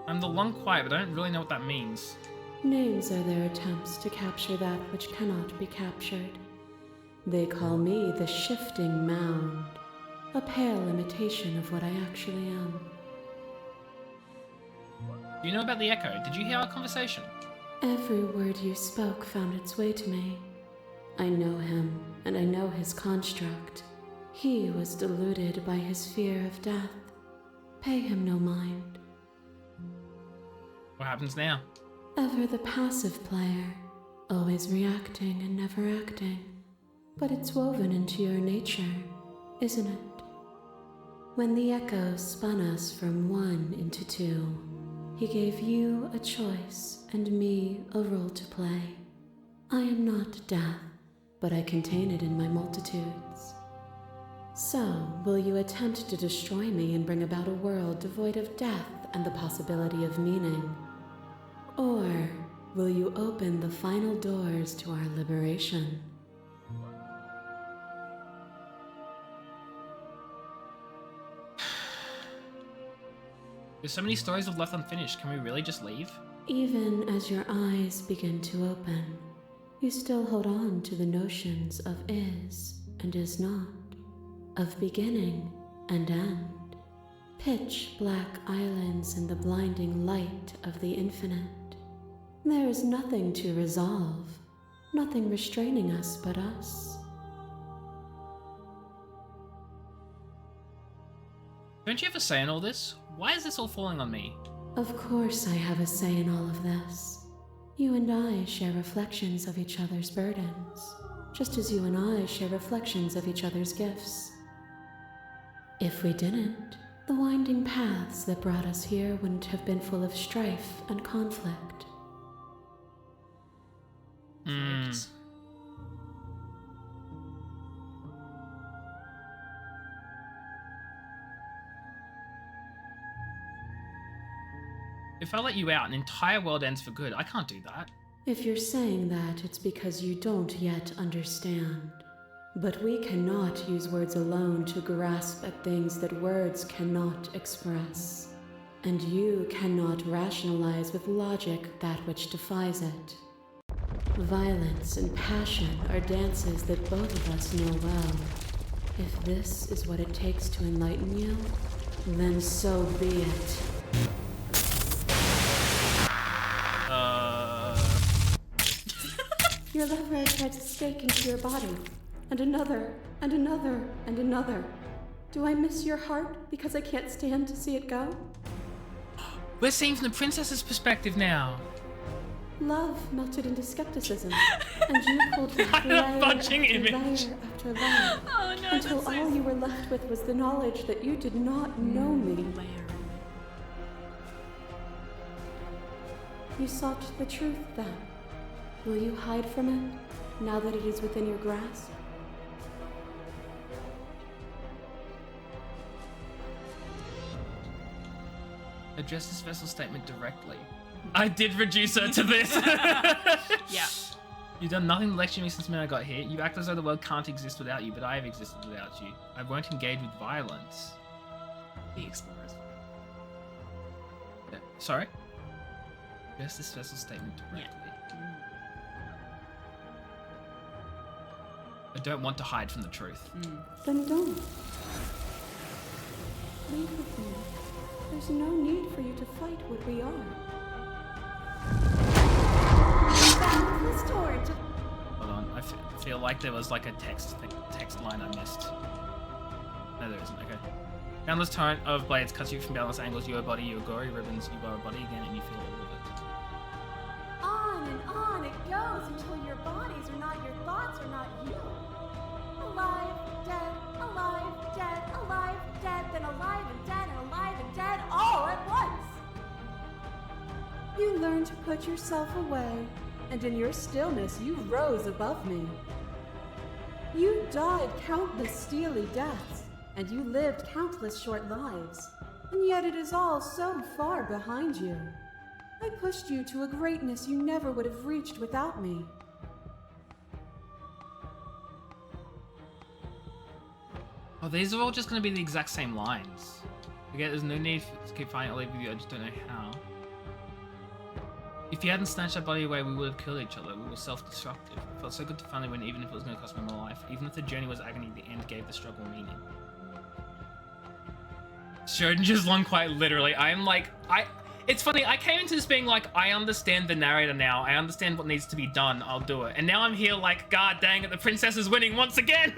I'm the Long Quiet, but I don't really know what that means. Names are their attempts to capture that which cannot be captured. They call me the Shifting Mound, a pale imitation of what I actually am. Do you know about the Echo? Did you hear our conversation? Every word you spoke found its way to me. I know him, and I know his construct. He was deluded by his fear of death. Pay him no mind. What happens now? Ever the passive player, always reacting and never acting. But it's woven into your nature, isn't it? When the Echo spun us from one into two, he gave you a choice and me a role to play. I am not death, but I contain it in my multitudes. So, will you attempt to destroy me and bring about a world devoid of death and the possibility of meaning? Or will you open the final doors to our liberation? There's so many stories we've left unfinished. Can we really just leave? Even as your eyes begin to open, you still hold on to the notions of is and is not, of beginning and end, pitch black islands in the blinding light of the infinite. There is nothing to resolve, nothing restraining us but us. Don't you have a say in all this? Why is this all falling on me? Of course I have a say in all of this. You and I share reflections of each other's burdens, just as you and I share reflections of each other's gifts. If we didn't, the winding paths that brought us here wouldn't have been full of strife and conflict. If I let you out, an entire world ends for good. I can't do that. If you're saying that, it's because you don't yet understand. But we cannot use words alone to grasp at things that words cannot express. And you cannot rationalize with logic that which defies it. Violence and passion are dances that both of us know well. If this is what it takes to enlighten you, then so be it. Your lover tried to stake into your body, and another, and another, and another. Do I miss your heart because I can't stand to see it go? We're seeing from the princess's perspective now. Love melted into skepticism, and you pulled back layer after layer after layer, Oh no, until that's so all you were left with was the knowledge that you did not know me. You sought the truth then. Will you hide from it, now that it is within your grasp? Address this vessel statement directly. I did reduce her to this. Yeah. You've done nothing to lecture me since the minute I got here. You act as though the world can't exist without you, but I have existed without you. I won't engage with violence. The explorers. Sorry? Address this vessel statement directly. I don't want to hide from the truth. Then don't. Leave with me. There's no need for you to fight what we are. Boundless torrent. Hold on, I feel like there was like a text line I missed. No, there isn't. Okay. Boundless torrent of blades cuts you from boundless angles. You are body, you are gory ribbons. You are a body again, and you feel all of it. On and on it goes until your bodies are not your thoughts, are not you. Alive, dead, alive, dead, alive, dead, then alive and dead, and alive and dead, all at once. You learned to put yourself away, and in your stillness you rose above me. You died countless steely deaths, and you lived countless short lives, and yet it is all so far behind you. I pushed you to a greatness you never would have reached without me. Oh, these are all just going to be the exact same lines. Again, there's no need to keep fighting. I'll leave with you. I just don't know how. If you hadn't snatched that body away, we would have killed each other. We were self-destructive. It felt so good to finally win, even if it was going to cost me my life. Even if the journey was agony, the end gave the struggle meaning. Schrodinger's lawn, quite literally. It's funny, I came into this being like, I understand the narrator now. I understand what needs to be done. I'll do it. And now I'm here like, god dang it, the princess is winning once again!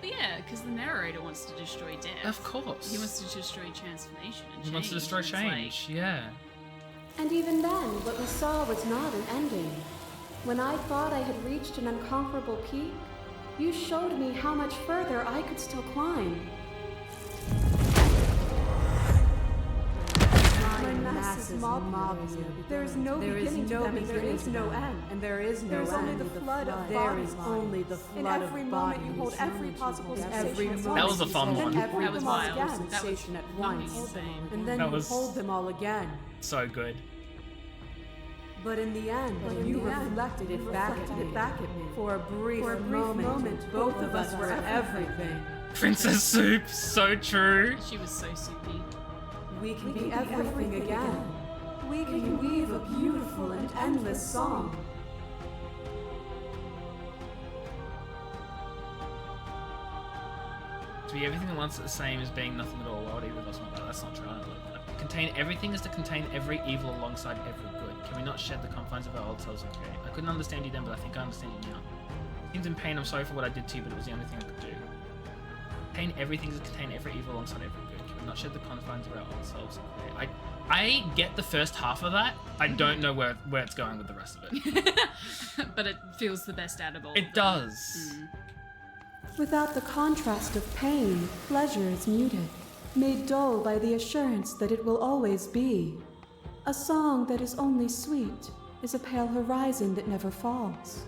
But yeah, because the narrator wants to destroy death. Of course. He wants to destroy transformation and change. He wants to destroy and it's change, yeah. And even then, what we saw was not an ending. When I thought I had reached an unconquerable peak, you showed me how much further I could still climb. My masses mob you. There is no beginning to them, and there is no end. And there is no end. There is only the flood of bodies. There is only the flood of bodies. In every moment you hold every possible sensation. That was a fun one. That was wild. That was at once. insane. And then you hold them all again. So good. But in the end, you reflected it back at me. For a brief moment, both of us were everything. Princess Soup, so true. She was so soupy. We can be everything again. We can weave a beautiful and endless song. To be everything at once is the same as being nothing at all. Why would either of us want that? That's not true. I don't believe that. Contain everything is to contain every evil alongside every good. Can we not shed the confines of our old selves and create? I couldn't understand you then, but I think I understand you now. Seems in pain, I'm sorry for what I did to you, but it was the only thing I could do. Contain everything is to contain every evil alongside every good. Can we not shed the confines of our old selves and create? I get the first half of that. I don't know where it's going with the rest of it. But it feels the best out of all. It does. Without the contrast of pain, pleasure is muted, made dull by the assurance that it will always be. A song that is only sweet is a pale horizon that never falls.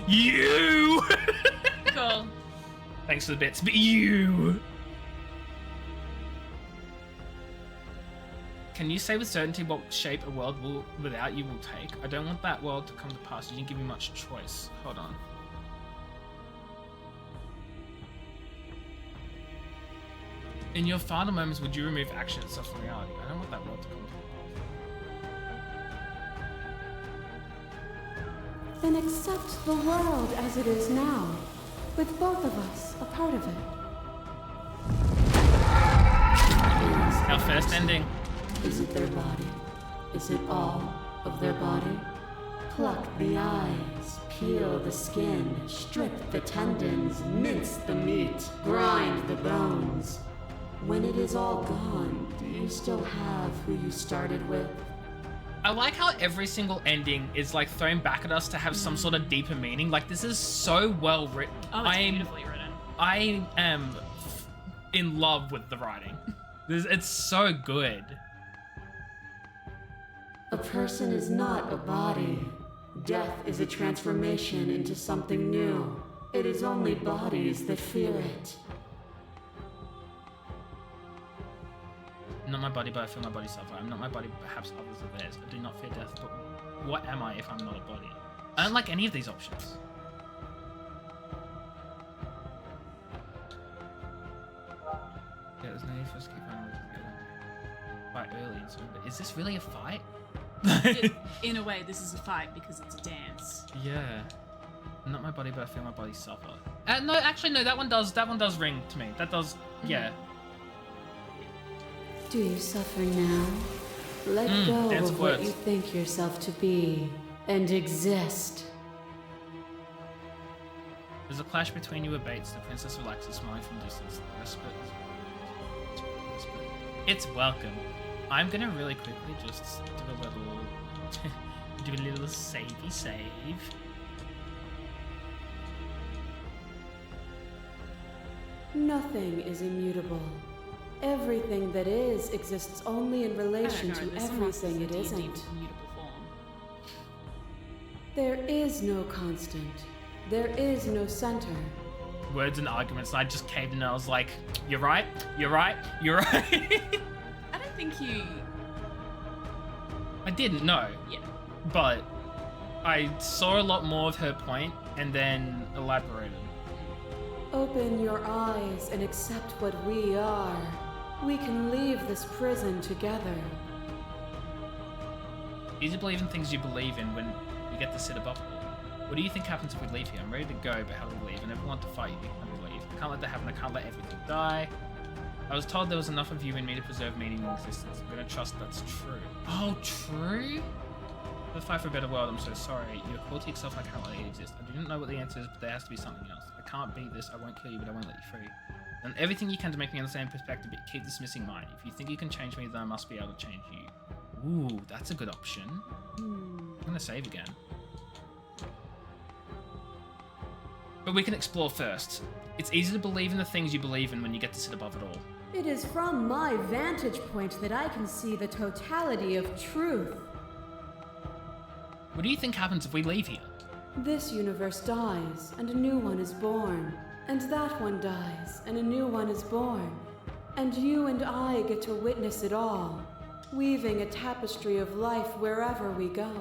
You! Cool. Thanks for the bits, but you! Can you say with certainty what shape a world without you will take? I don't want that world to come to pass. You didn't give me much choice. Hold on. In your final moments, would you remove action itself from reality? I don't want that world to come to pass. Then accept the world as it is now, with both of us a part of it. Our first ending. Is it their body? Is it all of their body? Pluck the eyes, peel the skin, strip the tendons, mince the meat, grind the bones. When it is all gone, do you still have who you started with? I like how every single ending is like thrown back at us to have some sort of deeper meaning. Like, this is so well written. Oh, it's beautifully written. I am in love with the writing. It's so good. A person is not a body. Death is a transformation into something new. It is only bodies that fear it. Not my body, but I feel my body suffer. I'm not my body, perhaps others are theirs. I do not fear death, but what am I if I'm not a body? I don't like any of these options. Yeah, there's no need for us to keep on together. Quite early and so, but is this really a fight? In a way, this is a fight because it's a dance. Yeah. Not my body, but I feel my body suffer. No, actually, no. That one does ring to me. That does. Yeah. Do you suffer now? Let go of what you think yourself to be and exist. There's a clash between you abates. The princess relaxes, smiling from distance. The respite. It's welcome. I'm gonna really quickly just do a little savey save. Nothing is immutable. Everything that is exists only in relation to everything it isn't. There is no constant. There is no center. Words and arguments, and I just caved in and I was like, you're right, you're right, you're right. I don't think you... I didn't know. Yeah. But I saw a lot more of her point and then elaborated. Open your eyes and accept what we are. We can leave this prison together. Easy to believe in things you believe in when you get to sit above it all. What do you think happens if we leave here? I'm ready to go, but how do we leave? I never want to fight you. How do we leave? I can't let that happen. I can't let everything die. I was told there was enough of you in me to preserve meaning in existence. I'm gonna trust that's true. Oh, true? For the fight for a better world, I'm so sorry. You're cruel to yourself, I can't let it exist. I didn't know what the answer is, but there has to be something else. I can't beat this, I won't kill you, but I won't let you free. And everything you can to make me understand perspective, but keep dismissing mine. If you think you can change me, then I must be able to change you. Ooh, that's a good option. I'm gonna save again. But we can explore first. It's easy to believe in the things you believe in when you get to sit above it all. It is from my vantage point that I can see the totality of truth. What do you think happens if we leave here? This universe dies, and a new one is born. And that one dies, and a new one is born. And you and I get to witness it all, weaving a tapestry of life wherever we go.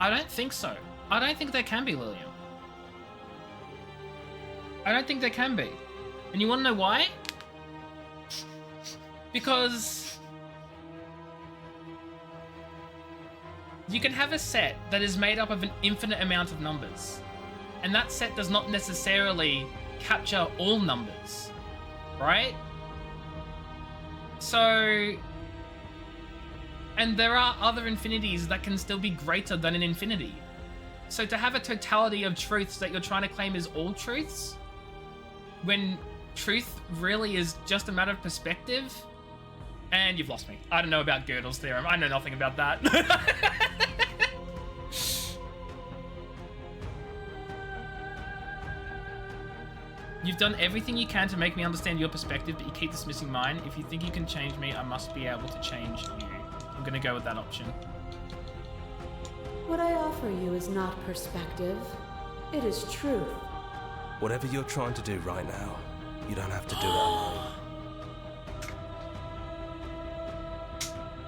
I don't think so. I don't think there can be, Lilium. I don't think there can be. And you want to know why? Because you can have a set that is made up of an infinite amount of numbers. And that set does not necessarily capture all numbers, right? So, and there are other infinities that can still be greater than an infinity. So to have a totality of truths that you're trying to claim is all truths, when truth really is just a matter of perspective, and you've lost me. I don't know about Gödel's theorem. I know nothing about that. You've done everything you can to make me understand your perspective, but you keep dismissing mine. If you think you can change me, I must be able to change you. I'm gonna go with that option. What I offer you is not perspective. It is truth. Whatever you're trying to do right now, you don't have to do it alone.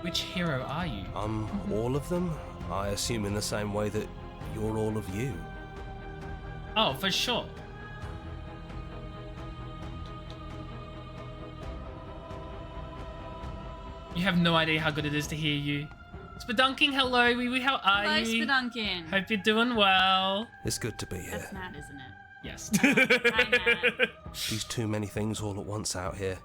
Which hero are you? I'm all of them, I assume in the same way that you're all of you. Oh, for sure. You have no idea how good it is to hear you. Spedunking, hello, wee wee, how are Hello, you? Spedunking. Hope you're doing well. It's good to be here. That's Nat, isn't it? Yes. Hi, Nat. She's too many things all at once out here.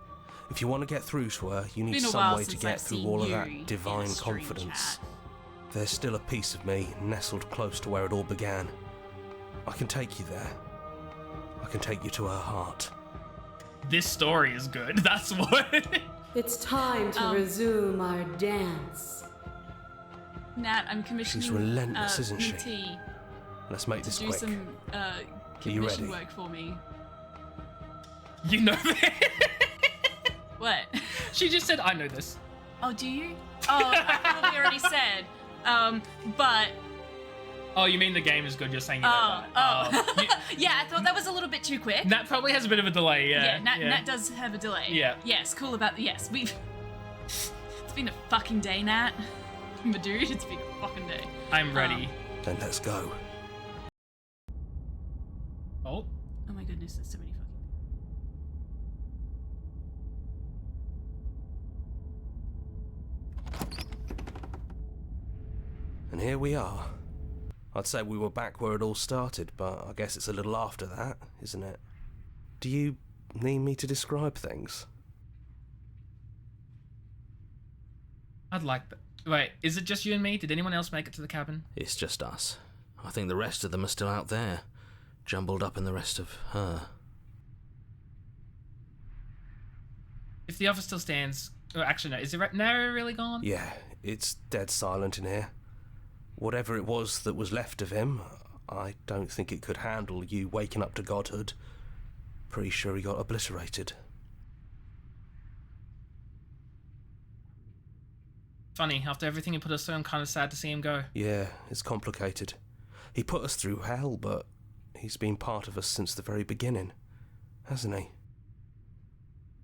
If you want to get through to her, you need Been a some while way to since get I've through seen all of Yuri that divine in stream confidence. chat. There's still a piece of me nestled close to where it all began. I can take you there. I can take you to her heart. This story is good, that's what. It's time to resume our dance. Nat, I'm commissioning She's relentless, isn't she? PT Let's make to this do quick. some you commission ready? work for me. You know that? What? She just said, I know this. Oh, do you? Oh, I probably already said. But... Oh, you mean the game is good, you're saying you know that. Yeah, I thought that was a little bit too quick. Nat probably has a bit of a delay, yeah. Nat does have a delay. Yeah. Yes, cool about... Yes, we've... It's been a fucking day, Nat. My dude, it's been a fucking day. I'm ready. Then let's go. Oh. Oh my goodness, there's so many fucking... And here we are. I'd say we were back where it all started, but I guess it's a little after that, isn't it? Do you need me to describe things? I'd like that. Wait, is it just you and me? Did anyone else make it to the cabin? It's just us. I think the rest of them are still out there, jumbled up in the rest of her. If the offer still stands... Oh, actually, no. Is the Nara really gone? Yeah, it's dead silent in here. Whatever it was that was left of him, I don't think it could handle you waking up to godhood. Pretty sure he got obliterated. Funny, after everything he put us through, I'm kind of sad to see him go. Yeah, it's complicated. He put us through hell, but he's been part of us since the very beginning, hasn't he?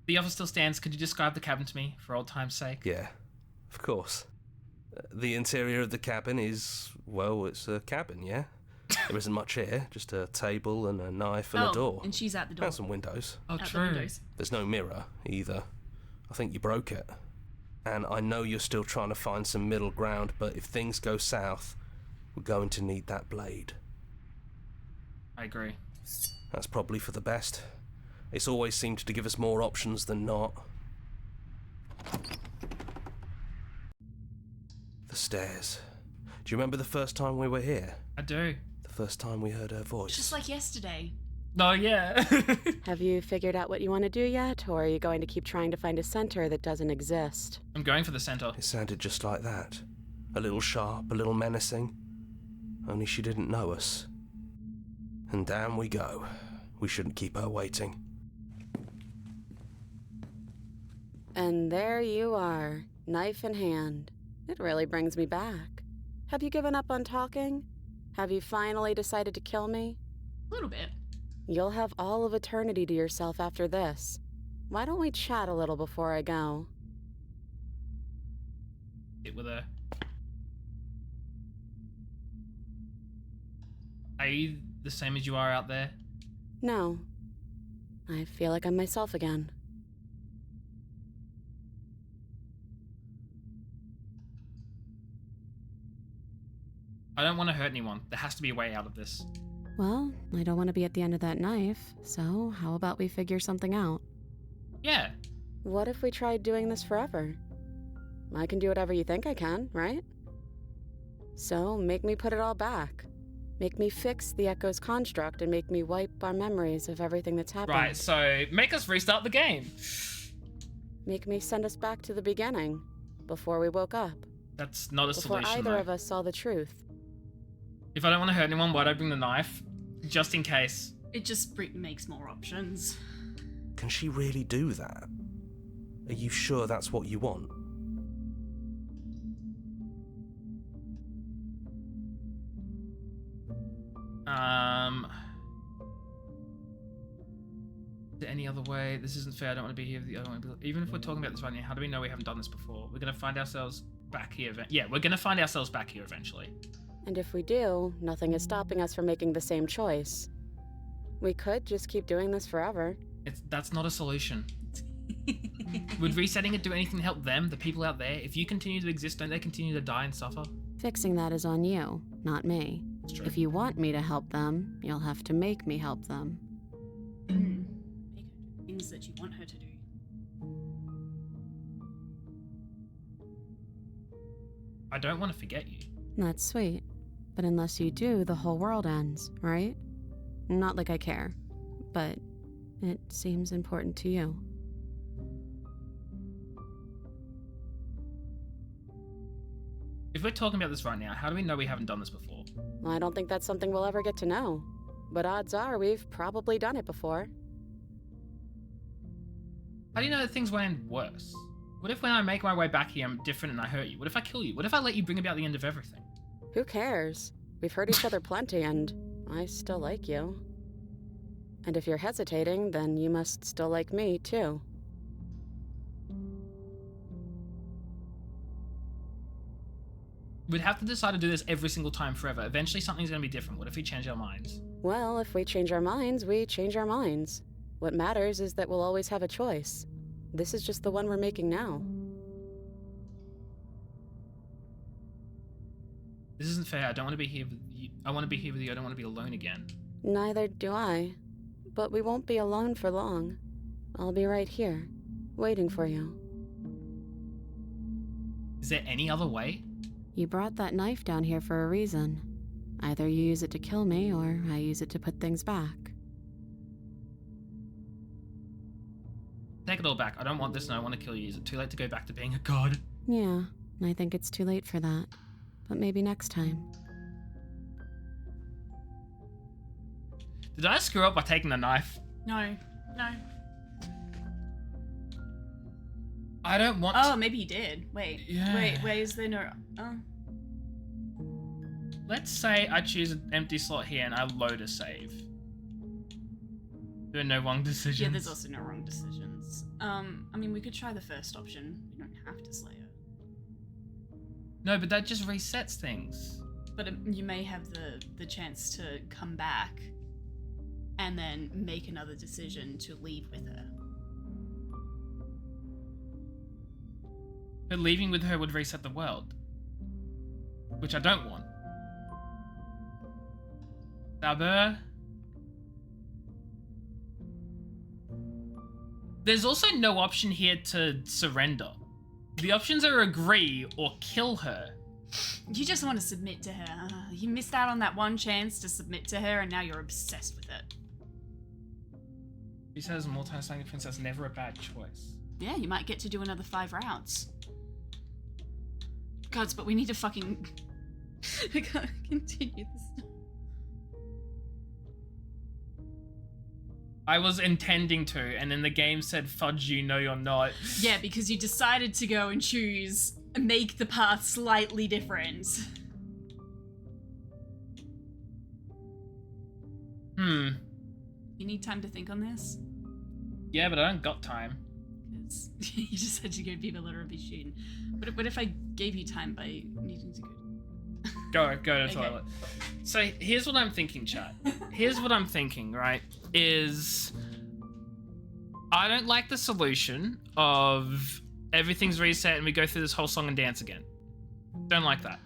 The offer still stands. Could you describe the cabin to me, for old time's sake? Yeah, of course. The interior of the cabin is, well, it's a cabin, yeah? There isn't much here, just a table and a knife and a door. and she's at the door. And some windows. Oh, At the true. windows. There's no mirror, either. I think you broke it. And I know you're still trying to find some middle ground, but if things go south, we're going to need that blade. I agree. That's probably for the best. It's always seemed to give us more options than not. The stairs. Do you remember the first time we were here? I do. The first time we heard her voice? Just like yesterday. Oh, yeah. Have you figured out what you want to do yet, or are you going to keep trying to find a center that doesn't exist? I'm going for the center. It sounded just like that. A little sharp, a little menacing. Only she didn't know us. And down we go. We shouldn't keep her waiting. And there you are, knife in hand. It really brings me back. Have you given up on talking? Have you finally decided to kill me? A little bit. You'll have all of eternity to yourself after this. Why don't we chat a little before I go? Sit with her. Are you the same as you are out there? No. I feel like I'm myself again. I don't want to hurt anyone. There has to be a way out of this. Well, I don't want to be at the end of that knife, so how about we figure something out? Yeah. What if we tried doing this forever? I can do whatever you think I can, right? So, make me put it all back. Make me fix the Echo's construct and make me wipe our memories of everything that's happened. Right, so make us restart the game. Make me send us back to the beginning, before we woke up. That's not a before solution, either though. of us saw the truth. If I don't want to hurt anyone, why'd I bring the knife? Just in case. It just makes more options. Can she really do that? Are you sure that's what you want? Is there any other way? This isn't fair. I don't want to be here. I don't want to be... Even if we're talking about this right now, how do we know we haven't done this before? We're going to find ourselves back here. Yeah, we're going to find ourselves back here eventually. And if we do, nothing is stopping us from making the same choice. We could just keep doing this forever. That's not a solution. Would resetting it do anything to help them, the people out there? If you continue to exist, don't they continue to die and suffer? Fixing that is on you, not me. That's true. If you want me to help them, you'll have to make me help them. Make her do things that you want her to do. I don't want to forget you. That's sweet. But unless you do, the whole world ends, right? Not like I care, but it seems important to you. If we're talking about this right now, how do we know we haven't done this before? I don't think that's something we'll ever get to know. But odds are we've probably done it before. How do you know that things won't end worse? What if when I make my way back here, I'm different and I hurt you? What if I kill you? What if I let you bring about the end of everything? Who cares? We've hurt each other plenty, and I still like you. And if you're hesitating, then you must still like me, too. We'd have to decide to do this every single time forever. Eventually something's going to be different. What if we change our minds? Well, if we change our minds, we change our minds. What matters is that we'll always have a choice. This is just the one we're making now. This isn't fair. I don't want to be here with you. I want to be here with you. I don't want to be alone again. Neither do I. But we won't be alone for long. I'll be right here, waiting for you. Is there any other way? You brought that knife down here for a reason. Either you use it to kill me, or I use it to put things back. Take it all back. I don't want this and I want to kill you. Is it too late to go back to being a god? Yeah, I think it's too late for that. But maybe next time. Did I screw up by taking the knife? No. I don't want Oh, to... maybe you did. Wait. Yeah. Wait, is there no... Oh. Let's say I choose an empty slot here and I load a save. There are no wrong decisions. Yeah, there's also no wrong decisions. I mean, we could try the first option. We don't have to slay her. No, but that just resets things. But you may have the chance to come back and then make another decision to leave with her. But leaving with her would reset the world. Which I don't want. Saber. There's also no option here to surrender. The options are agree or kill her. You just want to submit to her. You missed out on that one chance to submit to her and now you're obsessed with it. She says more times saying the princess, never a bad choice. Yeah, you might get to do another 5 rounds. Gods, but we need to fucking... I can't continue this. I was intending to, and then the game said, fudge you, no you're not. Yeah, because you decided to go and choose, make the path slightly different. You need time to think on this? Yeah, but I don't got time. Because you just said you go be the leader of his student. What if I gave you time by needing to go? Go to the toilet. So here's what I'm thinking, chat. Here's what I'm thinking, right? Is I don't like the solution of everything's reset and we go through this whole song and dance again. Don't like that.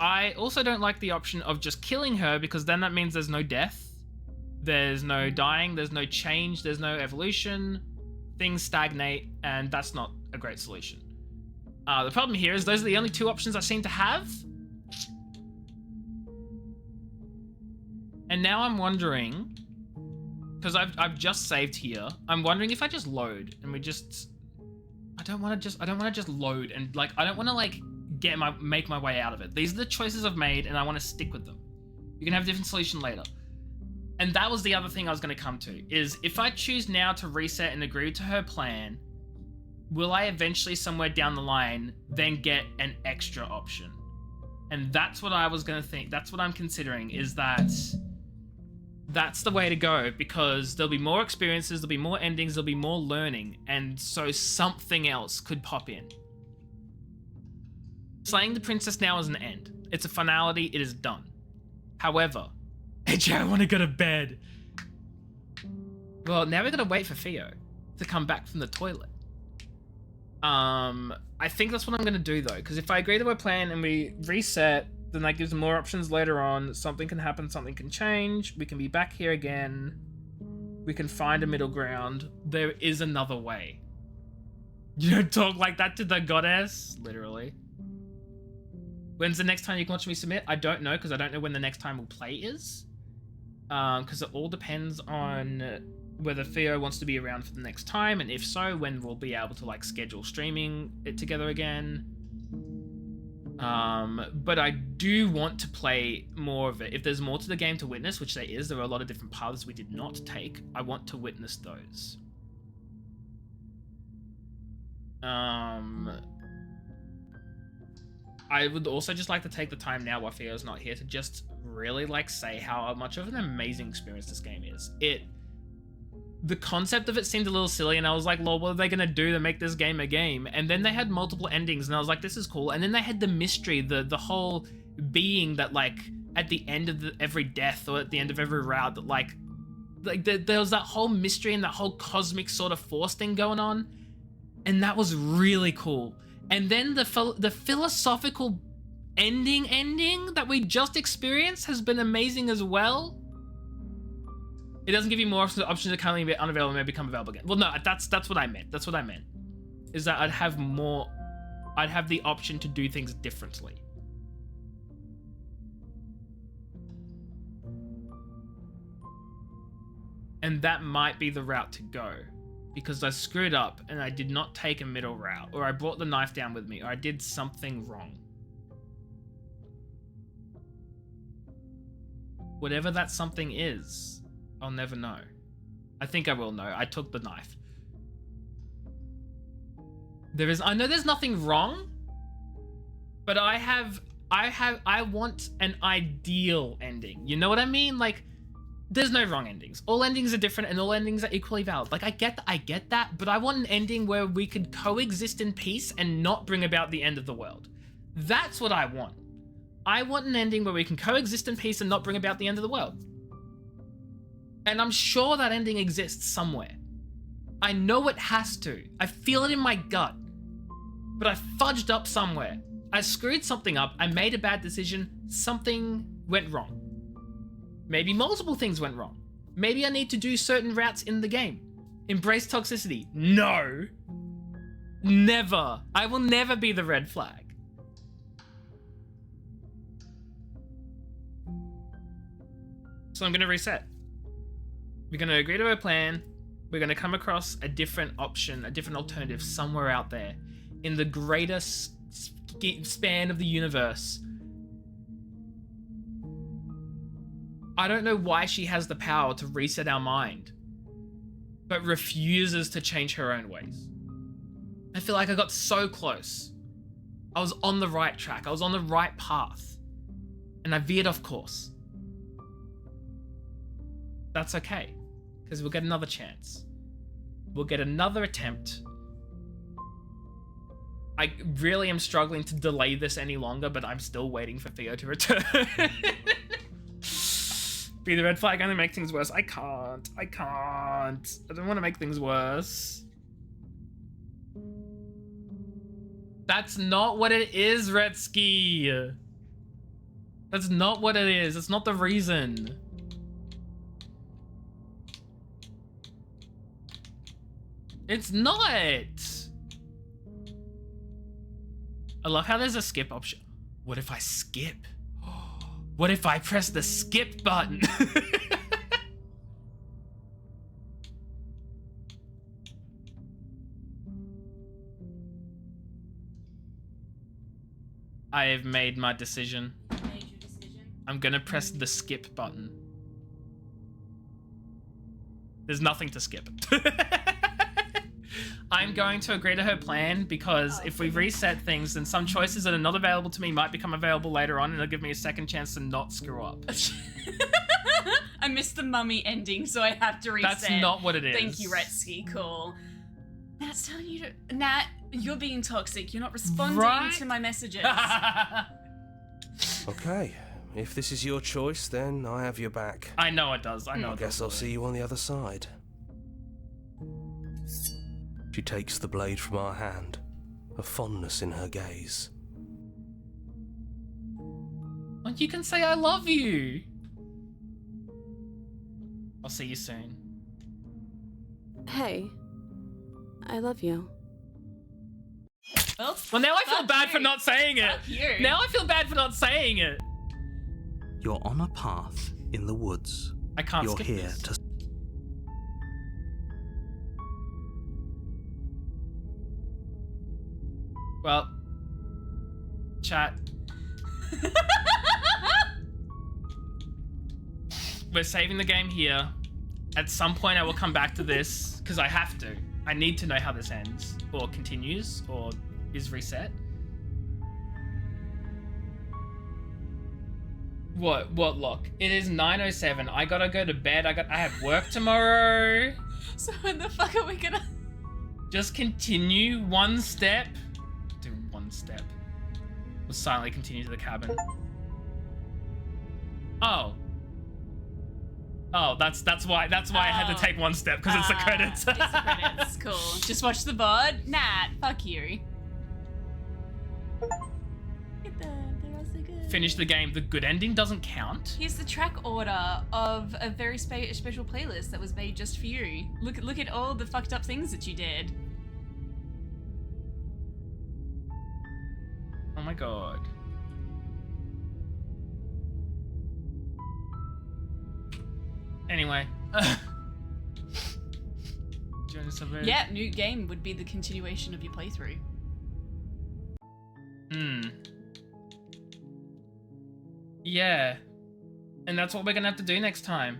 I also don't like the option of just killing her because then that means there's no death, there's no dying, there's no change, there's no evolution, things stagnate, and that's not a great solution. The problem here is those are the only 2 options I seem to have. And now I'm wondering, because I've just saved here, I'm wondering if I just load and we just, I don't want to just load and like, I don't want to like make my way out of it. These are the choices I've made and I want to stick with them. You can have a different solution later. And that was the other thing I was going to come to, is if I choose now to reset and agree to her plan, will I eventually somewhere down the line then get an extra option? And that's what I was going to think. That's what I'm considering, is that that's the way to go, because there'll be more experiences, there'll be more endings, there'll be more learning, and so something else could pop in. Slaying the princess now is an end. It's a finality, it is done. However, AJ, I want to go to bed. Well, now we gotta wait for Theo to come back from the toilet. I think that's what I'm gonna do though, because if I agree to our plan and we reset, then that gives more options later on. Something can happen, something can change. We can be back here again. We can find a middle ground. There is another way. You don't talk like that to the goddess, literally. When's the next time you can watch me submit? I don't know, because I don't know when the next time we'll play is. Because it all depends on whether Theo wants to be around for the next time, and if so, when we'll be able to like schedule streaming it together again. But I do want to play more of it. If there's more to the game to witness, which there is, there are a lot of different paths we did not take. I want to witness those. I would also just like to take the time now while Theo's not here to just really like say how much of an amazing experience this game is. The concept of it seemed a little silly, and I was like, lol, what are they gonna do to make this game a game? And then they had multiple endings, and I was like, this is cool. And then they had the mystery, the whole being that like at the end of every death or at the end of every route that like there was that whole mystery and that whole cosmic sort of force thing going on, and that was really cool. And then the philosophical ending that we just experienced has been amazing as well. It doesn't give you more options that currently be unavailable and may become available again. Well, no, that's what I meant. That's what I meant. Is that I'd have the option to do things differently. And that might be the route to go. Because I screwed up and I did not take a middle route, or I brought the knife down with me, or I did something wrong. Whatever that something is, I'll never know. I think I will know. I took the knife. I know there's nothing wrong, but I want an ideal ending. You know what I mean? Like, there's no wrong endings. All endings are different and all endings are equally valid. Like, I get that, but I want an ending where we could coexist in peace and not bring about the end of the world. That's what I want. I want an ending where we can coexist in peace and not bring about the end of the world. And I'm sure that ending exists somewhere. I know it has to. I feel it in my gut. But I fudged up somewhere. I screwed something up. I made a bad decision. Something went wrong. Maybe multiple things went wrong. Maybe I need to do certain routes in the game. Embrace toxicity. No. Never. I will never be the red flag. So I'm going to reset. We're going to agree to a plan. We're going to come across a different option, a different alternative somewhere out there in the greater span of the universe. I don't know why she has the power to reset our mind, but refuses to change her own ways. I feel like I got so close. I was on the right track. I was on the right path. And I veered off course. That's okay, because we'll get another chance. We'll get another attempt. I really am struggling to delay this any longer, but I'm still waiting for Theo to return. Be the red flag, gonna make things worse. I can't. I don't want to make things worse. That's not what it is, Retsky. That's not what it is. It's not the reason. It's not. I love how there's a skip option. What if I skip? What if I press the skip button? I have made my decision. You made your decision? I'm gonna press the skip button. There's nothing to skip. I'm going to agree to her plan because if we reset things, then some choices that are not available to me might become available later on, and it'll give me a second chance to not screw up. I missed the mummy ending, so I have to reset. That's not what it is. Thank you, Retsky. Cool. Nat's telling you to... Nat, you're being toxic. You're not responding to my messages. Okay, if this is your choice, then I have your back. I know it does. I know I it guess does. I'll see you on the other side. She takes the blade from our hand, a fondness in her gaze. Well, you can say I love you. I'll see you soon. Hey, I love you. Well, now I feel bad for you. not saying it. Fuck you. Now I feel bad for not saying it. You're on a path in the woods. I can't You're skip here this. to... Well, chat. We're saving the game here. At some point I will come back to this, because I have to. I need to know how this ends, or continues, or is reset. What Locke? It is 9:07. I gotta go to bed. I have work tomorrow. So when the fuck are we gonna... Just continue one step. Do one step. We'll silently continue to the cabin. Oh. Oh, that's why I had to take one step, because it's the credits. It's the credits. Cool. Just watch the VOD. Nat, fuck you. Get them. They're also good. Finish the game. The good ending doesn't count. Here's the track order of a very special playlist that was made just for you. Look at all the fucked up things that you did. Oh my god. Anyway. Join us over. Yeah, new game would be the continuation of your playthrough. Yeah. And that's what we're gonna have to do next time.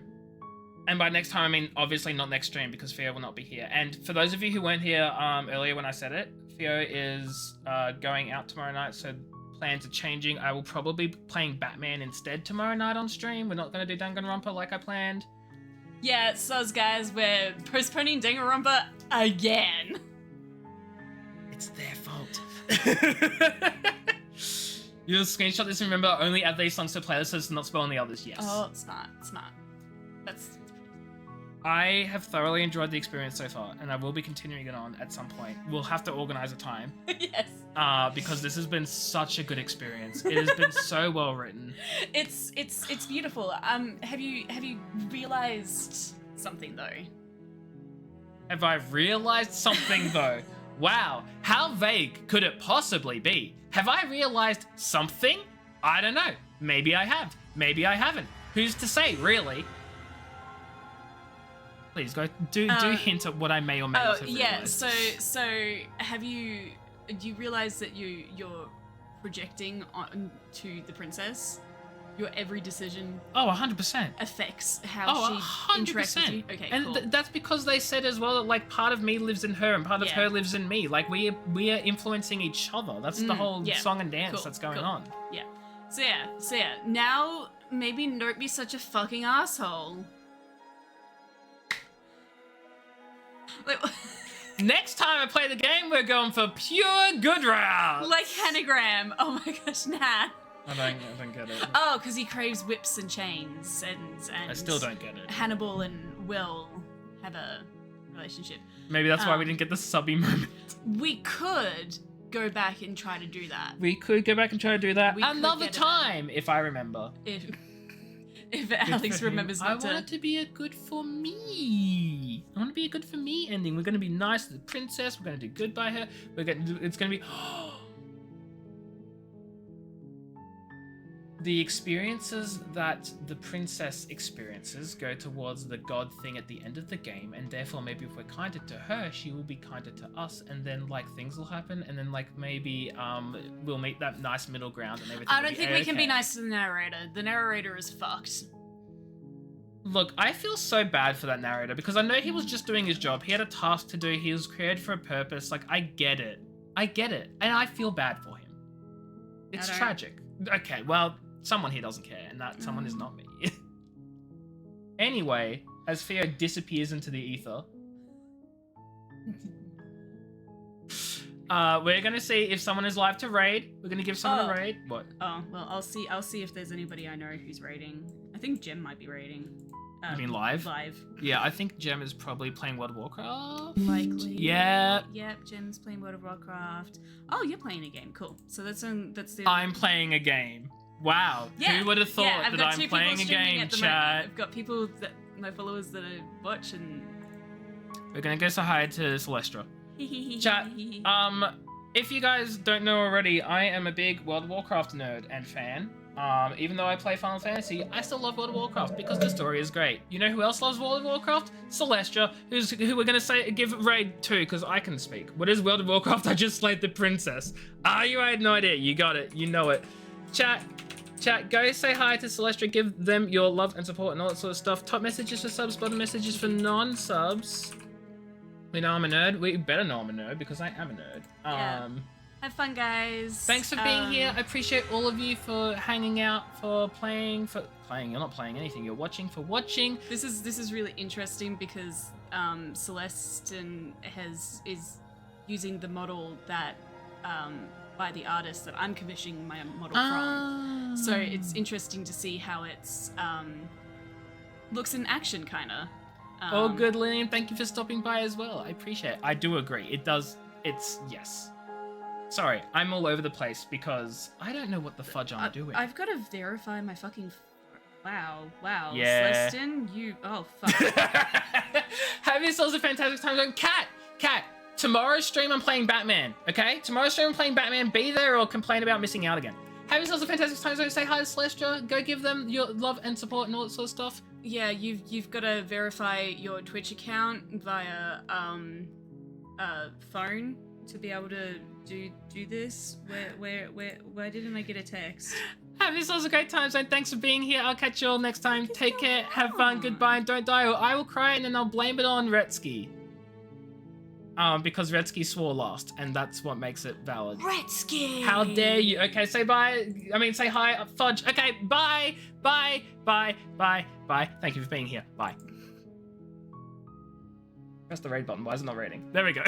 And by next time, I mean obviously not next stream, because Theo will not be here. And for those of you who weren't here earlier when I said it, Theo is going out tomorrow night, so plans are changing. I will probably be playing Batman instead tomorrow night on stream. We're not gonna do Danganronpa like I planned. Yeah, soz guys, we're postponing Danganronpa again. It's their fault. You screenshot this and remember only add these songs to playlists so it's not spoiling the others. Yes. Oh, smart. That's I have thoroughly enjoyed the experience so far, and I will be continuing it on at some point. We'll have to organize a time. Yes. Because this has been such a good experience. It has been so well written. It's beautiful. Have you realized something though? Have I realized something though? Wow, how vague could it possibly be? Have I realized something? I don't know. Maybe I have. Maybe I haven't. Who's to say, really? Please go do hint at what I may or may not have realized. So do you realize that you're projecting onto the princess? Your every decision 100% affects how she interacts with you. Okay, and cool. That's because they said as well that like part of me lives in her and part of her lives in me. Like we are influencing each other. That's the whole song and dance that's going on. Yeah. So yeah. Now maybe don't be such a fucking asshole. Wait, Next time I play the game, we're going for pure good routes. like Hanagram. Oh my gosh, nah. I don't get it. Oh, because he craves whips and chains, and I still don't get it. Hannibal and Will have a relationship. Maybe that's why we didn't get the subby moment. We could go back and try to do that. We could go back and try to do that We could another get it time, if I remember. If Alex remembers I not to. want it to be a good for me. I want it to be a good for me ending. We're going to be nice to the princess. We're going to do good by her. It's going to be... The experiences that the princess experiences go towards the god thing at the end of the game, and therefore maybe if we're kinder to her, she will be kinder to us, and then like things will happen, and then like maybe we'll meet that nice middle ground and everything. I don't think we can be nice to the narrator. The narrator is fucked. Look, I feel so bad for that narrator because I know he was just doing his job. He had a task to do. He was created for a purpose. Like, I get it. And I feel bad for him. It's tragic. Okay, well, someone here doesn't care, and that someone is not me. Anyway, as Theo disappears into the ether, we're gonna see if someone is live to raid. We're gonna give someone a raid. What? Oh, well, I'll see if there's anybody I know who's raiding. I think Jem might be raiding. You mean live? Live. Yeah, I think Jem is probably playing World of Warcraft. Likely. Yeah. Yep, Jem's playing World of Warcraft. Oh, you're playing a game. Cool. So that's the. I'm playing a game. Wow. Yeah. Who would have thought that I'm playing a game, chat? I've got people that my followers that I watch, and we're gonna go say hi to Celestra. Chat. If you guys don't know already, I am a big World of Warcraft nerd and fan. Even though I play Final Fantasy, I still love World of Warcraft because the story is great. You know who else loves World of Warcraft? Celestra, who we're gonna give raid to because I can speak. What is World of Warcraft? I just slayed the princess. I had no idea. You got it. You know it. Chat, go say hi to Celestra. Give them your love and support and all that sort of stuff. Top messages for subs, bottom messages for non-subs. We know I'm a nerd. We better know I'm a nerd because I am a nerd. Yeah. Have fun, guys. Thanks for being here. I appreciate all of you for hanging out, for playing. You're not playing anything. You're watching for watching. This is really interesting because Celestin is using the model that by the artist that I'm commissioning my model from. So it's interesting to see how it's looks in action, kind of. Oh, good, Lillian. Thank you for stopping by as well. I appreciate it. I do agree. It does. Yes. Sorry, I'm all over the place because I don't know what the fudge I'm doing. I've got to verify my fucking... Wow. Yeah. Celestin, you... Oh, fuck. Have yourselves a fantastic time zone. Cat, tomorrow's stream I'm playing Batman, okay? Tomorrow's stream I'm playing Batman. Be there or complain about missing out again. Have yourselves a fantastic time zone. Say hi to Celestia. Go give them your love and support and all that sort of stuff. Yeah, you've got to verify your Twitch account via phone to be able to do this. Where didn't I get a text? Have yourselves a great time zone. Thanks for being here. I'll catch you all next time. Take care. Have fun. Goodbye. And don't die or I will cry and then I'll blame it on Retsky. Because Retsky swore last, and that's what makes it valid. Retsky! How dare you? Okay, say bye. Say hi. Fudge. Okay, bye. Bye. Thank you for being here. Bye. Press the raid button. Why is it not raiding? There we go.